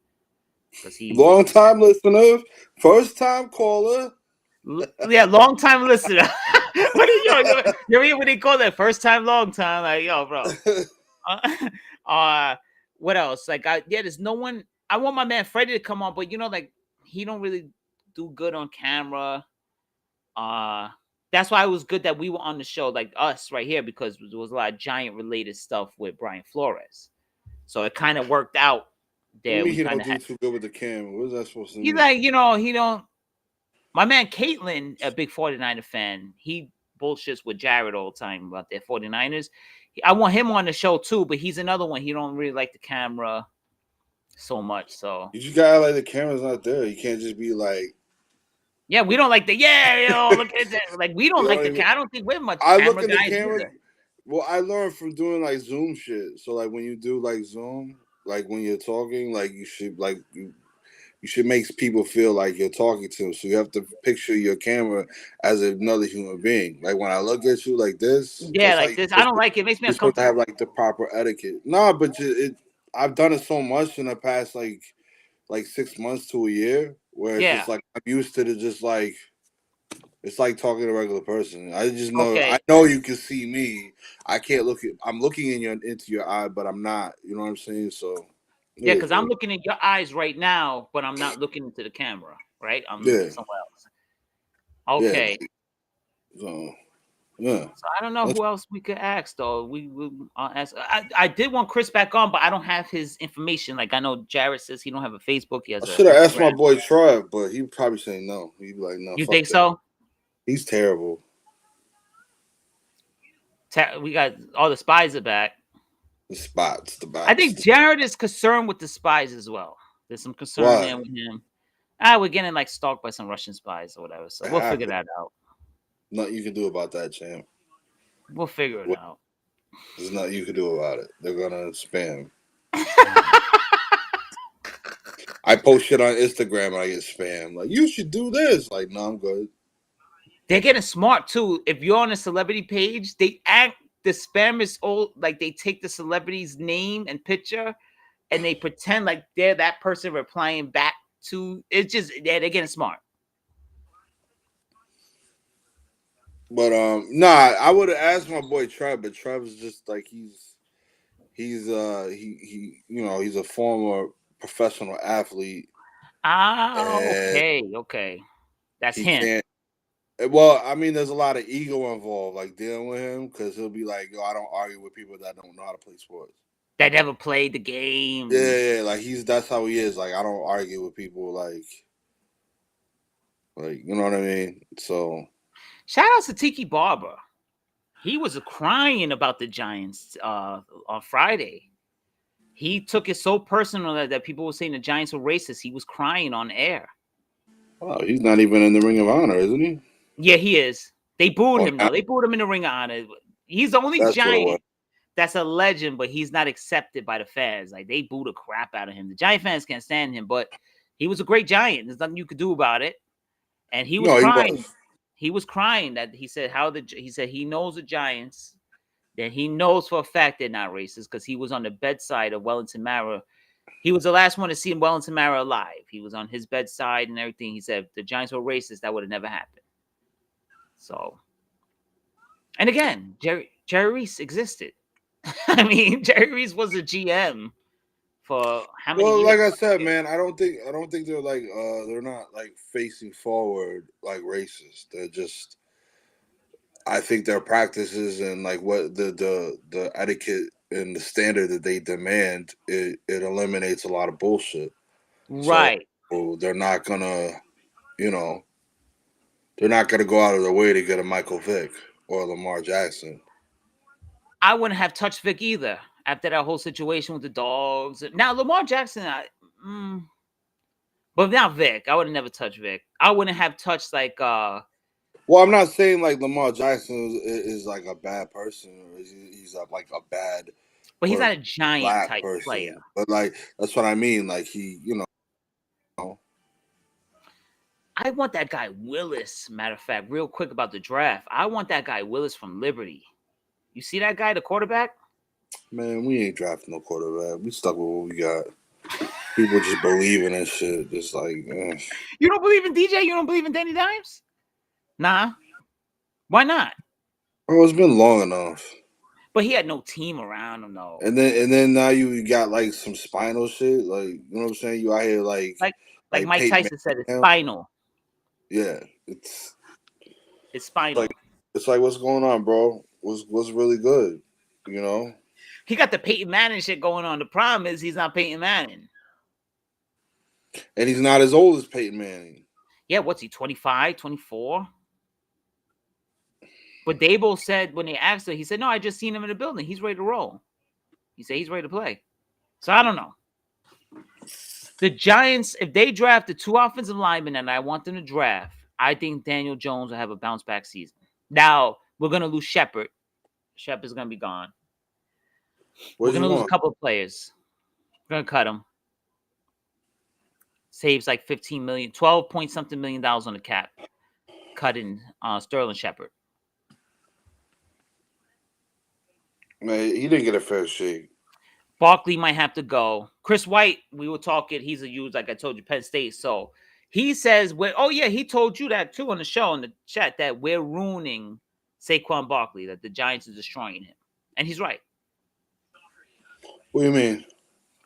Long time listener, first time caller. Yeah, long time listener. What are you when they call that first time, long time? Like, yo, bro. What else? Like, there's no one. I want my man Freddie to come on, but like he don't really do good on camera. That's why it was good that we were on the show, like us right here, because there was a lot of Giant related stuff with Brian Flores. So it kind of worked out there. He don't do too good with the camera. What is that supposed to mean? He's like, he don't. My man Caitlin, a big 49er fan, he bullshits with Jared all the time about their 49ers. I want him on the show too, but he's another one. He don't really like the camera so much. So you just gotta like the camera's not there. You can't just be like, yeah, we don't like the look at that. Like we don't like the camera. I don't think we're much. I look at the camera. Either. Well, I learned from doing like Zoom shit. So like when you do like Zoom, like when you're talking, like you should like you should make people feel like you're talking to them. So you have to picture your camera as another human being. Like when I look at you like this. Yeah, like this. I don't like it. It makes me uncomfortable. Supposed to have like the proper etiquette. No, but I've done it so much in the past like 6 months to a year where it's just like I'm used to just like it's like talking to a regular person. I just know I know you can see me. I can't look at I'm looking into your eye, but I'm not. You know what I'm saying? So yeah, because I'm looking at your eyes right now, but I'm not looking into the camera, right? I'm looking somewhere else. Okay. Yeah. So I don't know who else we could ask though. We ask. I did want Chris back on, but I don't have his information. Like I know Jared says he don't have a Facebook. He has. I should have asked my boy Troy, but he'd probably say no. He'd be like, no. You think so? He's terrible. We got all the spies are back. The spots. I think Jared is concerned with the spies as well. There's some concern there with him. We're getting like stalked by some Russian spies or whatever. So we'll figure that out. Nothing you can do about that, champ. We'll figure it out. There's nothing you can do about it. They're gonna spam. I post shit on Instagram and I get spam. Like, you should do this. Like, no, I'm good. They're getting smart too. If you're on a celebrity page, the spam is old. Like they take the celebrity's name and picture, and they pretend like they're that person replying back to. It's just they're getting smart. But nah, I would have asked my boy Trev, but Trev's just like he's he's a former professional athlete. Okay. That's He him. can't. Well, I mean, there's a lot of ego involved, like dealing with him, because he'll be like, "Yo, I don't argue with people that don't know how to play sports. That never played the game. Yeah, like that's how he is. Like, I don't argue with people, like you know what I mean. So, shout out to Tiki Barber. He was crying about the Giants on Friday. He took it so personal that people were saying the Giants were racist. He was crying on air. wow, he's not even in the Ring of Honor, isn't he? Yeah, he is. They booed him now. They booed him in the Ring of Honor. He's the only Giant that's a legend, but he's not accepted by the fans. Like they booed the crap out of him. The Giant fans can't stand him, but he was a great Giant. There's nothing you could do about it. And he was crying. He was crying that he said he knows the Giants. That he knows for a fact they're not racist because he was on the bedside of Wellington Mara. He was the last one to see Wellington Mara alive. He was on his bedside and everything. He said if the Giants were racist, that would have never happened. So, and again, Jerry Reese existed. I mean, Jerry Reese was a GM for how many years? Well, like I said, man, I don't think they're like they're not like facing forward like racist. They're just, I think their practices and like what the etiquette and the standard that they demand, it eliminates a lot of bullshit. Right. So they're not gonna, they're not gonna go out of their way to get a Michael Vick or Lamar Jackson. I wouldn't have touched Vick either after that whole situation with the dogs. Now Lamar Jackson, but not Vick. I would have never touched Vick. I wouldn't have touched like. Well, I'm not saying like Lamar Jackson is like a bad person or he's like a bad. But he's not a Giant type person. Player. But like that's what I mean. Like he, I want that guy Willis. Matter of fact, real quick about the draft. I want that guy Willis from Liberty. You see that guy, the quarterback? Man, we ain't drafting no quarterback. We stuck with what we got. People just believing in shit. Just like, You don't believe in DJ? You don't believe in Danny Dimes? Nah. Why not? Oh, it's been long enough. But he had no team around him, though. And then now you got like some spinal shit. Like, you know what I'm saying? You out here like Mike Tyson said, it's spinal. Yeah, it's spinal. It's like what's going on, bro? What's really good, you know? He got the Peyton Manning shit going on. The problem is he's not Peyton Manning. And he's not as old as Peyton Manning. Yeah, what's he, 25, 24? But Dabo said when they asked him, he said, no, I just seen him in the building. He's ready to roll. He said he's ready to play. So I don't know. The Giants, if they draft the 2 offensive linemen and I want them to draft, I think Daniel Jones will have a bounce back season. Now, we're going to lose Shepard. Shepard's going to be gone. We're going to lose a couple of players. We're going to cut him. Saves like $15 million, 12 point something million on the cap. Cutting Sterling Shepard. Man, he didn't get a fair shake. Barkley might have to go. Chris White, we were talking. He's a use, like I told you, Penn State. So he says, he told you that too on the show, in the chat, that we're ruining Saquon Barkley, that the Giants are destroying him. And he's right. What do you mean?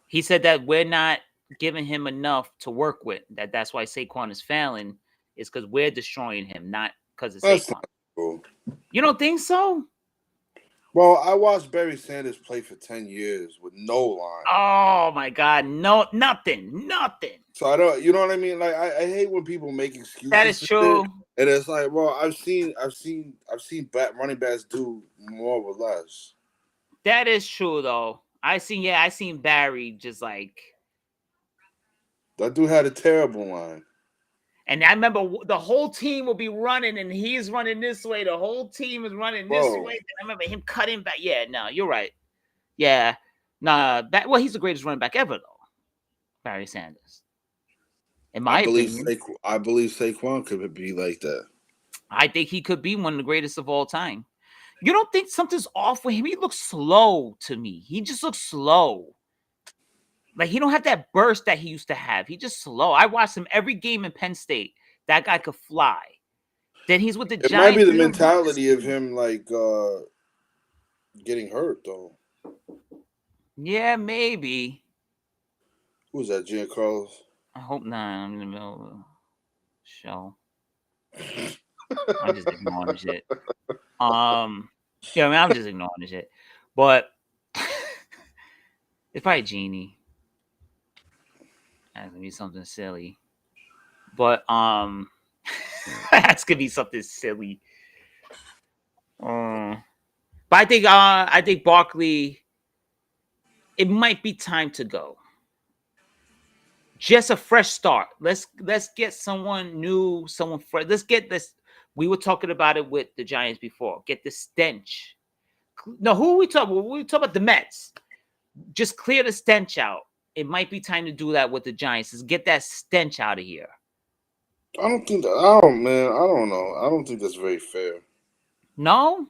He said that we're not giving him enough to work with. That's why Saquon is failing, is because we're destroying him, not because of Saquon. Cool. You don't think so? Well, I watched Barry Sanders play for 10 years with no line. Oh my God, no, nothing. So I don't, you know what I mean? Like I hate when people make excuses. That is true. And it's like, well, I've seen running backs do more with less. That is true, though. I seen Barry just like. That dude had a terrible line. And I remember the whole team will be running, and he's running this way. The whole team is running this way. And I remember him cutting back. Yeah, no, you're right. Yeah. Nah, well, he's the greatest running back ever, though. Barry Sanders. In my opinion, I believe Saquon could be like that. I think he could be one of the greatest of all time. You don't think something's off with him? He looks slow to me. He just looks slow. Like he don't have that burst that he used to have. He just slow. I watched him every game in Penn State. That guy could fly. Then he's with the It might be Giants. the mentality of him, like getting hurt though. Yeah, maybe. Who's that, Giancarlo? I hope not. I'm in the middle of a show. I'm just ignoring the shit. Yeah, I mean, I'm just ignoring the shit. But it's probably Genie. That's gonna be something silly. But that's gonna be something silly. But I think Barkley. It might be time to go. Just a fresh start. Let's get someone new, someone fresh. Let's get this. We were talking about it with the Giants before. Get the stench. No, who are we talking about? We talk about the Mets. Just clear the stench out. It might be time to do that with the Giants. Just get that stench out of here. I don't think that. I don't know. I don't think that's very fair. No?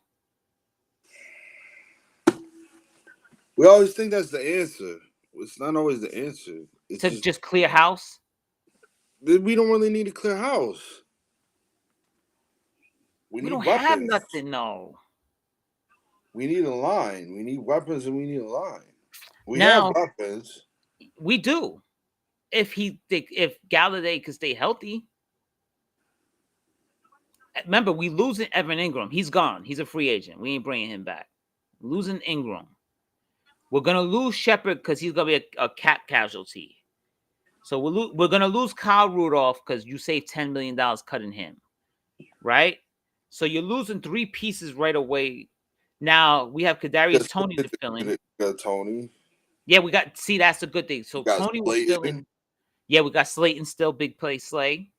We always think that's the answer. It's not always the answer. It's To just clear house? We don't really need a clear house. We need don't weapons. have nothing, no. We need a line. We need weapons and we need a line. We Now, have weapons. We do. If Galladay could stay healthy. Remember, we losing Evan Ingram. He's gone. He's a free agent. We ain't bringing him back. Losing Ingram. We're going to lose Shepard because he's going to be a cap casualty. So we're going to lose Kyle Rudolph because you saved $10 million cutting him. Right? So you're losing 3 pieces right away. Now we have Kadarius Toney to fill in. Tony. Yeah, that's a good thing. So Tony was still in. Yeah, we got Slayton still, big play Slay.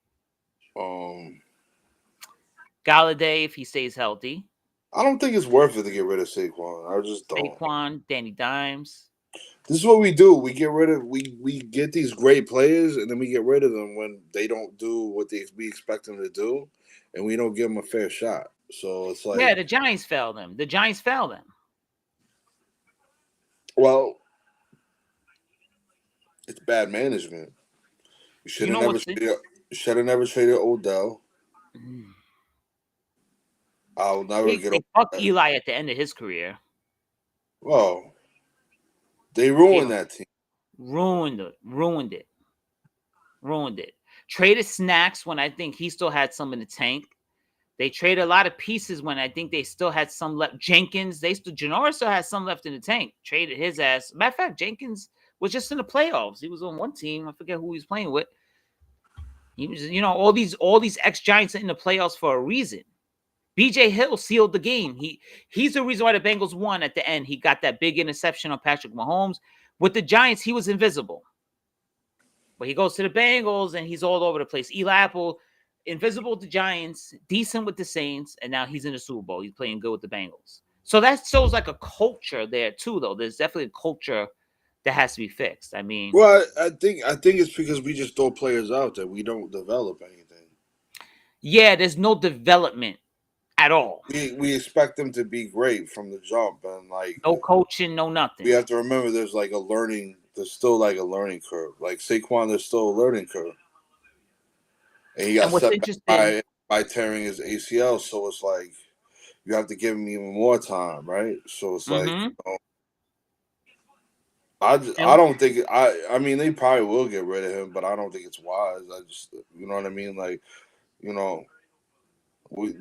Galladay, if he stays healthy. I don't think it's worth it to get rid of Saquon. I just don't. Saquon, Danny Dimes. This is what we do. We get these great players and then we get rid of them when they don't do what we expect them to do, and we don't give them a fair shot. So it's like, yeah, the Giants failed them. Well, it's bad management. You should have never traded Odell. I'll never they fucked Eli at the end of his career. Well, they ruined that team. Ruined it. Traded Snacks when I think he still had some in the tank. They traded a lot of pieces when I think they still had some left. Jenkins, Janoris still had some left in the tank. Traded his ass. Matter of fact, Jenkins was just in the playoffs. He was on one team. I forget who he was playing with. He was, all these ex-Giants are in the playoffs for a reason. BJ Hill sealed the game. He's the reason why the Bengals won at the end. He got that big interception on Patrick Mahomes. With the Giants, he was invisible. But he goes to the Bengals and he's all over the place. Eli Apple, invisible with the Giants, decent with the Saints, and now he's in the Super Bowl. He's playing good with the Bengals. So that shows like a culture there too, though. There's definitely a culture that has to be fixed. I mean, well, I think it's because we just throw players out there. We don't develop anything. Yeah, there's no development at all. We expect them to be great from the jump, and like no coaching, no nothing. We have to remember there's still like a learning curve. Like Saquon, there's still a learning curve. And he got set by tearing his ACL, so it's like you have to give him even more time, right? So it's like I don't think I mean they probably will get rid of him, but I don't think it's wise. I just what I mean, like we're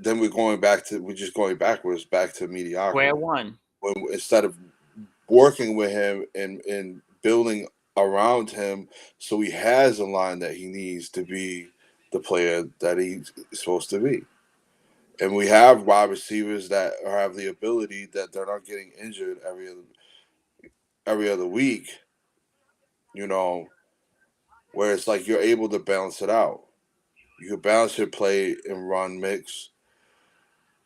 just going backwards back to mediocrity. Square one. Instead of working with him and building around him so he has a line that he needs to be the player that he's supposed to be. And we have wide receivers that have the ability that they're not getting injured every other week, where it's like you're able to balance it out. You can balance your play and run mix.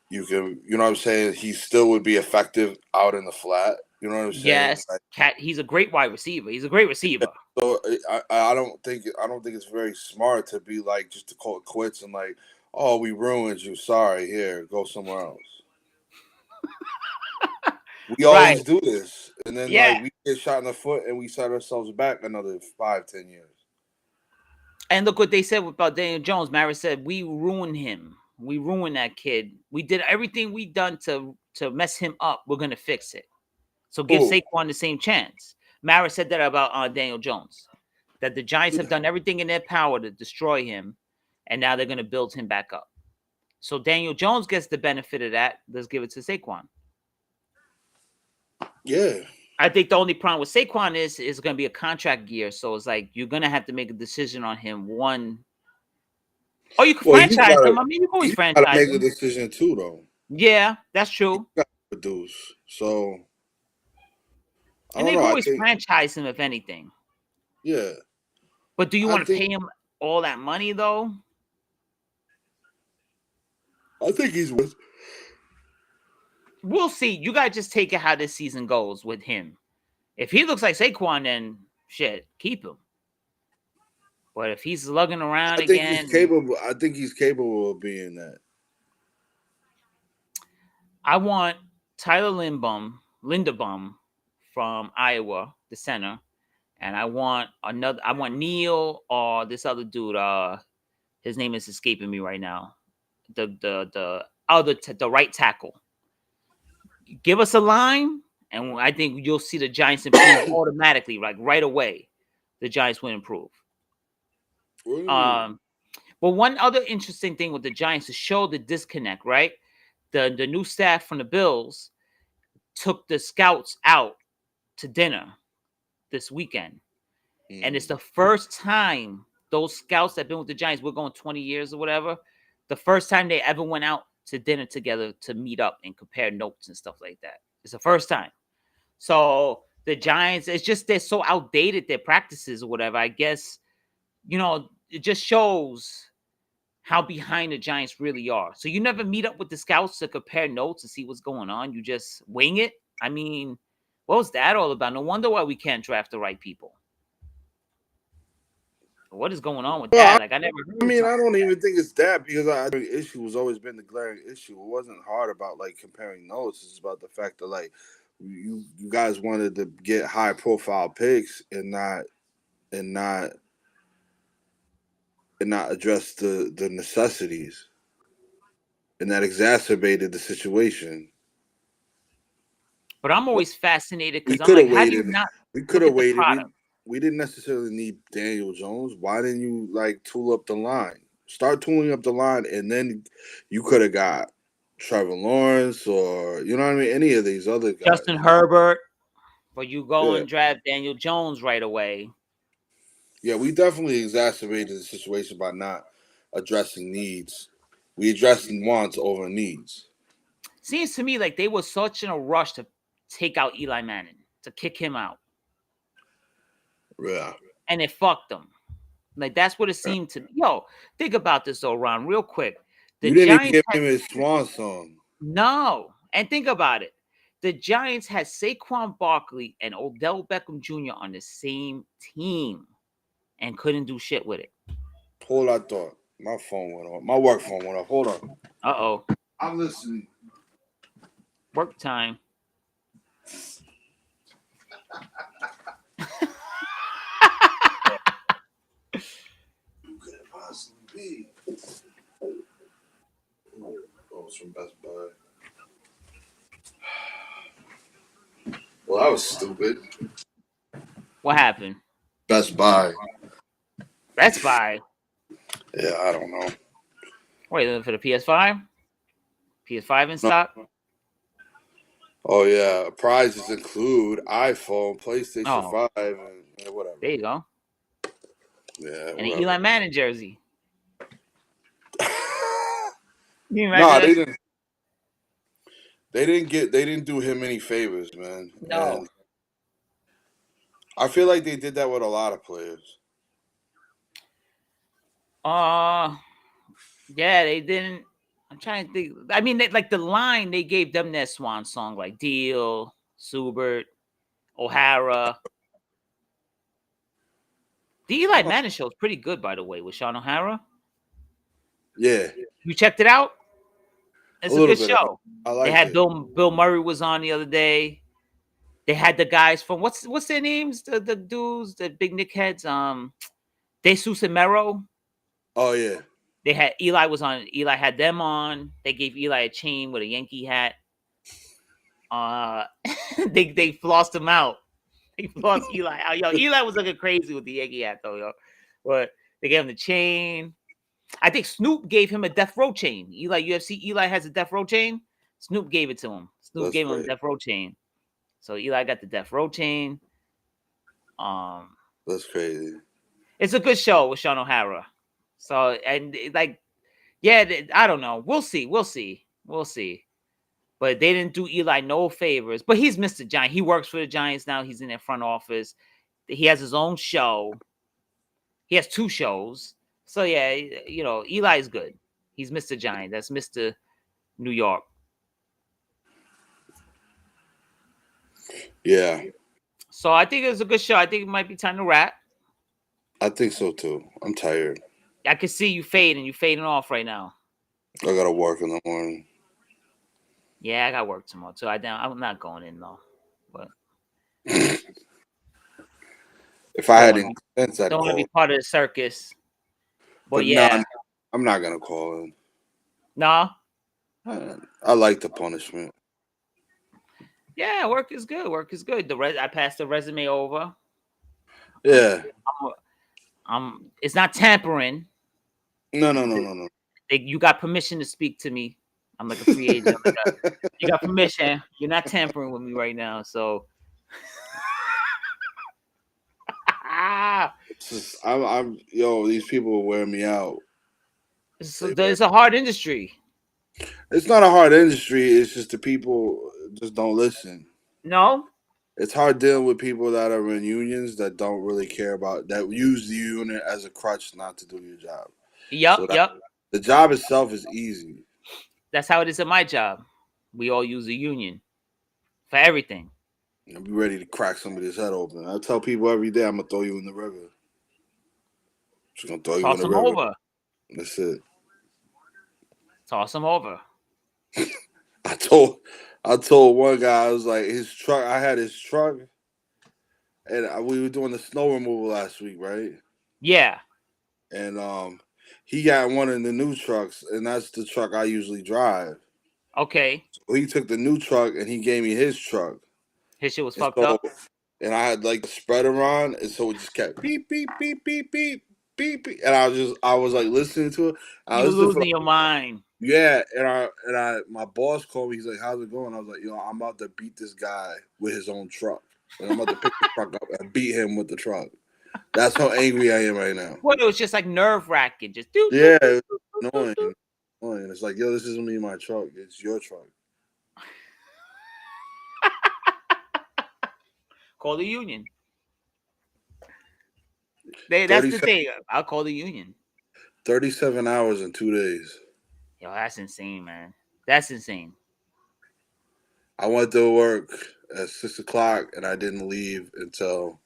You can, what I'm saying? He still would be effective out in the flat. You know what I'm saying? Yes, Like, Cat. He's a great wide receiver. He's a great receiver. so I don't think it's very smart to be like just to call it quits and like, oh, we ruined you. Sorry, here, go somewhere else. We Right. always do this, and then Yeah. like we get shot in the foot and we set ourselves back another 5-10 years. And look what they said about Daniel Jones. Mara said, we ruined him. We ruined that kid. We did everything we done to mess him up. We're going to fix it. So give Cool. Saquon the same chance. Mara said that about Daniel Jones, that the Giants have done everything in their power to destroy him, and now they're going to build him back up. So Daniel Jones gets the benefit of that. Let's give it to Saquon. Yeah. I think the only problem with Saquon is going to be a contract year. So it's like you're going to have to make a decision on him. One, or you can franchise him. I mean, you can always Gotta franchise make him. a decision too, though. Yeah, that's true. Produce. So I And don't they know. can I always think franchise him if anything. yeah. But do you I want to think- pay him all that money though? I think he's with. We'll see. You gotta just take it how this season goes with him. If he looks like Saquon, then shit, keep him. But if he's lugging around I think again, he's capable. I think he's capable of being that. I want Tyler Linderbaum from Iowa, the center, and I want Neil or this other dude. His name is escaping me right now. The right tackle. Give us a line, and I think you'll see the Giants improve automatically, like right away. The Giants will improve. But one other interesting thing with the Giants to show the disconnect, right? The new staff from the Bills took the scouts out to dinner this weekend. And it's the first time those scouts that have been with the Giants, we're going 20 years or whatever, the first time they ever went out to dinner together to meet up and compare notes and stuff like that. It's the first time. So the Giants, it's just they're so outdated, their practices or whatever. I guess, it just shows how behind the Giants really are. So you never meet up with the scouts to compare notes to see what's going on. You just wing it. I mean, what was that all about? No wonder why we can't draft the right people. What is going on with that? Like I never heard. I mean, I don't even think it's that because the issue has always been the glaring issue. It wasn't hard about like comparing notes. It's about the fact that like you guys wanted to get high profile picks and not address the necessities, and that exacerbated the situation. But I'm always fascinated because I'm like, how do you not? We could have waited. We didn't necessarily need Daniel Jones. Why didn't you like tool up the line? Start tooling up the line, and then you could have got Trevor Lawrence or you know what I mean, any of these other guys. Justin Herbert, but you go and draft Daniel Jones right away. Yeah, we definitely exacerbated the situation by not addressing needs. We addressed wants over needs. Seems to me like they were such in a rush to take out Eli Manning, to kick him out. Yeah. And it fucked them. Like, that's what it seemed to me. Yo, think about this, though, Ron, real quick. You didn't even give him his swan song. No. And think about it. The Giants had Saquon Barkley and Odell Beckham Jr. on the same team and couldn't do shit with it. Hold that thought. My phone went off. My work phone went off. Hold on. Uh-oh. I'm listening. Work time. Who could it possibly be? Oh, it's from Best Buy. Well, that was stupid. What happened? Best Buy. Best Buy? Yeah, I don't know. Wait, for the PS5? PS5 in stock? Oh, yeah. Prizes include iPhone, PlayStation 5, and whatever. There you go. Yeah. And an Eli Manning jersey. No, they didn't. They didn't do him any favors, man. No. And I feel like they did that with a lot of players. Yeah, they didn't. I'm trying to think. I mean, like the line they gave them that swan song, like deal, Subert, O'Hara. The Eli Manning show is pretty good, by the way, with Sean O'Hara. Yeah, You checked it out? It's a little good bit. show. I They like had it. Bill Murray was on the other day. They had the guys from what's their names? The dudes, the big Nick heads. Jesus and Mero. Oh yeah, They had Eli was on. Eli had them on. They gave Eli a chain with a Yankee hat. They flossed him out. They flossed Eli out. Yo, Eli was looking crazy with the Yankee hat though, yo. But they gave him the chain. I think Snoop gave him a Death Row chain. Eli has a Death Row chain. Snoop gave it to him. Snoop that's gave him a great. Death Row chain. So Eli got the Death Row chain. That's crazy. It's a good show with Sean O'Hara. So I don't know. We'll see. But they didn't do Eli no favors. But he's Mr. Giant. He works for the Giants now. He's in their front office. He has his own show. He has 2 shows. So yeah, Eli's good. He's Mr. Giant. That's Mr. New York. Yeah, So I think it was a good show. I think it might be time to wrap. I think so too. I'm tired. I can see you fading. You fading off right now. I gotta work in the morning. Yeah, I got work tomorrow too. I'm not going in though. But If I had any sense, I'd don't want to call. be part of the circus. But But yeah, nah, I'm not gonna call him. no. I like the punishment. Yeah, work is good. Work is good. I passed the resume over. Yeah. It's not tampering. No. You got permission to speak to me. I'm like a free agent. You got permission. You're not tampering with me right now. So These people will wear me out. it's a hard industry. It's not a hard industry. It's just the people just don't listen. No? It's hard dealing with people that are in unions that don't really care about that use the union as a crutch not to do your job. Yep. The job itself is easy. That's how it is at my job. We all use a union for everything. I'll be ready to crack somebody's head open. I tell people every day I'm gonna throw you in the river. Just gonna throw Toss you in them the river. over. That's it. Toss them over. I told one guy, I was like, his truck. I had his truck, and we were doing the snow removal last week, right? Yeah. And he got one of the new trucks, and that's the truck I usually drive. Okay. So he took the new truck and he gave me his truck. His shit was fucked up. And I had like the spreader on, and so it just kept beep beep beep beep beep beep beep. And I was like listening to it. You losing your mind. Yeah, and my boss called me. He's like, "How's it going?" I was like, I'm about to beat this guy with his own truck, and I'm about to pick the truck up and beat him with the truck. That's how angry I am right now. Well, it was just like nerve wracking. Just yeah, it was annoying. It's like, yo, this isn't me, my truck. It's your truck. Call the union. That's the thing. I'll call the union. 37 hours in 2 days. Yo, that's insane, man. That's insane. I went to work at 6 o'clock and I didn't leave until.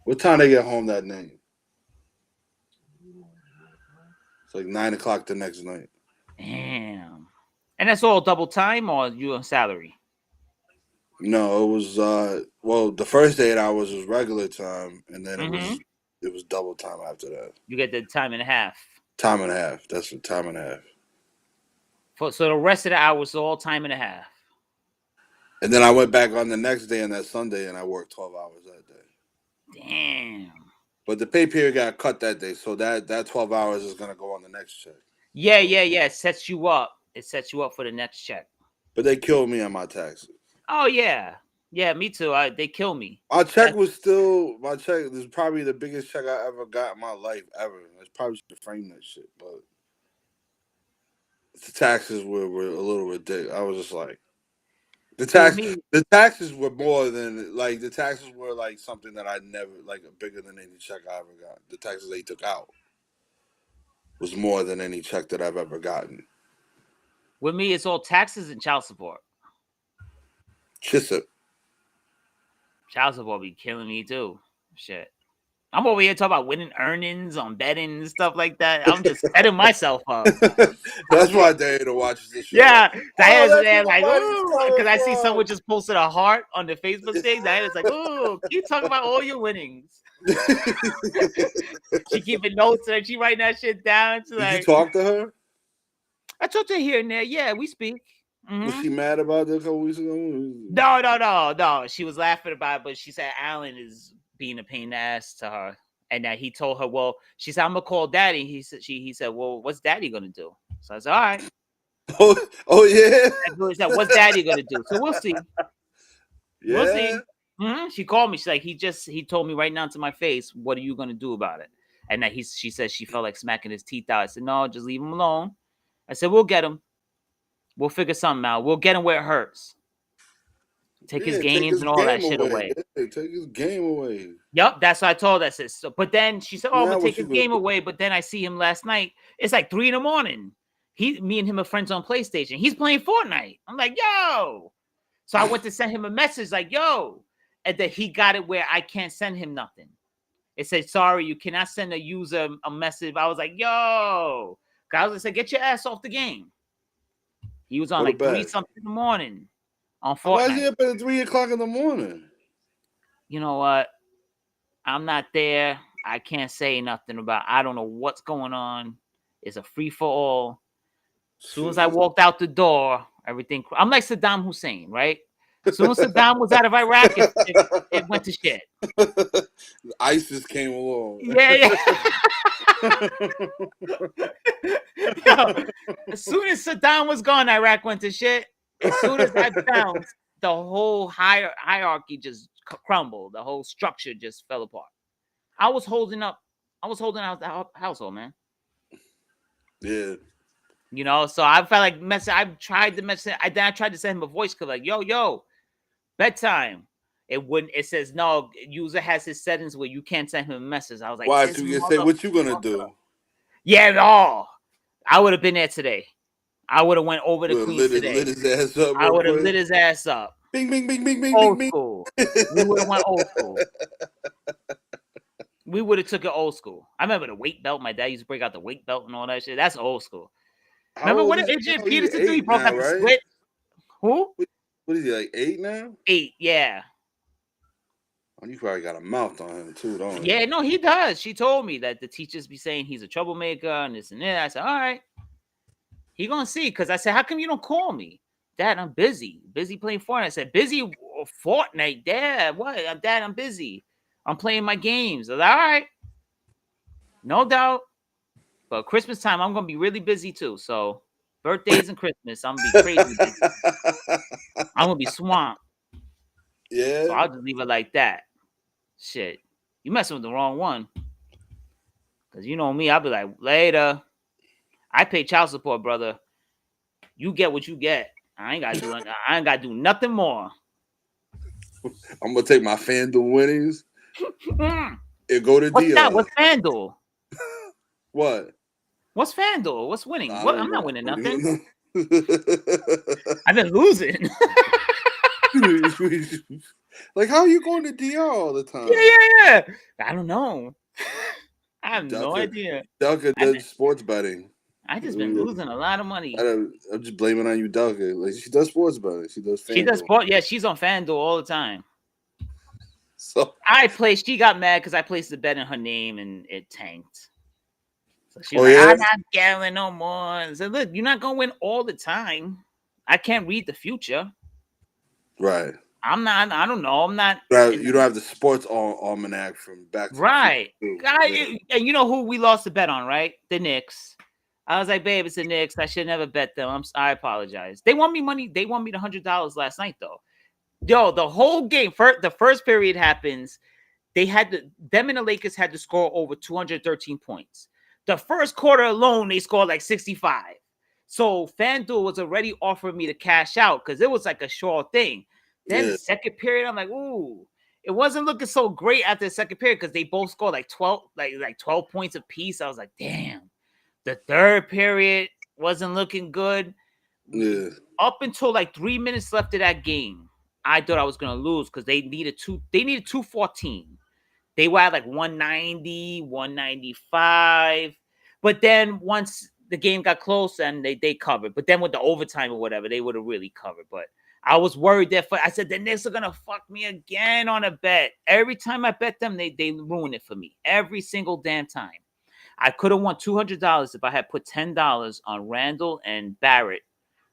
What time they get home that night? It's like 9 o'clock the next night. Damn. And that's all double time, or you on salary? No, it was the first 8 hours was regular time, and then it was double time after that. You get the time and a half. Time and a half. That's what time and a half. So the rest of the hours is all time and a half. And then I went back on the next day on that Sunday, and I worked 12 hours that day. Damn. But the pay period got cut that day, so that 12 hours is gonna go on the next check. Yeah. It sets you up. It sets you up for the next check. But they killed me on my taxes. Oh yeah, me too. They kill me. My check was this is probably the biggest check I ever got in my life ever. I probably should have framed that shit, but the taxes were a little ridiculous. I was just like, the taxes were more than like the taxes were like something that I never like bigger than any check I ever got. The taxes they took out was more than any check that I've ever gotten. With me, it's all taxes and child support. Chisholm. Child support be killing me too. Shit. I'm over here talking about winning earnings on betting and stuff like that. I'm just setting myself up. That's why Diana watches this show. Yeah, Diana's that's there where like, the money's ooh, coming because I see from. someone just posted a heart on the Facebook thing. Diana's like, ooh, keep talking about all your winnings. She keeping notes and she writing that shit down. She's Did like, you talk to her? I talked to her here and there. Yeah, we speak. Was Mhm. she mad about that a couple weeks ago? No. She was laughing about it, but she said Alan is being a pain in the ass to her. And that he told her, well, she said, I'm gonna call daddy. He said, well, what's daddy gonna do? So I said, all right. Oh yeah. He said, what's daddy gonna do? So we'll see. Yeah. We'll see. She called me. She's like, he told me right now to my face, what are you gonna do about it? And that she said she felt like smacking his teeth out. I said, no, just leave him alone. I said, we'll get him. We'll figure something out. We'll get him where it hurts. Take his games and all that shit away. Yeah, take his game away. Yep, that's what I told her. I said, so, but then she said, "Oh, I'm Now gonna what take his you gonna game do? away." But then I see him last night. It's like 3 a.m. Me and him are friends on PlayStation. He's playing Fortnite. I'm like, yo. So I went to send him a message like, yo, and then he got it where I can't send him nothing. It said, sorry, you cannot send a user a message. I was like, yo, guys, I said, get your ass off the game. He was on Go to like 3 bed. something in the morning on Why is he Fortnite. up at 3 o'clock in the morning? You know what? I'm not there. I can't say nothing about. I don't know what's going on. It's a free for all. As soon as I walked out the door, everything. I'm like Saddam Hussein, right? As soon as Saddam was out of Iraq, it went to shit. ISIS came along. Yeah. Yo, as soon as Saddam was gone, Iraq went to shit. As soon as I bounced, the whole hierarchy just crumbled. The whole structure just fell apart. I was holding out the household, man. Yeah. You know, so I felt like I tried to message. I tried to send him a voice call like, yo, bedtime. It wouldn't. It says no. User has his settings where you can't send him a message. I was like, Why? So you say what you gonna do? Yeah, no. I would have been there today. I would have went over to Queens today. Lit his ass up. I would have lit his ass up. Bing, bing, bing, bing, bing, Old bing, school. We would have went old school. We would have took it old school. I remember the weight belt. My dad used to break out the weight belt and all that shit. That's old school. Remember what did Adrian Peterson do? He broke out the split. Who? What is he, like 8 now? 8, yeah. Oh, you probably got a mouth on him too, don't you? Yeah, no, he does. She told me that the teachers be saying he's a troublemaker and this and that. I said, all right. He gonna see. Because I said, how come you don't call me? Dad, I'm busy. Busy playing Fortnite. I said, busy Fortnite? Dad, what? Dad, I'm busy. I'm playing my games. I was like, all right. No doubt. But Christmas time, I'm gonna be really busy too. So birthdays and Christmas, I'm gonna be crazy busy. I'm gonna be swamped. Yeah. So I'll just leave it like that. Shit. You messing with the wrong one. Cause you know me, I'll be like, later. I pay child support, brother. You get what you get. I ain't gotta do nothing more. I'm gonna take my FanDuel winnings and go to What's DR. that? What's FanDuel? What? What's FanDuel? What's winning? What? I'm not winning nothing. I've I've been losing. Like, how are you going to DR all the time? Yeah. I don't know. I have no idea. Delka does sports betting. I just been losing a lot of money. I'm just blaming on you, Delka. Like, she does sports betting. She does FanDuel. She does sport. Yeah, she's on FanDuel all the time. So she got mad because I placed the bet in her name and it tanked. So she's I'm not gambling no more. I said, look, you're not gonna win all the time. I can't read the future. Right. I'm not. I don't know. I'm not. You don't have the sports almanac from back. Right. And you know who we lost the bet on, right? The Knicks. I was like, babe, it's the Knicks. I should never bet them. I apologize. They won me money. They won me the $100 last night, though. Yo, the whole game, the first period happens. Them and the Lakers had to score over 213 points. The first quarter alone, they scored like 65. So FanDuel was already offering me to cash out because it was like a sure thing. Then the second period, I'm like, ooh, it wasn't looking so great after the second period because they both scored like 12 points apiece. I was like, damn. The third period wasn't looking good. Yeah. Up until like 3 minutes left of that game, I thought I was gonna lose because they needed 214. They were at like 190, 195. But then once the game got close and they covered. But then with the overtime or whatever, they would have really covered. But I was worried that I said the Knicks are gonna fuck me again on a bet. Every time I bet them, they ruin it for me. Every single damn time. I could have won $200 if I had put $10 on Randall and Barrett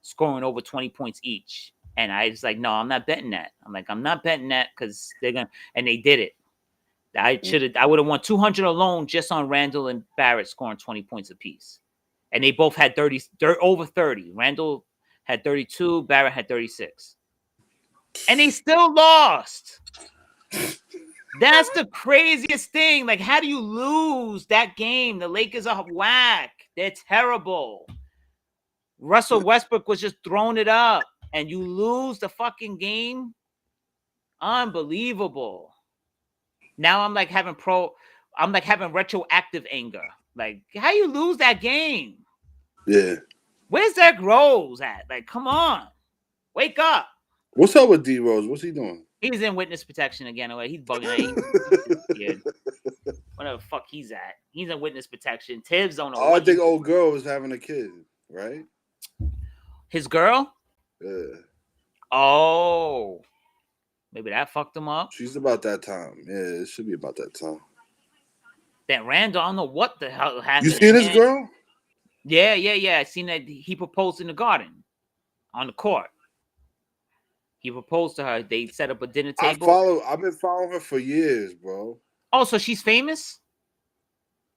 scoring over 20 points each. And I was like, no, I'm not betting that. I'm not betting that because they're gonna, and they did it. I would have won 200 alone just on Randall and Barrett scoring 20 points apiece. And they both had over 30. Randall had 32, Barrett had 36. And they still lost. That's the craziest thing. Like, how do you lose that game? The Lakers are whack. They're terrible. Russell Westbrook was just throwing it up, and you lose the fucking game? Unbelievable. Now I'm like having retroactive anger. Like, how you lose that game? Yeah. Where's Derrick Rose at? Like, come on. Wake up. What's up with D Rose? What's he doing? He's in witness protection again. He's bugging. He's whatever the fuck he's at. He's in witness protection. Tibbs don't know. Oh, I think old girl was having a kid, right? His girl? Yeah. Oh. Maybe that fucked him up. She's about that time. Yeah, it should be about that time. That Randall, I don't know what the hell happened. You seen this girl? Yeah. I seen that he proposed in the garden on the court. He proposed to her. They set up a dinner table. I've been following her for years, bro. Oh, so she's famous?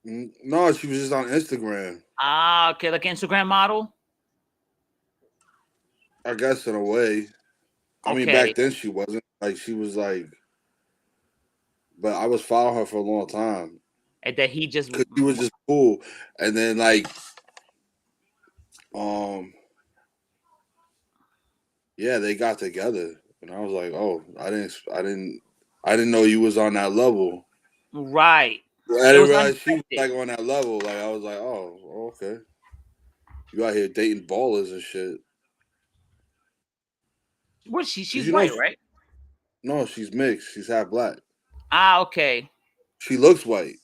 No, she was just on Instagram. Ah, okay, like an Instagram model? I guess in a way. I mean, back then she wasn't. Like, she was like, but I was following her for a long time. And that he just, because he was just cool. And then like, yeah, they got together, and I was like, oh, I didn't know you was on that level. Right. I didn't realize she was like on that level. Like, I was like, oh, okay. You out here dating ballers and shit. What she's white, right? No, she's mixed. She's half black. Ah, okay. She looks white.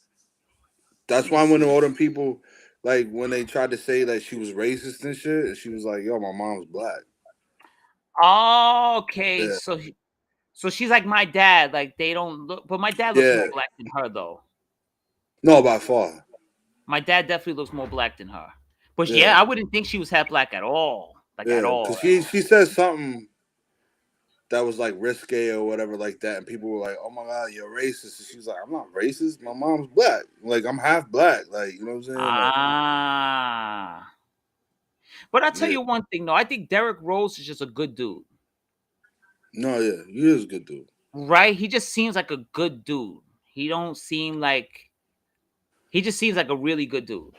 That's why when all them people, like, when they tried to say that she was racist and shit, and she was like, yo, my mom's black. Oh, okay. Yeah. So she's like my dad. Like, they don't look, but my dad looks more black than her, though. No, by far. My dad definitely looks more black than her. But yeah, I wouldn't think she was half black at all. Like, at all. Because she said something that was like risque or whatever like that, and people were like, oh my God, you're racist. And she was like, I'm not racist. My mom's black. Like, I'm half black. Like, you know what I'm saying? Ah. But I'll tell you one thing, though. I think Derrick Rose is just a good dude. No, yeah. He is a good dude. Right? He just seems like a good dude. He just seems like a really good dude.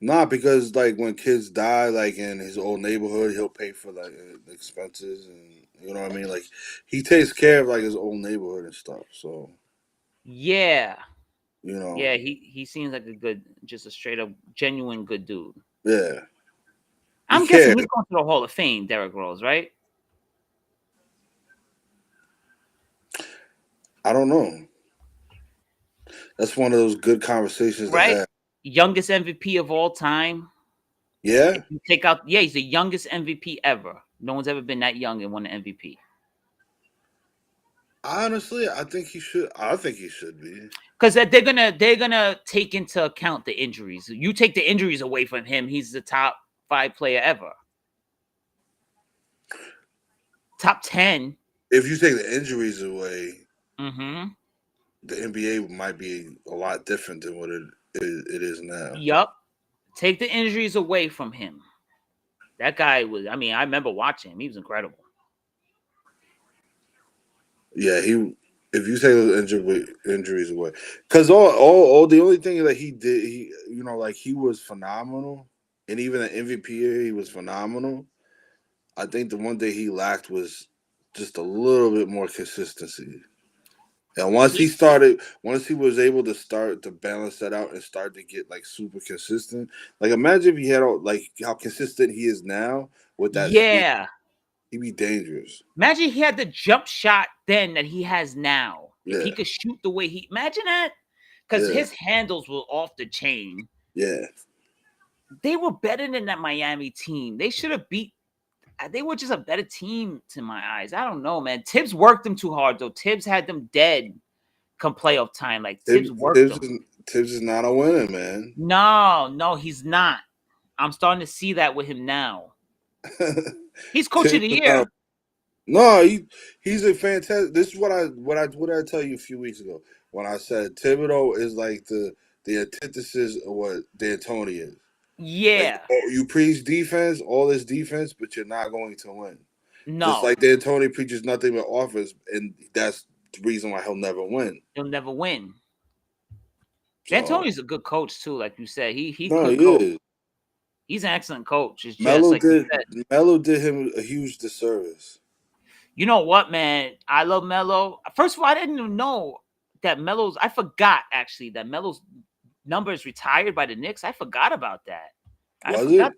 Nah, because like when kids die, like in his old neighborhood, he'll pay for like the expenses, and you know what I mean. Like, he takes care of like his old neighborhood and stuff. So yeah, you know, yeah, he seems like just a straight up genuine good dude. Yeah, I'm guessing he's going to the Hall of Fame, Derrick Rose, right? I don't know. That's one of those good conversations, right? To have. Youngest MVP of all time. Yeah. He's the youngest MVP ever. No one's ever been that young and won an MVP. Honestly, I think he should. I think he should be. Because they're gonna take into account the injuries. You take the injuries away from him, he's the top 5 player ever. Top 10. If you take the injuries away, the NBA might be a lot different than what it is now. Yup. Take the injuries away from him. That guy was, I mean, I remember watching him. He was incredible. Yeah, if you take those injuries away. Because all the only thing that he did, he was phenomenal. And even the MVP year, he was phenomenal. I think the one thing he lacked was just a little bit more consistency. And once he was able to start to balance that out and start to get like super consistent, like imagine if he had like how consistent he is now with that. Yeah. He'd be dangerous. Imagine he had the jump shot then that he has now. If he Yeah. could shoot the way he imagine that, because Yeah. his handles were off the chain. Yeah. They were better than that Miami team. They should have beat. They were just a better team to my eyes. I don't know, man. Tibbs worked them too hard though. Tibbs had them dead come playoff time. Like Tibbs worked them. Tibbs is not a winner, man. No, he's not. I'm starting to see that with him now. He's coach of the year. No, he's a fantastic. This is what I tell you a few weeks ago when I said Thibodeau is like the antithesis of what D'Antoni is. Yeah, like, you preach defense, all this defense, but you're not going to win. no, just like D'Antoni preaches nothing but offense, and that's the reason why he'll never win. He'll never win. So, D'Antoni's a good coach too, like you said. He is. He's an excellent coach. It's just Melo like Melo did him a huge disservice. You know what, man? I love Melo. First of all, I didn't even know that I forgot actually that Melo's number is retired by the Knicks. I forgot about that. Was it?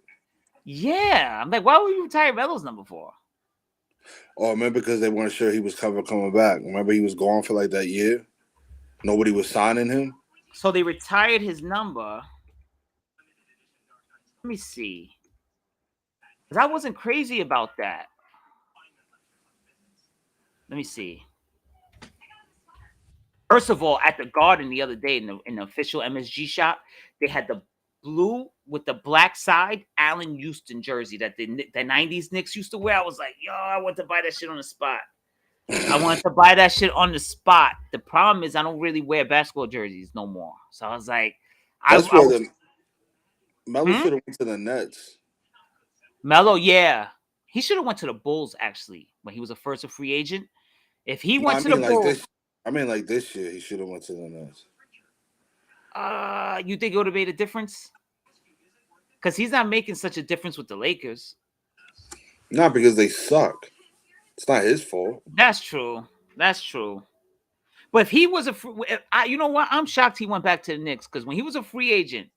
Yeah. I'm like, why would you retire Melo's number for? Oh, remember because they weren't sure he was coming back. Remember he was gone for like that year? Nobody was signing him. So they retired his number. Let me see. Because I wasn't crazy about that. Let me see. First of all, at the Garden the other day in the official MSG shop, they had the blue with the black side Allen Houston jersey that the 90s Knicks used to wear. I was like, yo, I want to buy that shit on the spot. I wanted to buy that shit on the spot. The problem is I don't really wear basketball jerseys no more. So I was like, Melo should have went to the Nets. Melo, yeah. He should have went to the Bulls, actually, when he was a first free agent. If he went to the Bulls... like this year, he should have went to the Nets. You think it would have made a difference? Because he's not making such a difference with the Lakers. Not because they suck. It's not his fault. That's true. But if he was you know what? I'm shocked he went back to the Knicks because when he was a free agent,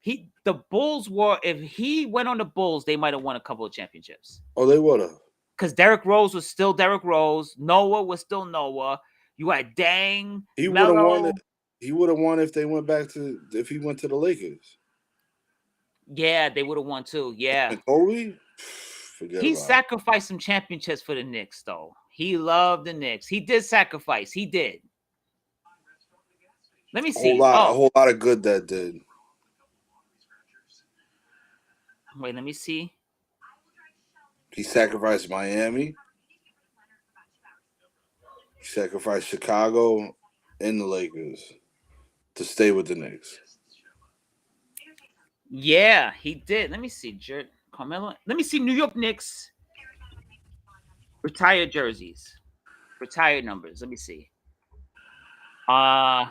the Bulls were. If he went on the Bulls, they might have won a couple of championships. Oh, they would have. Because Derrick Rose was still Derrick Rose. Noah was still Noah. You had Dang. He would have won. He would have won if he went to the Lakers. Yeah, they would have won too. Yeah. And Kobe. He sacrificed some championships for the Knicks, though. He loved the Knicks. He did sacrifice. He did. Let me see. A whole lot of good that did. Wait, let me see. He sacrificed Miami. He sacrificed Chicago and the Lakers to stay with the Knicks. Yeah, he did. Let me see. Carmelo. Let me see New York Knicks retired jerseys. Retired numbers. Let me see. No.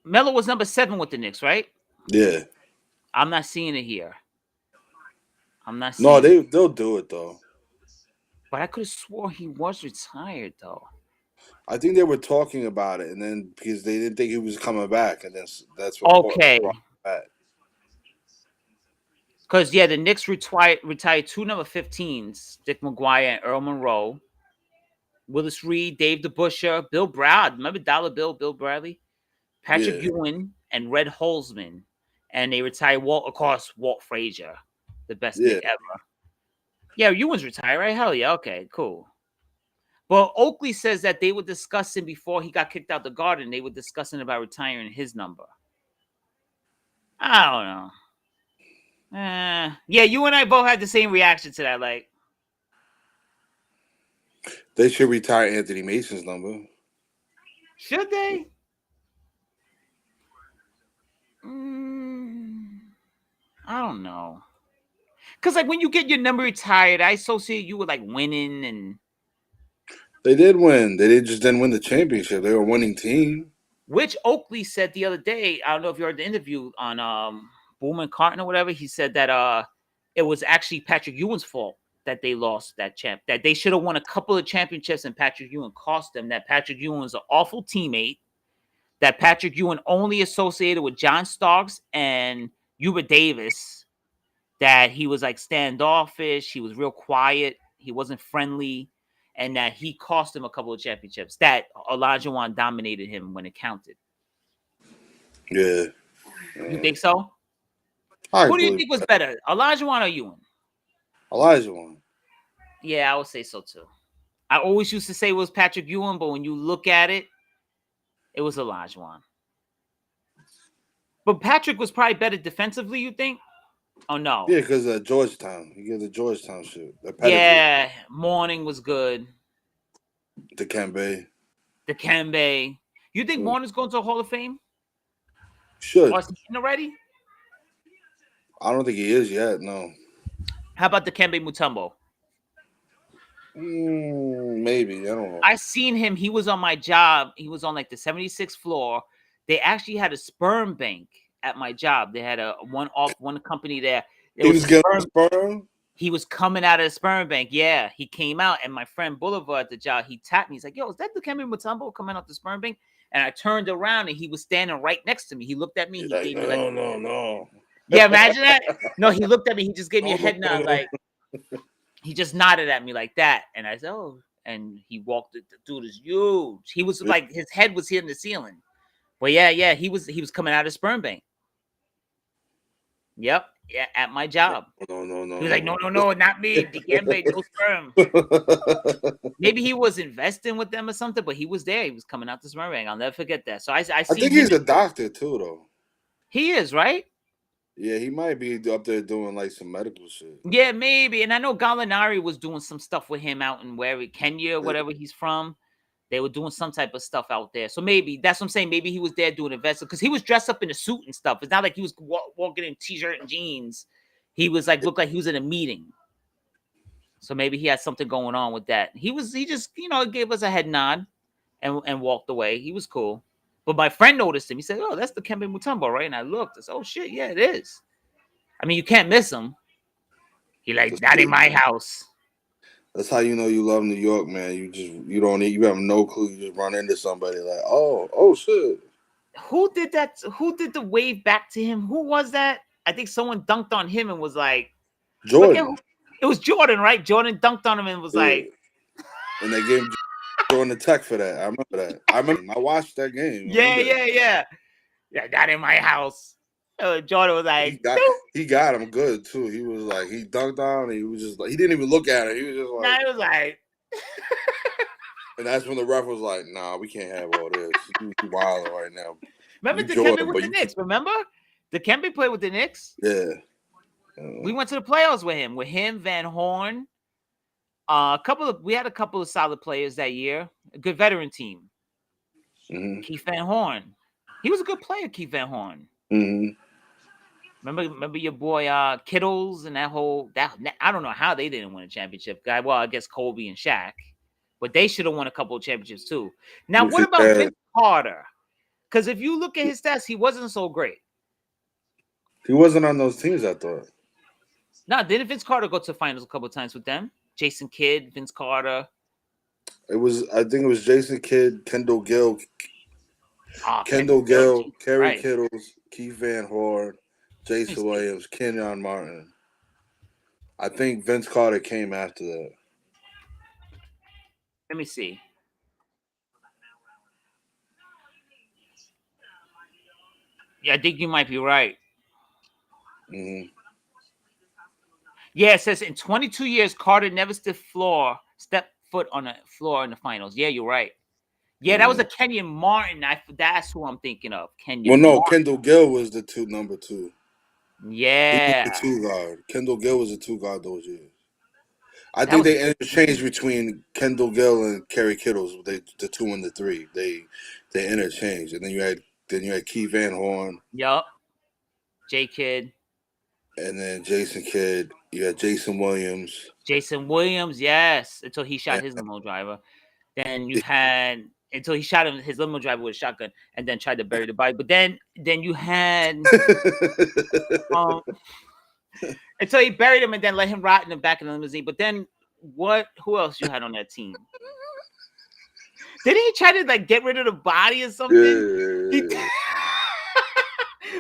Melo was number 7 with the Knicks, right? Yeah. I'm not seeing it here. They'll do it though. But I could have swore he was retired though. I think they were talking about it, and then because they didn't think he was coming back, and that's what. Okay. Because the Knicks retired 2 number 15s: Dick McGuire and Earl Monroe, Willis Reed, Dave DeBusschere, Bill Brad. Remember Dollar Bill, Bill Bradley, Patrick Ewing, and Red Holzman, and they retired Walt Frazier, the best Knick ever. Yeah, Ewing's retired, right? Hell yeah. Okay, cool. But Oakley says that they were discussing before he got kicked out the Garden. They were discussing about retiring his number. I don't know. Yeah, you and I both had the same reaction to that. Like, they should retire Anthony Mason's number. Should they? I don't know. Because, like, when you get your number retired, I associate you with, like, winning and... They did win. They just didn't win the championship. They were a winning team. Which Oakley said the other day, I don't know if you heard the interview on Boomer and Carton or whatever, he said that it was actually Patrick Ewing's fault that they lost that champ. That they should have won a couple of championships and Patrick Ewing cost them. That Patrick Ewing was an awful teammate. That Patrick Ewing only associated with John Starks and Hubert Davis. that he was like standoffish, he was real quiet, he wasn't friendly, and that he cost him a couple of championships. That Olajuwon dominated him when it counted. Yeah. You think so? I Who do you believe think was that. better, Olajuwon or Ewing? Olajuwon. Yeah, I would say so too. I always used to say it was Patrick Ewing, but when you look at it, it was Olajuwon. But Patrick was probably better defensively, you think? Oh no. Yeah, because Georgetown. You get the Georgetown shit. The pedigree. Yeah, Morning was good. The Kembe. The Kembe. You think Mm. Morning's going to the Hall of Fame? Should. Or is he in already? I don't think he is yet. No. How about the Kembe Mutombo? Maybe. I don't know. I seen him. He was on my job. He was on like the 76th floor. They actually had a sperm bank at my job. They had one company there. He was getting sperm? He was coming out of the sperm bank. Yeah, he came out, and my friend Boulevard at the job, he tapped me. He's like, "Yo, is that the Kembe Mutombo coming out the sperm bank?" And I turned around, and he was standing right next to me. He looked at me. He gave me like, no. Yeah, imagine that. No, he looked at me. He just gave me a head nod, like he just nodded at me like that. And I said, "Oh," and he walked. The dude is huge. He was like, his head was hitting the ceiling. But yeah, he was coming out of sperm bank. Yep, yeah, at my job. No. He was like, no, not me. Dikembe, no sperm. Maybe he was investing with them or something, but he was there. He was coming out the sperm bank. I'll never forget that. So I think he's a doctor too, though. He is, right? Yeah, he might be up there doing like some medical shit. Yeah, maybe. And I know Gallinari was doing some stuff with him out in Kenya, whatever he's from. They were doing some type of stuff out there. So maybe that's what I'm saying. Maybe he was there doing investment because he was dressed up in a suit and stuff. It's not like he was walking in t-shirt and jeans. He was like, looked like he was in a meeting. So maybe he had something going on with that. He just, gave us a head nod and walked away. He was cool. But my friend noticed him. He said, "Oh, that's the Kembe Mutombo, right?" And I looked. I said, "Oh shit, yeah, it is." I mean, you can't miss him. He like, "Not in my house." That's how you know you love New York, man. You have no clue. You just run into somebody like, oh shit. Who did that? Who did the wave back to him? Who was that? I think someone dunked on him and was like, Jordan. It was Jordan, right? Jordan dunked on him and was like, and they gave Jordan the tech for that. I remember that. I watched that game. Yeah. Not in my house. Jordan was like, he got him good too. He was like, he dunked on. He was just like, he didn't even look at it. He was just like, he was like, and that's when the ref was like, "Nah, we can't have all this. You wilding right now." Remember Dikembe with the Knicks? Remember Dikembe played with the Knicks? Yeah. We went to the playoffs with him, Van Horn. We had a couple of solid players that year. A good veteran team. Mm-hmm. Keith Van Horn. He was a good player, Keith Van Horn. Mm-hmm. Remember your boy Kittles and that I don't know how they didn't win a championship. Well, I guess Kobe and Shaq, but they should have won a couple of championships too. Now, what about Vince Carter? Because if you look at his stats, he wasn't so great. He wasn't on those teams, I thought. No, didn't Vince Carter go to the finals a couple of times with them? Jason Kidd, Vince Carter. I think it was Jason Kidd, Kendall Gill, Kerry Kittles, Keith Van Horn, Jason Williams, Kenyon Martin. I think Vince Carter came after that. Let me see. Yeah, I think you might be right. Mm-hmm. Yeah, it says in 22 years, Carter never stepped foot on the floor in the finals. Yeah, you're right. Yeah, that was a Kenyon Martin. That's who I'm thinking of. Kenyon Martin. Kendall Gill was the number 2. Yeah. He was the 2 guard. Kendall Gill was the 2 guard those years. I think they interchanged between Kendall Gill and Kerry Kittles. The 2 and the 3. They interchanged, and then you had Keith Van Horn. Yup. J Kidd. And then Jason Kidd. You had Jason Williams. Yes, until he shot his limo driver. Then you had until he shot his limo driver with a shotgun, and then tried to bury the body. But then you had until he buried him and then let him rot in the back of the limousine. But then who else you had on that team? Didn't he try to get rid of the body or something? Yeah.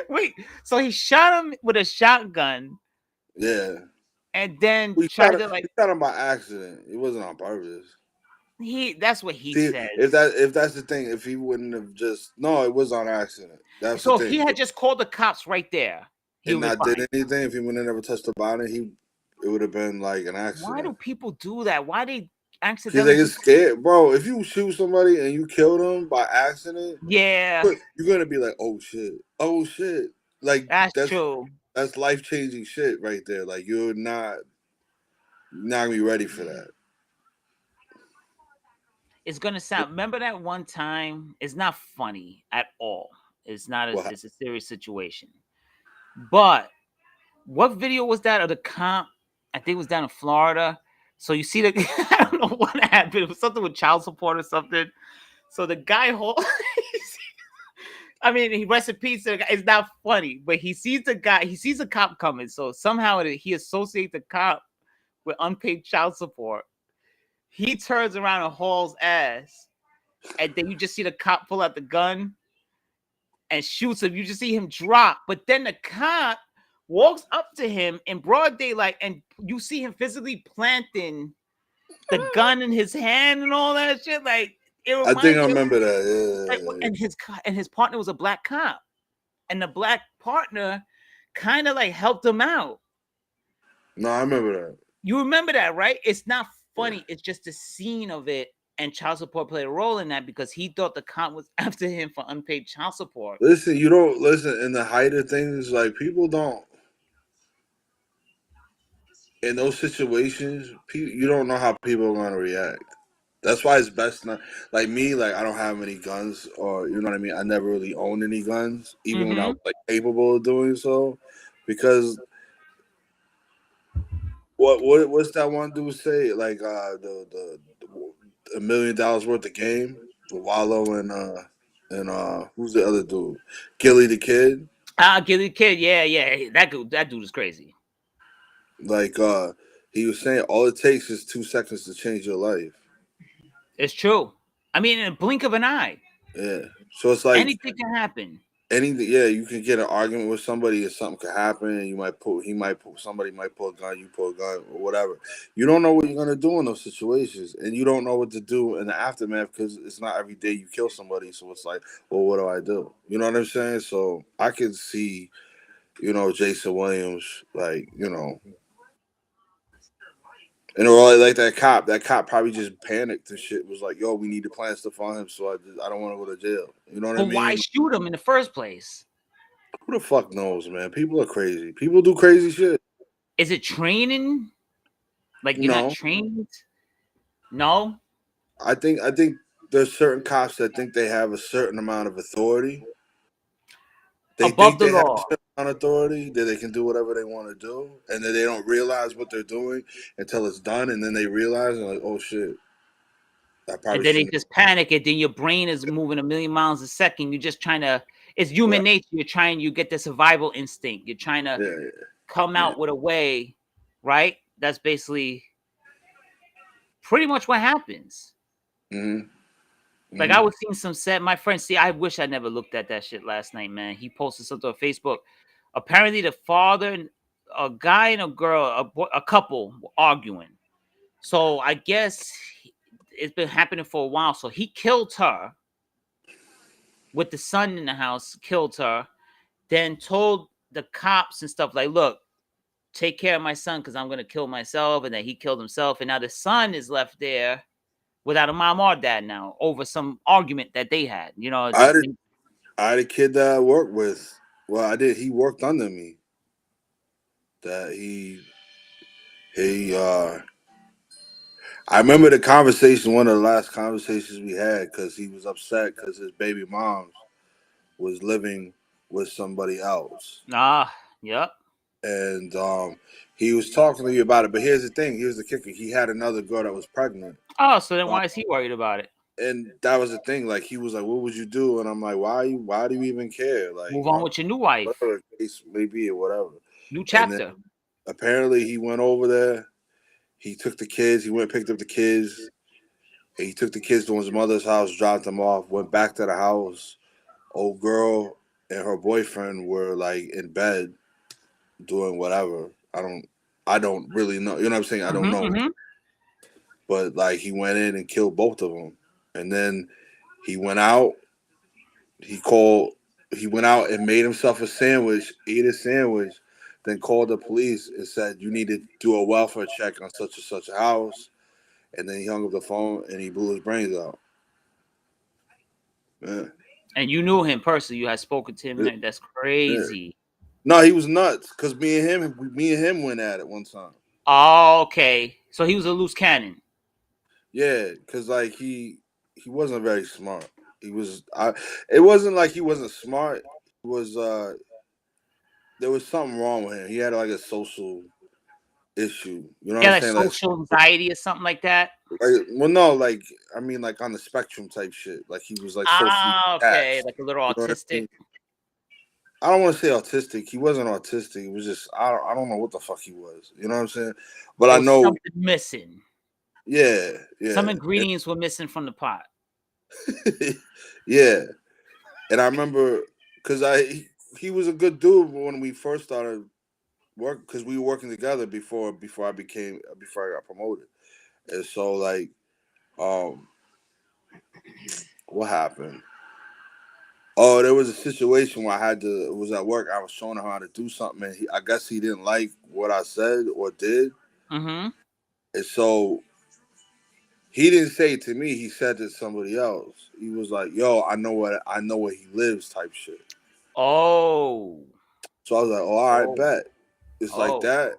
Wait, so he shot him with a shotgun, Yeah. and then He tried to he shot him by accident. It wasn't on purpose. that's what he See, says. if that's the thing, if he wouldn't have just no, it was on accident. That's the So if he thing. had just called the cops right there, he And would be not did fine. anything, if he would have never touched the body, it would have been like an Why do accident. people do that? Why they Because they accidentally get do? scared, bro. If you shoot somebody and you kill them by accident, Yeah, you're gonna be like, oh shit. Like that's true. that's life changing shit right there. Like you're not gonna be ready for that. It's gonna sound. Remember that one time? It's not funny at all. It's not. What? It's a serious situation. But what video was that of the cop? I think it was down in Florida. So you see the I don't know what happened. It was something with child support or something. So the guy I mean, he rests in peace. It's not funny, but he sees the guy. He sees a cop coming. So somehow he associates the cop with unpaid child support. He turns around and hauls ass, and then you just see the cop pull out the gun and shoots him. You just see him drop, but then the cop walks up to him in broad daylight, and you see him physically planting the gun in his hand and all that shit. Like it I think I reminds me. remember that. Yeah. And his partner was a black cop, and the black partner kind of like helped him out. No, I remember that. You remember that, right? It's not funny. Yeah. It's just the scene of it, and child support played a role in that because he thought the cop was after him for unpaid child support. Listen, you don't listen in the height of things. Like people don't in those situations. You don't know how people are gonna react. That's why it's best not like me. Like I don't have any guns, or you know what I mean. I never really owned any guns, even when I was like capable of doing so, because what's that one dude say? Like the $1 million worth of game, Wallow and who's the other dude? Gilly the Kid. Gilly Kid, yeah. That dude is crazy. Like he was saying, all it takes is 2 seconds to change your life. It's true. I mean, in a blink of an eye. Yeah. So it's like anything can happen. Anything, yeah, you can get an argument with somebody, and something could happen. And somebody might pull a gun, you pull a gun, or whatever. You don't know what you're gonna do in those situations, and you don't know what to do in the aftermath because it's not every day you kill somebody. So it's like, well, what do I do? You know what I'm saying? So I can see, Jason Williams, like, and like that cop probably just panicked and shit. Was like, yo, we need to plan stuff on him, so I don't want to go to jail. You know what I mean? Why shoot him in the first place? Who the fuck knows, man? People are crazy. People do crazy shit. Is it training? Like you're not trained? No. I think there's certain cops that think they have a certain amount of authority. They above think the they law. have a certain amount of authority that they can do whatever they want to do, and then they don't realize what they're doing until it's done, and then they realize and like, oh shit. And then they just panic, and then your brain is moving a million miles a second. You're just trying to. It's human nature. You get the survival instinct. You're trying to come out with a way, right? That's basically pretty much what happens. Mm-hmm. Like I was seeing some set. My friend, I wish I never looked at that shit last night, man. He posted something on Facebook. Apparently, the father, a guy and a girl, a couple were arguing. So I guess it's been happening for a while. So he killed her with the son in the house, killed her, then told the cops and stuff like, look, take care of my son because I'm going to kill myself. And then he killed himself. And now the son is left there without a mom or dad now over some argument that they had. I had a kid that I worked with. Well, I did. He worked under me. That I remember the conversation, one of the last conversations we had, because he was upset because his baby mom was living with somebody else. Yep. And he was talking to me about it. But here's the thing. Here's the kicker. He had another girl that was pregnant. Oh, so then why is he worried about it? And that was the thing. Like, he was like, what would you do? And I'm like, why do you even care? Like, move on with your new wife. Whatever the case may be or whatever. New chapter. Apparently, he went over there. He took the kids. He went and picked up the kids. He took the kids to his mother's house, dropped them off, went back to the house. Old girl and her boyfriend were like in bed doing whatever. I don't really know. You know what I'm saying? I don't know. Mm-hmm. But like he went in and killed both of them, and then he went out. He went out and made himself a sandwich, ate a sandwich, then called the police and said, "You need to do a welfare check on such and such a house." And then he hung up the phone and he blew his brains out. Yeah. And you knew him personally. You had spoken to him. Yeah. That's crazy. No, he was nuts because me and him went at it one time. Oh, okay. So he was a loose cannon. Yeah, because like he wasn't very smart. He was. It wasn't like he wasn't smart. He was. There was something wrong with him. He had like a social issue. You know what Yeah, I'm like saying? social anxiety or something like that. Well, no, like I mean, like on the spectrum type shit. Like he was like socially Okay, attached. like a little You know what I autistic. mean? I don't want to say autistic. He wasn't autistic. It was just I don't know what the fuck he was. You know what I'm saying? But There I was know. something missing. Yeah. Some ingredients were missing from the pot. Yeah, and I remember because he was a good dude when we first started work because we were working together before I got promoted, and so like what happened? Oh, there was a situation where it was at work. I was showing him how to do something, and I guess he didn't like what I said or did, Mm-hmm. and so he didn't say it to me. He said to somebody else. He was like, "Yo, I know where he lives," type shit. Oh. So I was like, "Oh, all right, bet." It's like Oh. that,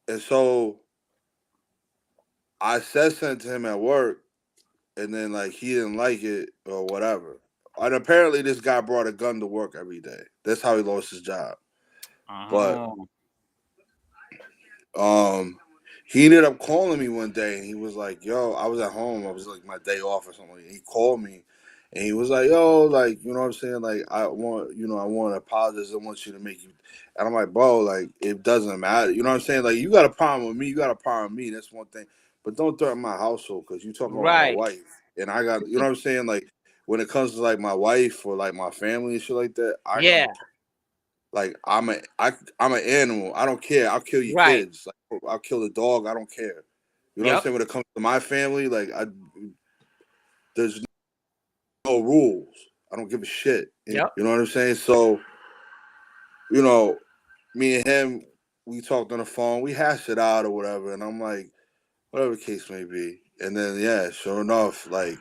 and so I said something to him at work, and then like he didn't like it or whatever. And apparently, this guy brought a gun to work every day. That's how he lost his job. But he ended up calling me one day, and he was like, "Yo, I was at home. I was like my day off or something." He called me, and he was like, "Yo, like you know what I'm saying? Like I want to apologize. I want you to make you." And I'm like, "Bro, like it doesn't matter. You know what I'm saying? Like you got a problem with me. You got a problem with me. That's one thing. But don't threaten my household because you talking about my Right. wife, and I got you know what I'm saying. Like when it comes to like my wife or like my family and shit like that, I got Yeah. no. Like I'm an animal. I don't care. I'll kill your Right. kids. Like I'll kill the dog. I don't care. You know what I'm Yep. saying? When it comes to my family, like there's no rules. I don't give a shit. Yep. You know what I'm saying? So, you know, me and him, we talked on the phone. We hashed it out or whatever. And I'm like, whatever the case may be. And then yeah, sure enough, like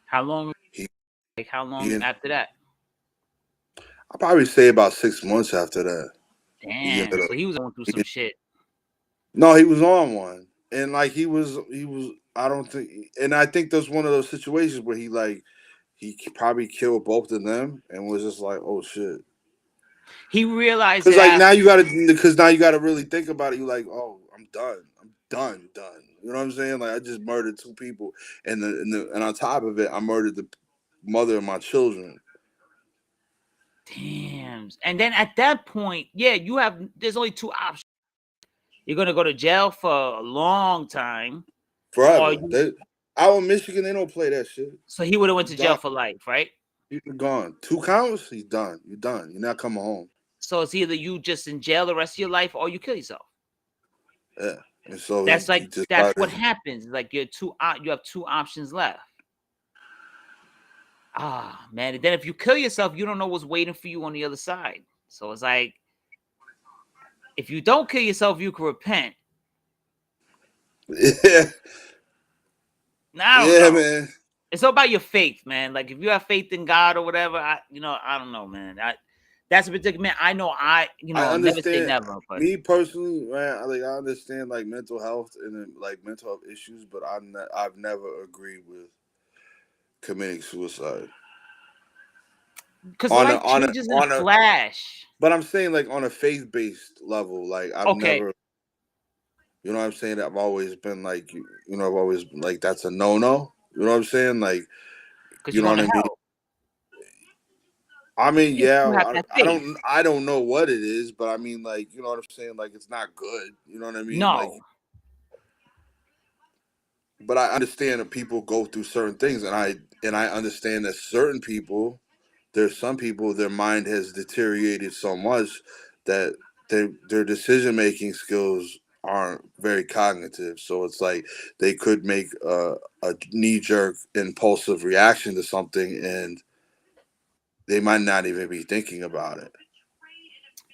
How long? he How long after that? I'll probably say about 6 months after that. Damn. So he was going through some shit. No, he was on one, and like he was. I don't think, and I think that's one of those situations where he probably killed both of them and was just like, oh shit. He realized Because that now you got to really think about it. You like, oh, I'm done. You know what I'm saying? Like I just murdered two people, and on top of it, I murdered the mother of my children. Damn. And then at that point, yeah, there's only two options. You're gonna go to jail for a long time. Forever. Out in Michigan, they don't play that shit. So he would have went to jail for life, right? You're gone. 2 counts, he's done. You're done. You're not coming home. So it's either you just in jail the rest of your life or you kill yourself. Yeah. And so that's what happens. Like you have two options left. Ah, man. And then if you kill yourself, you don't know what's waiting for you on the other side. So it's like, if you don't kill yourself, you can repent. Yeah. I don't know. Man. It's all about your faith, man. Like if you have faith in God or whatever, I don't know, man. That's a particular man. I know I understand, never say never. But me personally, man, I understand like mental health and like mental health issues, but I've never agreed with committing suicide. Because life changes in a flash. But I'm saying like on a faith-based level, like I've never. You know what I'm saying? I've always been like, I've always been like that's a no-no. You know what I'm saying? Like, you know what I mean? I mean, yeah, I don't know what it is, but I mean, like, you know what I'm saying? Like, it's not good. You know what I mean? No. Like, but I understand that people go through certain things, and I understand that there's some people, their mind has deteriorated so much that their decision making skills aren't very cognitive. So it's like they could make a knee jerk impulsive reaction to something, and they might not even be thinking about it,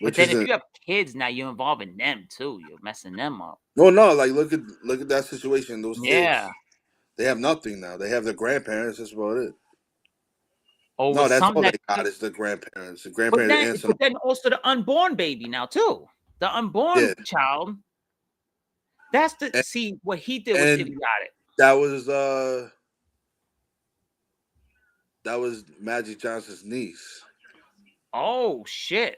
But which then if isn't. you have kids now, you're involving them too. You're messing them up. No. Like look at that situation. Those kids, Yeah. they have nothing now. They have their grandparents. That's about it. Or with No, that's some all that, they got is the grandparents. The but grandparents then, and some. but then also the unborn baby now too. The unborn Yeah, child. That's the and, see what he did was and idiotic. that was that was Magic Johnson's niece. Oh shit.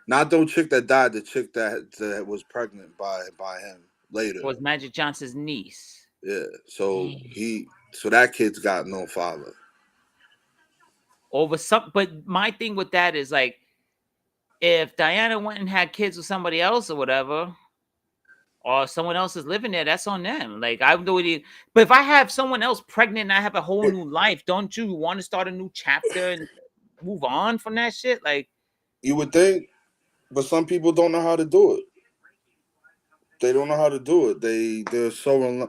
Not the chick that died, the chick that was pregnant by him later. Was Magic Johnson's niece. Yeah. So Damn. that kid's got no father. Over some, but my thing with that is like, if Diana went and had kids with somebody else or whatever, or someone else is living there, that's on them. Like I'm doing it. But if I have someone else pregnant and I have a whole new life, don't you want to start a new chapter and move on from that shit? Like, You would think, but some people don't know how to do it. They don't know how to do it. They're so.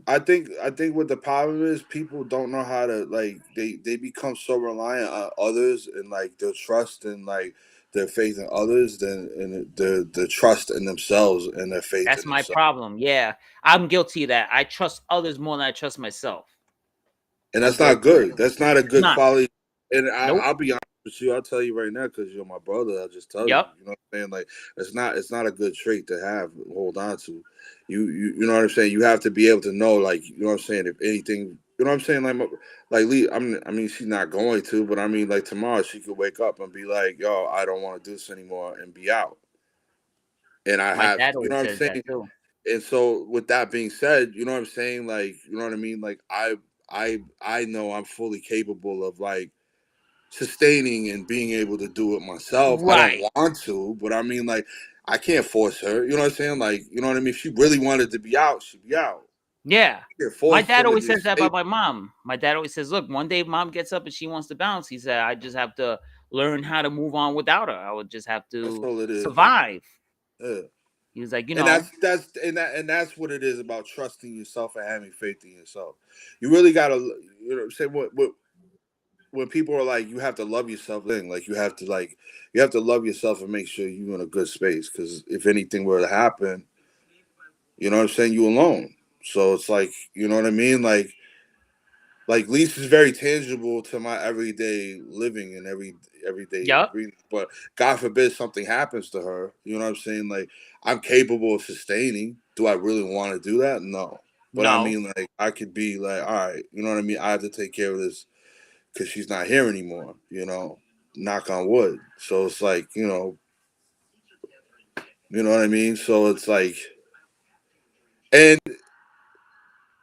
I think what the problem is, people don't know how to like they become so reliant on others and like their trust and like their faith in others than and the trust in themselves and their faith that's in my themselves. problem. Yeah, I'm guilty of that. I trust others more than I trust myself. And I'm that's not guilty of good. that. That's not a It's good not. quality. And Nope. I'll be honest with you. I'll tell you right now because you're my brother. I'll just tell you. Yep. You know what I'm saying? Like it's not a good trait to have. Hold on to. You know what I'm saying? You have to be able to know. Like you know what I'm saying. If anything, you know what I'm saying. Like Lee. I mean, she's not going to, but I mean, like tomorrow she could wake up and be like, "Yo, I don't want to do this anymore," and be out. And I My have, dad you know always what I'm says that saying? too. And so with that being said, you know what I'm saying? Like, you know what I mean? Like I know I'm fully capable of like sustaining and being able to do it myself. I don't Right. want to, but I mean like I can't force her. You know what I'm saying? Like, you know what I mean? If she really wanted to be out, she'd be out. Yeah. I can't My force dad her to always just says that stay. about my mom. My dad always says, "Look, one day mom gets up and she wants to bounce." He said, "I just have to learn how to move on without her. I would just have That's to all it is. survive." Yeah. He was like, And that's what it is about trusting yourself and having faith in yourself. You really gotta, you know, say what when people are like, you have to love yourself, then like you have to love yourself and make sure you're in a good space. Because if anything were to happen, you know what I'm saying, you alone. So it's like, you know what I mean, like lease is very tangible to my everyday living and everyday "Yup, breathing. But God forbid something happens to her. You know what I'm saying? Like I'm capable of sustaining. Do I really want to do that? No. But I no, mean, like I could be like, all right, you know what I mean. I have to take care of this because she's not here anymore. You know, knock on wood. So it's like, you know what I mean. So it's like, and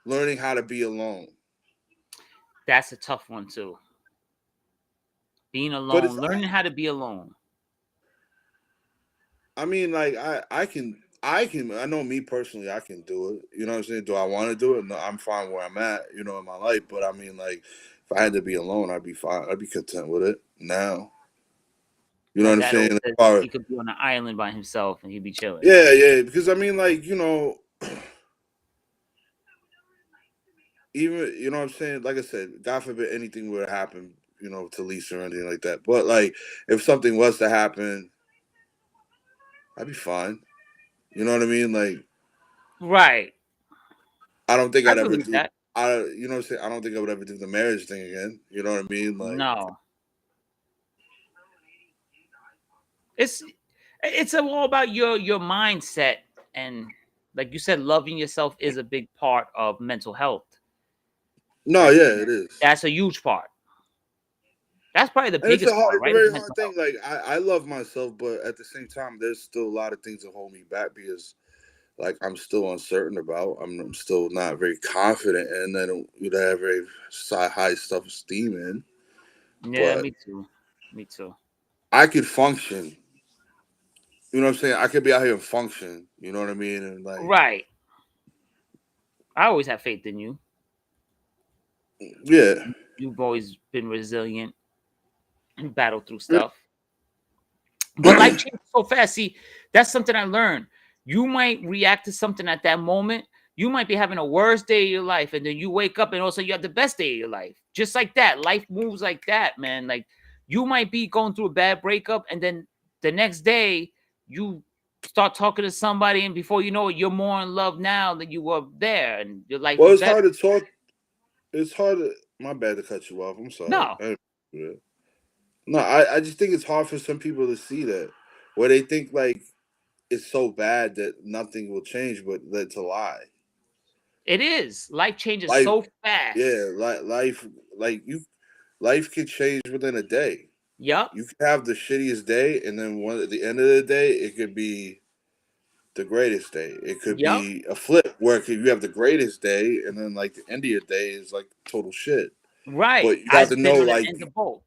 learning how to be alone. that's a tough one too. Being But it's alone, learning how to be alone." I mean, like I know me personally, I can do it. You know what I'm saying? Do I want to do it? No, I'm fine where I'm at, in my life. But I mean, like, if I had to be alone, I'd be fine. I'd be content with it now. You know My what I'm dad saying? always As says far as- he could be on an island by himself and he'd be chilling. yeah, yeah. Because I mean, like, even you know what I'm saying. Like I said, God forbid anything were to happen, to Lisa or anything like that. But like, if something was to happen, I'd be fine. You know what I mean? Like, Right. I don't think I I'd ever believe do. that. You know what I'm saying? I don't think I would ever do the marriage thing again. You know what I mean? Like, No. It's all about your mindset, and like you said, loving yourself is a big part of mental health. no, That's yeah, it is. that's a huge part. That's probably the And biggest part, it's a right? Is very mental hard thing. health. Like, I love myself, but at the same time, there's still a lot of things that hold me back because, like, I'm still uncertain about. I'm still not very confident, and I don't, have very high self esteem in. Yeah, But me too. Me too. I could function. You know what I'm saying? I could be out here and function. You know what I mean? And like, Right. I always have faith in you. yeah. You've always been resilient and battled through stuff. But life changes so fast. See, that's something I learned. You might react to something at that moment. You might be having a worst day of your life, and then you wake up and also you have the best day of your life. Just like that. Life moves like that, man. Like you might be going through a bad breakup, and then the next day you start talking to somebody, and before you know it, you're more in love now than you were there, and your life Well, is it's better. hard to talk. It's hard to. My bad to cut you off. I'm sorry. No, No, I just think it's hard for some people to see that, where they think like it's so bad that nothing will change, but that's a lie. it is. Life changes Life, so fast. yeah, life, like you, life could change within a day. Yup. You could have the shittiest day, and then one at the end of the day, it could be the greatest day. It could Yup. be a flip where you have the greatest day, and then like the end of your day is like total shit. Right. But you have I've to been know, on the like, end of both.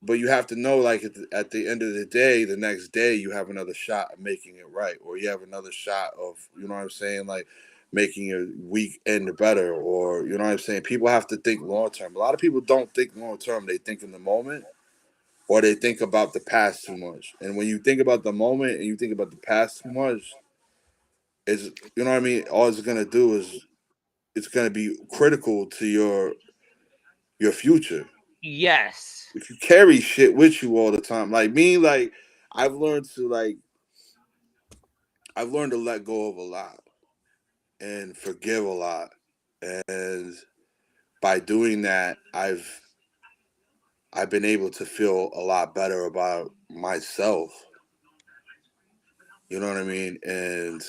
but you have to know, like, at the end of the day, the next day, you have another shot at making it right, or you have another shot of, you know what I'm saying, like making your week end better, or you know what I'm saying. People have to think long term. A lot of people don't think long term; they think in the moment, or they think about the past too much. And when you think about the moment and you think about the past too much, is you know what I mean. All it's gonna do is it's gonna be critical to your future. Yes. If you carry shit with you all the time, like me, like I've learned to like I've learned to let go of a lot and forgive a lot, and by doing that, I've been able to feel a lot better about myself. You know what I mean, and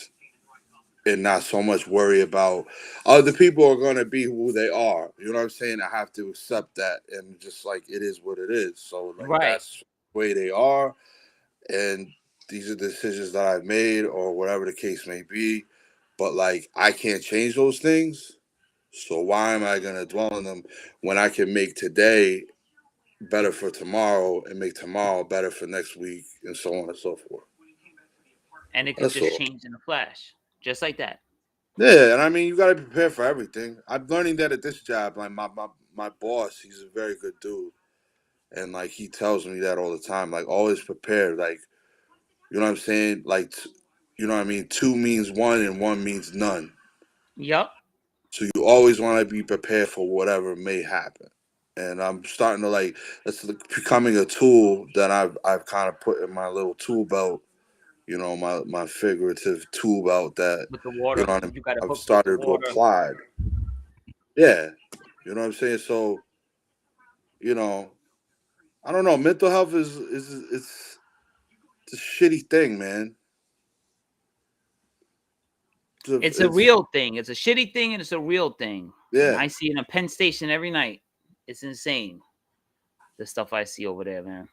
not so much worry about other people are gonna be who they are. You know what I'm saying? I have to accept that and just like it is what it is. So like Right. that's the way they are, and these are decisions that I've made or whatever the case may be. But like I can't change those things. So why am I gonna dwell on them when I can make today better for tomorrow and make tomorrow better for next week and so on and so forth. And it could That's just all. change in a flash. Just like that. Yeah, and I mean you gotta prepare for everything. I'm learning that at this job. Like my boss, he's a very good dude. And like he tells me that all the time. Like always prepared. Like you know what I'm saying? Like you know what I mean? Two means one and one means none. Yup. So you always want to be prepared for whatever may happen. And I'm starting to like it's becoming a tool that I've kind of put in my little tool belt. You know, my figurative tool belt that With the you water. know what I mean. You gotta I've hook with the started to water. apply. Yeah, you know what I'm saying. So you know, I don't know. Mental health is it's a shitty thing, man. It's a It's real thing. It's a shitty thing and it's a real thing. And yeah. I see it in a Penn Station every night. It's insane. The stuff I see over there, man.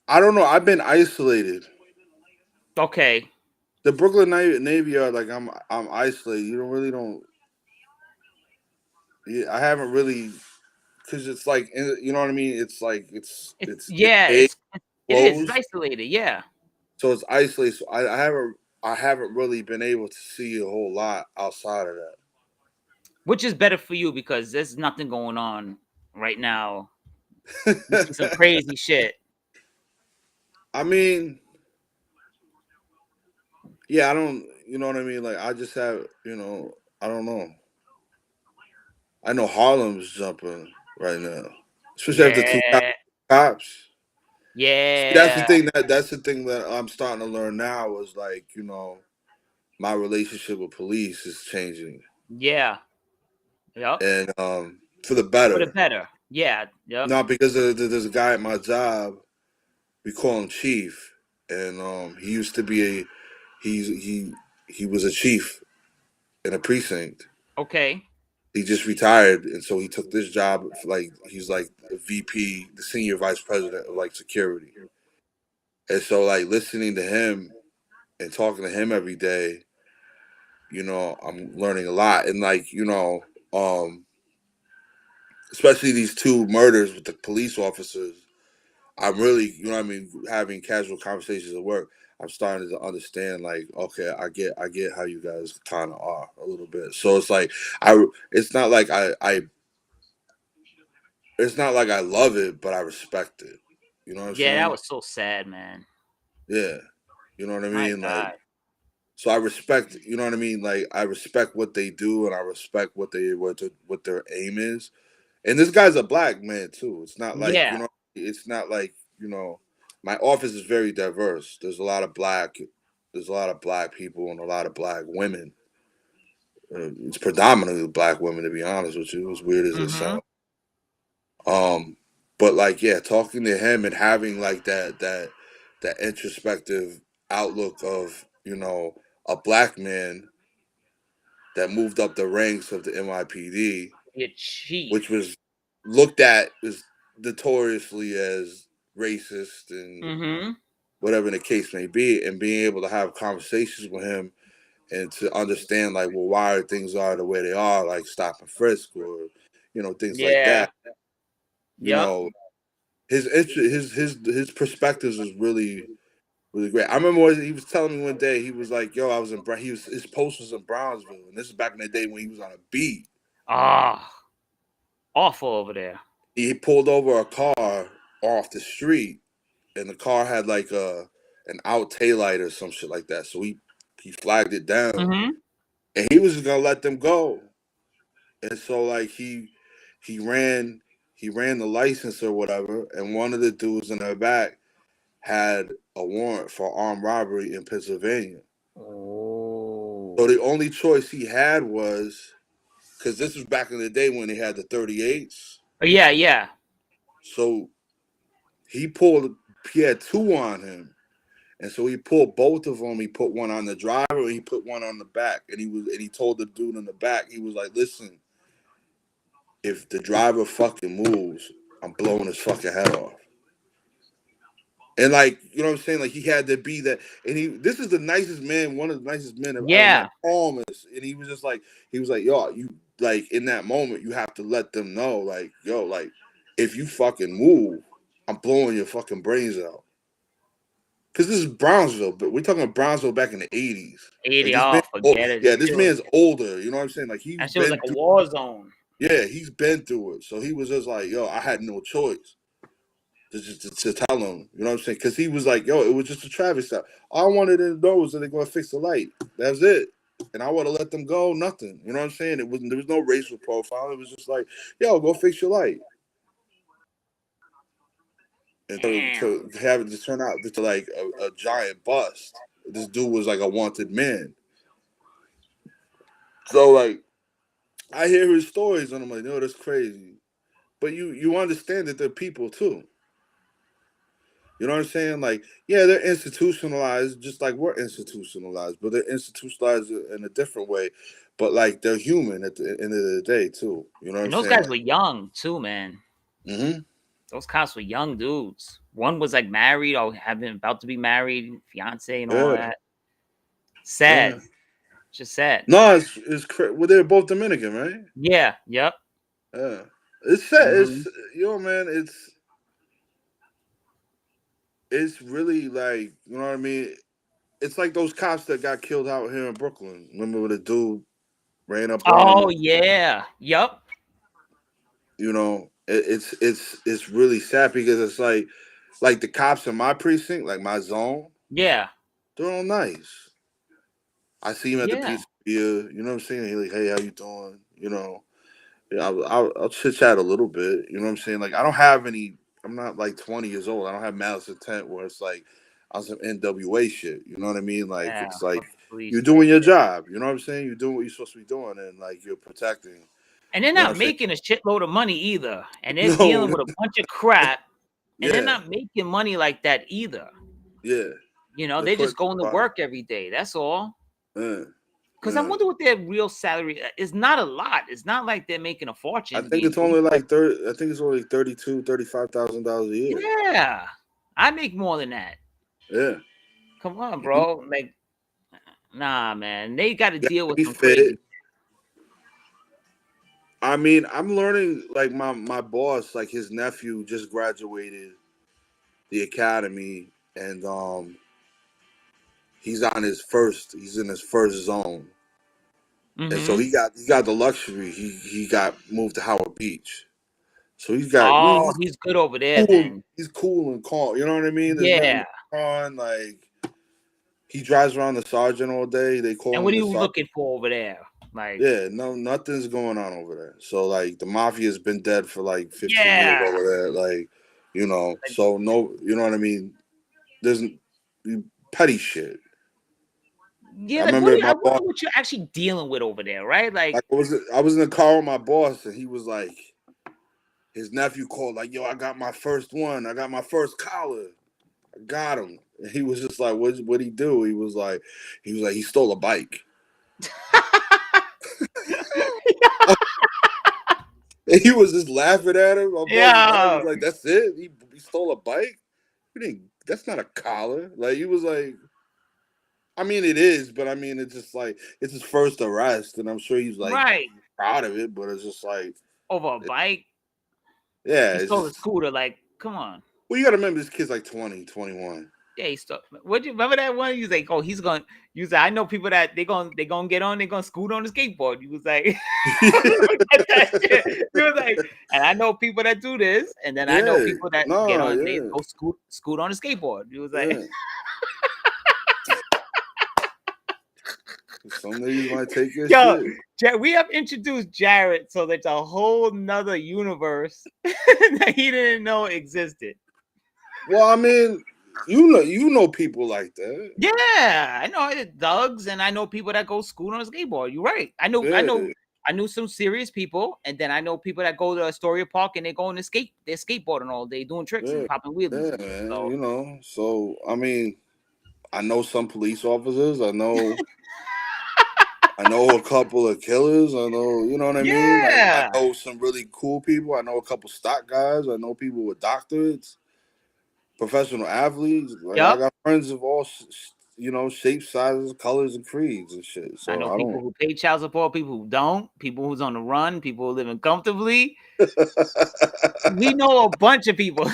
I don't know. I've been isolated. Okay. The Brooklyn Navy Yard, like I'm isolated. You don't really don't. Yeah, I haven't really because it's like you know what I mean. It's like It's it's yeah, big it is. It's closed, isolated, yeah. so it's isolated. So I haven't really been able to see a whole lot outside of that. Which is better for you because there's nothing going on right now. You see some crazy shit. I mean, yeah, I don't. You know what I mean? Like I just have. I don't know. I know Harlem's jumping right now, especially after two Yeah. cops. See, that's the Yeah. thing that's the thing that I'm starting to learn now is like my relationship with police is changing Yeah. Yep. and for the For the better. better. Yeah. Yep. Not because there's a guy at my job, we call him Chief, and he used to be he was a chief in a precinct. Okay. He just retired, and so he took this job. Like he's like the VP, the senior vice president of like security. And so like listening to him and talking to him every day, I'm learning a lot. And like um, especially these two murders with the police officers, I'm really, what I mean, having casual conversations at work. I'm starting to understand, like, okay, I get how you guys kind of are a little bit. So it's like, it's not like it's not like I love it, but I respect it. You know what I'm Yeah, that saying? was so sad, man. Yeah. You know what I My mean? Like, God. so I respect, you know what I mean? Like, I respect what they do, and I respect what their aim is. And this guy's a black man too. It's not like, Yeah. it's not like, my office is very diverse. There's a lot of black people and a lot of black women. It's predominantly black women, to be honest with you, as weird as it Mm-hmm. sounds. But like, yeah, talking to him and having like that introspective outlook of, a black man that moved up the ranks of the NYPD, Your chief. which was looked at as notoriously as racist and Mm-hmm. whatever the case may be, and being able to have conversations with him and to understand, like, well, why things are the way they are, like stop and frisk, or things like Yeah. that. You Yep. know, his perspectives is really, really great. I remember he was telling me one day, he was like, "Yo, I was in his post was in Brownsville, and this is back in the day when he was on a beat. Ah, awful over there. He pulled over a car off the street, and the car had like an out taillight or some shit like that. So he flagged it down, Mm-hmm. and he was just gonna let them go. And so like he ran the license or whatever, and one of the dudes in the back had a warrant for armed robbery in Pennsylvania. Oh. So the only choice he had was, because this was back in the day when they had the 38s. Yeah, yeah. So he had two on him. And so he pulled both of them. He put one on the driver, and he put one on the back. And he told the dude in the back, he was like, "Listen, if the driver fucking moves, I'm blowing his fucking head off." And like, you know what I'm saying? Like, he had to be that. And this is the nicest man, one of the nicest men I've ever met, Yeah. calmest. And he was like, "Yo, you, like, in that moment, you have to let them know, like, yo, like, if you fucking move, I'm blowing your fucking brains out." Because this is Brownsville, but we're talking about Brownsville back in the 80s. Like, 80 this man, off, forget it. yeah, this man's older. You know what I'm saying? Like, That shit was like a war zone. yeah, he's been through it. So he was just like, yo, I had no choice to tell him. You know what I'm saying? Because he was like, yo, it was just a traffic stop. All I wanted to know was that they're going to fix the light. That's it. And I would have let them go. Nothing. You know what I'm saying? There was no racial profile. It was just like, yo, go fix your light. And to have it just turn out to like a giant bust. This dude was like a wanted man. So like, I hear his stories and I'm like, no, that's crazy. But you understand that they're people too. You know what I'm saying? Like, yeah, they're institutionalized just like we're institutionalized, but they're institutionalized in a different way. But like, they're human at the end of the day too. You know what I'm And those saying? guys were young too, man. Mm-hmm. Those cops were young dudes. One was like married or having about to be married, fiance and all Yeah. that. Sad. Yeah. Just sad. No, well, they're both Dominican, right? Yeah. Yep. Yeah. It's sad. Mhm. Man, it's really like, you know what I mean? It's like those cops that got killed out here in Brooklyn. Remember when the dude ran up on Oh him? yeah. Yep. You know, it's really sad because it's like the cops in my precinct, like my zone, Yeah. they're all nice. I see him at the Yeah. pizzeria. You know what I'm saying? He's like, "Hey, how you doing?" You know, yeah, I'll chit chat a little bit. You know what I'm saying? Like, I don't have any. I'm not like 20 years old. I don't have malice intent where it's like on some NWA shit. You know what I mean? Like, Yeah. it's like Fuck the police, you're man. doing your job. You know what I'm saying? You're doing what you're supposed to be doing, and like you're protecting. And they're You know what not I'm saying? making a shitload of money either. And they're No, dealing with a bunch of crap. And they're yeah, not making money like that either. yeah. They're They're putting. just going to work every day. That's all. Yeah, Because I yeah. wonder what their real salary is. Not a lot. It's not like they're making a I fortune think being it's only police. like 30. I think it's only $35,000 a year. Yeah. I make more than that. Yeah. Come on, Mm-hmm. bro. Like, nah, man. They got to deal with Be some fit. crazy. I mean, I'm learning, like, my boss, like, his nephew just graduated the academy, and he's in his first zone. And so Mm-hmm. he got the luxury. He got moved to Howard Beach. So he's got Oh, he's good over there then. he's cool and calm. You know what I mean? There's nothing Yeah. on. Like he drives around the sergeant all day. They call And him what are the you sergeant. looking for over there? Like, Yeah, no, nothing's going on over there. So like the mafia's been dead for like 15 years yeah. over there. Like, you know, Like, so no, you know what I mean? There's petty shit. yeah, I like remember I my boss. wonder what you're actually dealing with over there, right? Like, I was in the car with my boss, and he was like, his nephew called like, "Yo, I got my first one. I got my first collar. I got him." And he was just like, "What'd he do?" He was like, he stole a bike. And he was just laughing at him. My boss yeah. was like, "That's it? He stole a bike? You didn't? That's not a collar." Like he was like, I mean, it is, but I mean, it's just like it's his first arrest, and I'm sure he's like Right. proud of it. But it's just like, Over a bike. yeah, He it's stole a just. scooter. Like, come on. Well, you got to remember this kid's like 20, 21. Yeah, he stole. What you remember that one? You was like, oh, he's going. You was like, I know people that they gonna get on. They gonna scoot on the skateboard. You was like, that shit. You was like, and I know people that do this, and then I know Yeah, people that get no, on. They yeah, go scoot on the skateboard. You was like, yeah. Some niggas might take your yo, shit. We have introduced Jared, so there's a whole nother universe that he didn't know existed. Well, I mean, you know people like that. Yeah, I know thugs, and I know people that go scoot on a skateboard. You're right. I knew some serious people, and then I know people that go to Astoria Park and they go on they're skateboarding all day, doing tricks Yeah, and popping wheelies. yeah, And shit. man. So You know, so I mean, I know some police officers. I know a couple of killers. I know, you know what I mean? Like I yeah, know some really cool people. I know a couple stock guys. I know people with doctorates, professional athletes. Like I yep. got friends of all, shapes, sizes, colors, and creeds and shit. I So know I people who pay child support, people who don't, people who's on the run, people who living comfortably. We know a bunch of people.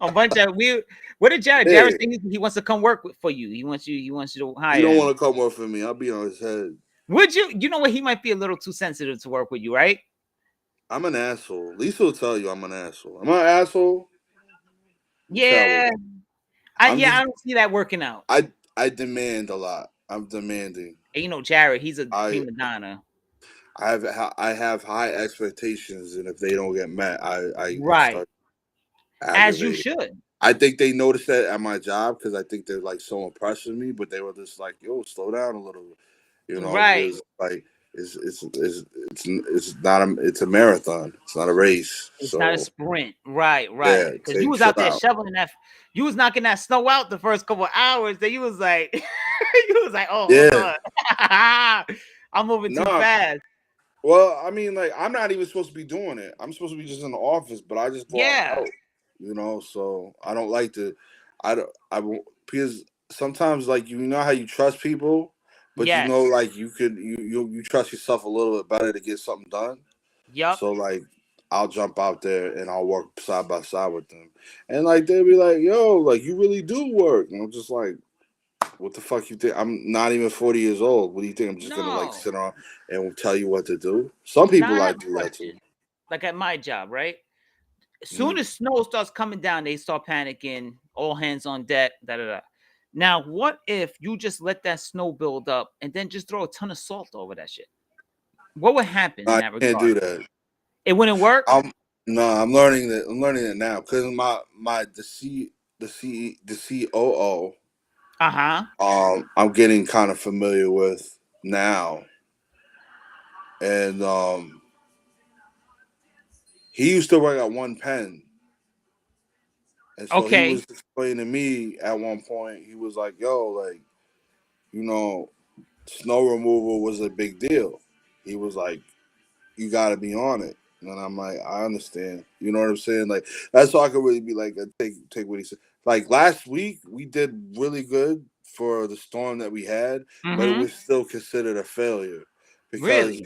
A bunch of we. What did Jared? Hey, Jared saying he wants to come work for you. He wants you. He wants you to he hire don't him. want to come work for me. I'll be on his head. Would you? You know what? He might be a little too sensitive to work with you, right? I'm an asshole. Lisa will tell you I'm an asshole. Am I an asshole? I'm Yeah. terrible. I'm I just don't see that working out. I demand a lot. I'm demanding. And, you know, Jared, he's a I prima donna. I have high expectations, and if they don't get met, I Right. start As you aggravating. should. I think they noticed that at my job because I think they're like so impressed with me, but they were just like, "Yo, slow down a little," Right. because like it's not it's a marathon. It's not a race. It's not a So sprint. Right, yeah, right. Because you was chill out there out. shoveling that. You was knocking that snow out the first couple of hours. Then you was like, you was like, oh, hold Yeah, on. I'm moving too no. fast. Well, I mean, like I'm not even supposed to be doing it. I'm supposed to be just in the office, but I just go out and Yeah. help. So I don't like to. I don't. I won't because sometimes like you know how you trust people, but you know Yes. like you trust yourself a little bit better to get something done. Yup. So like I'll jump out there and I'll work side by side with them, and like they'll be like, "Yo, like you really do work," and I'm just like. What the fuck you think? I'm not even 40 years old. What do you think? I'm just gonna like No. sit on and tell you what to do? Some Now people I like have a do that too. question. Like at my job, right? As soon Mm. as snow starts coming down, they start panicking. All hands on deck. Da da da. Now, what if you just let that snow build up and then just throw a ton of salt over that shit? What would happen in I that can't regard? do that. It wouldn't work. I'm no, I'm learning that. I'm learning it now because my the COO. Uh huh. I'm getting kind of familiar with now, and he used to work at One Pen, and so he Okay. was explaining to me at one point. He was like, "Yo, like you know, snow removal was a big deal." He was like, "You got to be on it." And I'm like, I understand. You know what I'm saying? Like that's all I could really be like. Take what he said. Like last week, we did really good for the storm that we had, but it Mm-hmm. was still considered a failure because Really?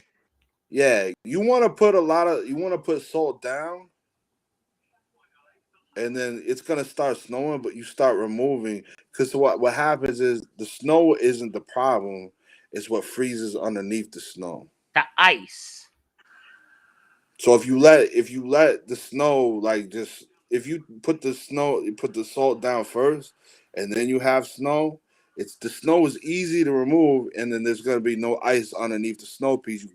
yeah, you want to put salt down, and then it's gonna start snowing, but you start removing because what happens is the snow isn't the problem; it's what freezes underneath the snow. The ice. So if you let the snow like just if you put the salt down first, and then you have snow, it's the snow is easy to remove, and then there's gonna be no ice underneath the snow piece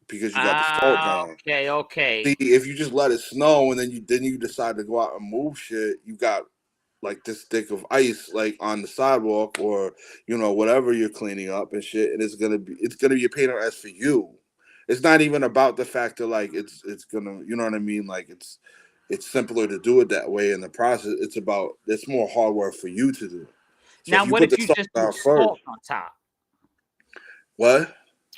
because you got the salt Ah, down. okay. See, if you just let it snow and then you decide to go out and move shit, you got like this thick of ice like on the sidewalk or whatever you're cleaning up and shit, and it's gonna be a pain in the ass for you. It's not even about the fact that like it's gonna what I mean, like it's simpler to do it that way in the process. It's more hard work for you to do. So Now, if you what put if the you salt just threw down first, salt on top? what?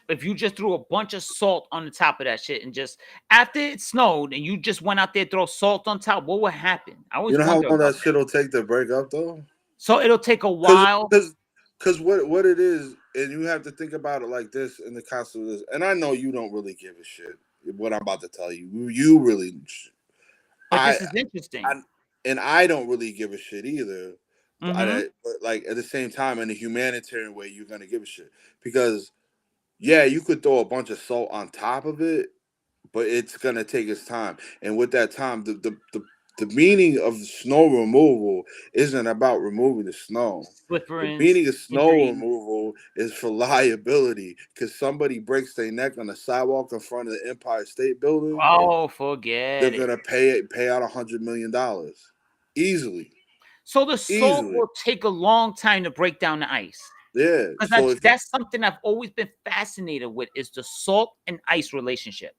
If you just threw a bunch of salt on the top of that shit and just after it snowed and you just went out there throw salt on top, what would happen? I You always know how wonder long about that that. shit will take to break up though? So it'll take a Cause, while. cause, cause what it is, and you have to think about it like this in the concept of this. And I know you don't really give a shit what I'm about to tell you. You really, But I, this is I, interesting. and I don't really give a shit either. Mm-hmm. But like at the same time, in a humanitarian way, you're gonna give a shit because yeah, you could throw a bunch of salt on top of it, but it's gonna take its time. And with that time, the meaning of snow removal isn't about removing the snow. The Slipperings, meaning of snow injuries. removal is for liability because somebody breaks their neck on the sidewalk in front of the Empire State Building, Oh, they're forget it. gonna pay out $100 million easily, So the salt easily. will take a long time to break down the ice. Yeah. Because So if you that's something I've always been fascinated with is the salt and ice relationship.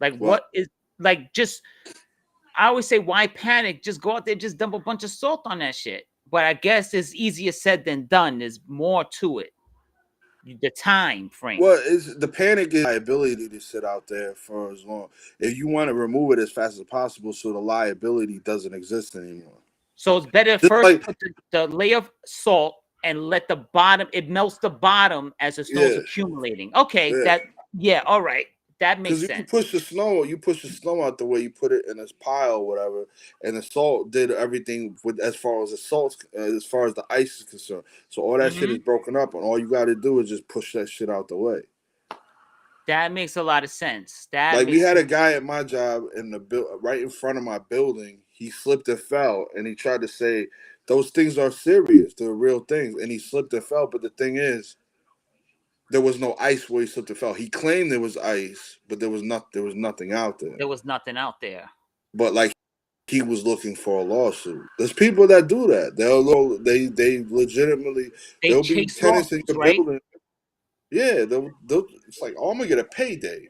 Like what? what is like just I always say why panic? Just go out there, just dump a bunch of salt on that shit. But I guess it's easier said than done. There's more to it. The time frame. Well, it's the panic is liability to sit out there for as long. If you want to remove it as fast as possible, so the liability doesn't exist anymore. So it's better Just first like put the layer of salt and let the bottom, it melts the bottom as the snow's yeah, accumulating. Okay, yeah. that yeah, all right. That makes Because if sense. you push the snow out the way, you put it in this pile or whatever, and the salt did everything with as far as the salt, as far as the ice is concerned. So all that shit Hmm. is broken up, and all you got to do is just push that shit out the way. That makes a lot of sense. That Like we makes had a complete guy at my job in right in front of my building. He slipped and fell, and he tried to say those things are serious, they're real things, and he slipped and fell. But the thing is, there was no ice where he slipped and fell. He claimed there was ice, but there was nothing out there. there was nothing out there. But like he was looking for a lawsuit. There's people that do that. They legitimately They there'll be chase tenants in lawsuits, your right? building. Yeah, they'll it's like, oh, I'm gonna get a payday.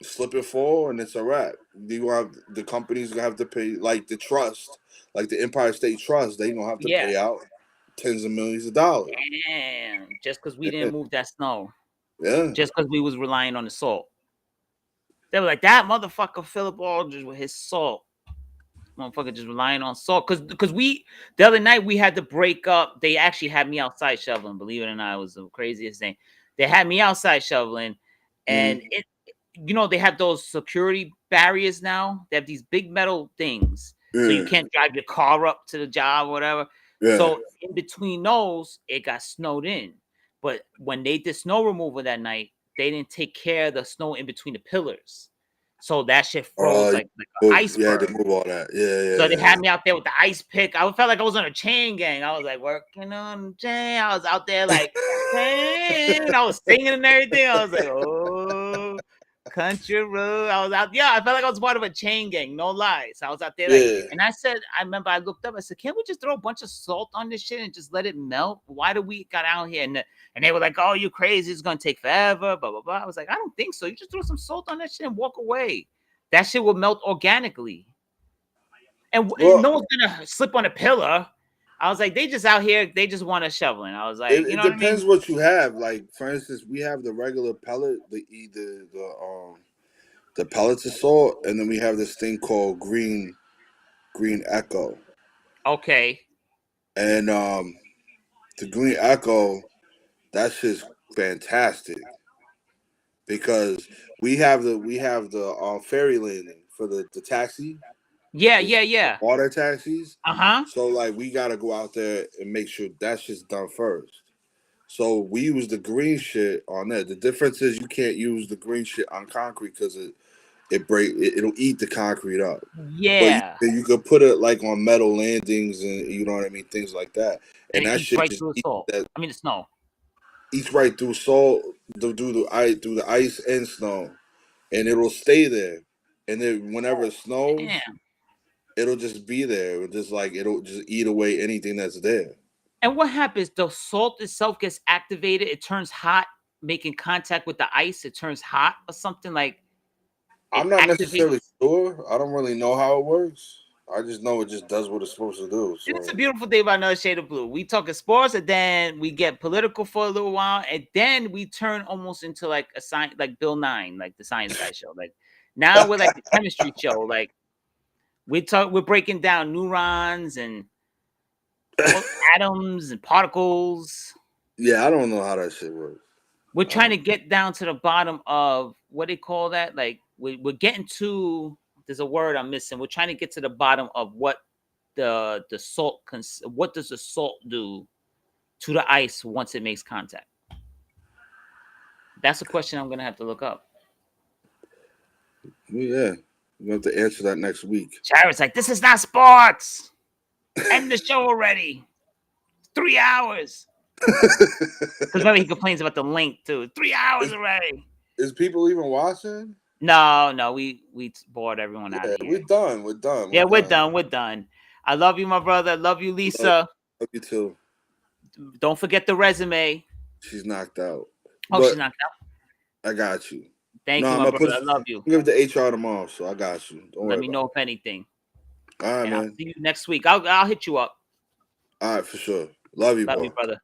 Slip and fall, and it's a wrap. You have the companies gonna have to pay, like the trust, like the Empire State Trust. They gonna have to Yeah. pay out tens of millions of dollars. Damn. Just because we Yeah, didn't move that snow. yeah. Just because we was relying on the salt. They were like, that motherfucker Philip Aldridge with his salt. Motherfucker just relying on salt. Because we the other night we had to break up. They actually had me outside shoveling. Believe it or not, it was the craziest thing. They had me outside shoveling, and Mm, they have those security barriers now. They have these big metal things, so you yeah, can't drive your car up to the job or whatever. yeah. So in between those, it got snowed in. But when they did snow removal that night, they didn't take care of the snow in between the pillars. So that shit froze like an Yeah, they iceberg. move all that. Yeah, So they yeah, had me out there with the ice pick. I felt like I was on a chain gang. I was like working on the chain. I was out there like, chain. I was singing and everything. I was like, oh, country road. I was out. Yeah, I felt like I was part of a chain gang. No lies. I was out there like, yeah. and I said, I remember I looked up. I said, can't we just throw a bunch of salt on this shit and just let it melt? Why do we got out here? And they were like, oh, you crazy. It's gonna take forever. Blah blah blah. I was like, I don't think so. You just throw some salt on that shit and walk away. That shit will melt organically and Well, no one's gonna slip on a pillar. I was like, they just out here, they just want to shoveling. I was like, you it know what I mean? depends what you have. Like for instance, we have the regular pellet, the pellets of salt, and then we have this thing called Green Echo, Okay. and the Green Echo, that's just fantastic because we have the ferry landing for the taxi, Yeah, the yeah, yeah. water taxis. Uh-huh. So like we gotta go out there and make sure that's just done first. So we use the green shit on that. The difference is you can't use the green shit on concrete because it'll eat the concrete up. Yeah. But you could put it like on metal landings and you know what I mean, things like that. And And it that eats shit right just through the salt. that I mean the snow. eats right through salt, through the ice and snow, and it'll stay there. And then whenever it snows, Damn. it'll just be there. It'll just eat away anything that's there. And what happens? The salt itself gets activated. It turns hot, making contact with the ice. It turns hot or something like. I'm not necessarily sure. I don't really know how it works. I just know it just does what it's supposed to do. So. And it's a beautiful day about Another Shade of Blue. We talking sports, and then we get political for a little while, and then we turn almost into like a science, like Bill Nye, like the science guy show. Like now we're like the chemistry show. Like we're breaking down neurons and atoms and particles. Yeah, I don't know how that shit works. We're trying to get down to the bottom of what they call that. Like we're getting to. There's a word I'm missing. We're trying to get to the bottom of what the salt. What does the salt do to the ice once it makes contact? That's a question I'm gonna have to look up. Well, yeah, we have to answer that next week. Jared's like, this is not sports. End the show already. 3 hours. Because remember, he complains about the length too. 3 hours already. Is people even watching? No, we bored everyone out of here. We're done. We're done. We're done. I love you, my brother. I love you, Lisa. Love you too. Don't forget the resume. She's knocked out. Oh, she's knocked out. I got you. Thank you, my brother. I love you. Give it to HR tomorrow, so I got you. Don't Let me know if anything. All right, and man. I'll see you next week. I'll hit you up. All right, for sure. Love you, love bro. you, brother.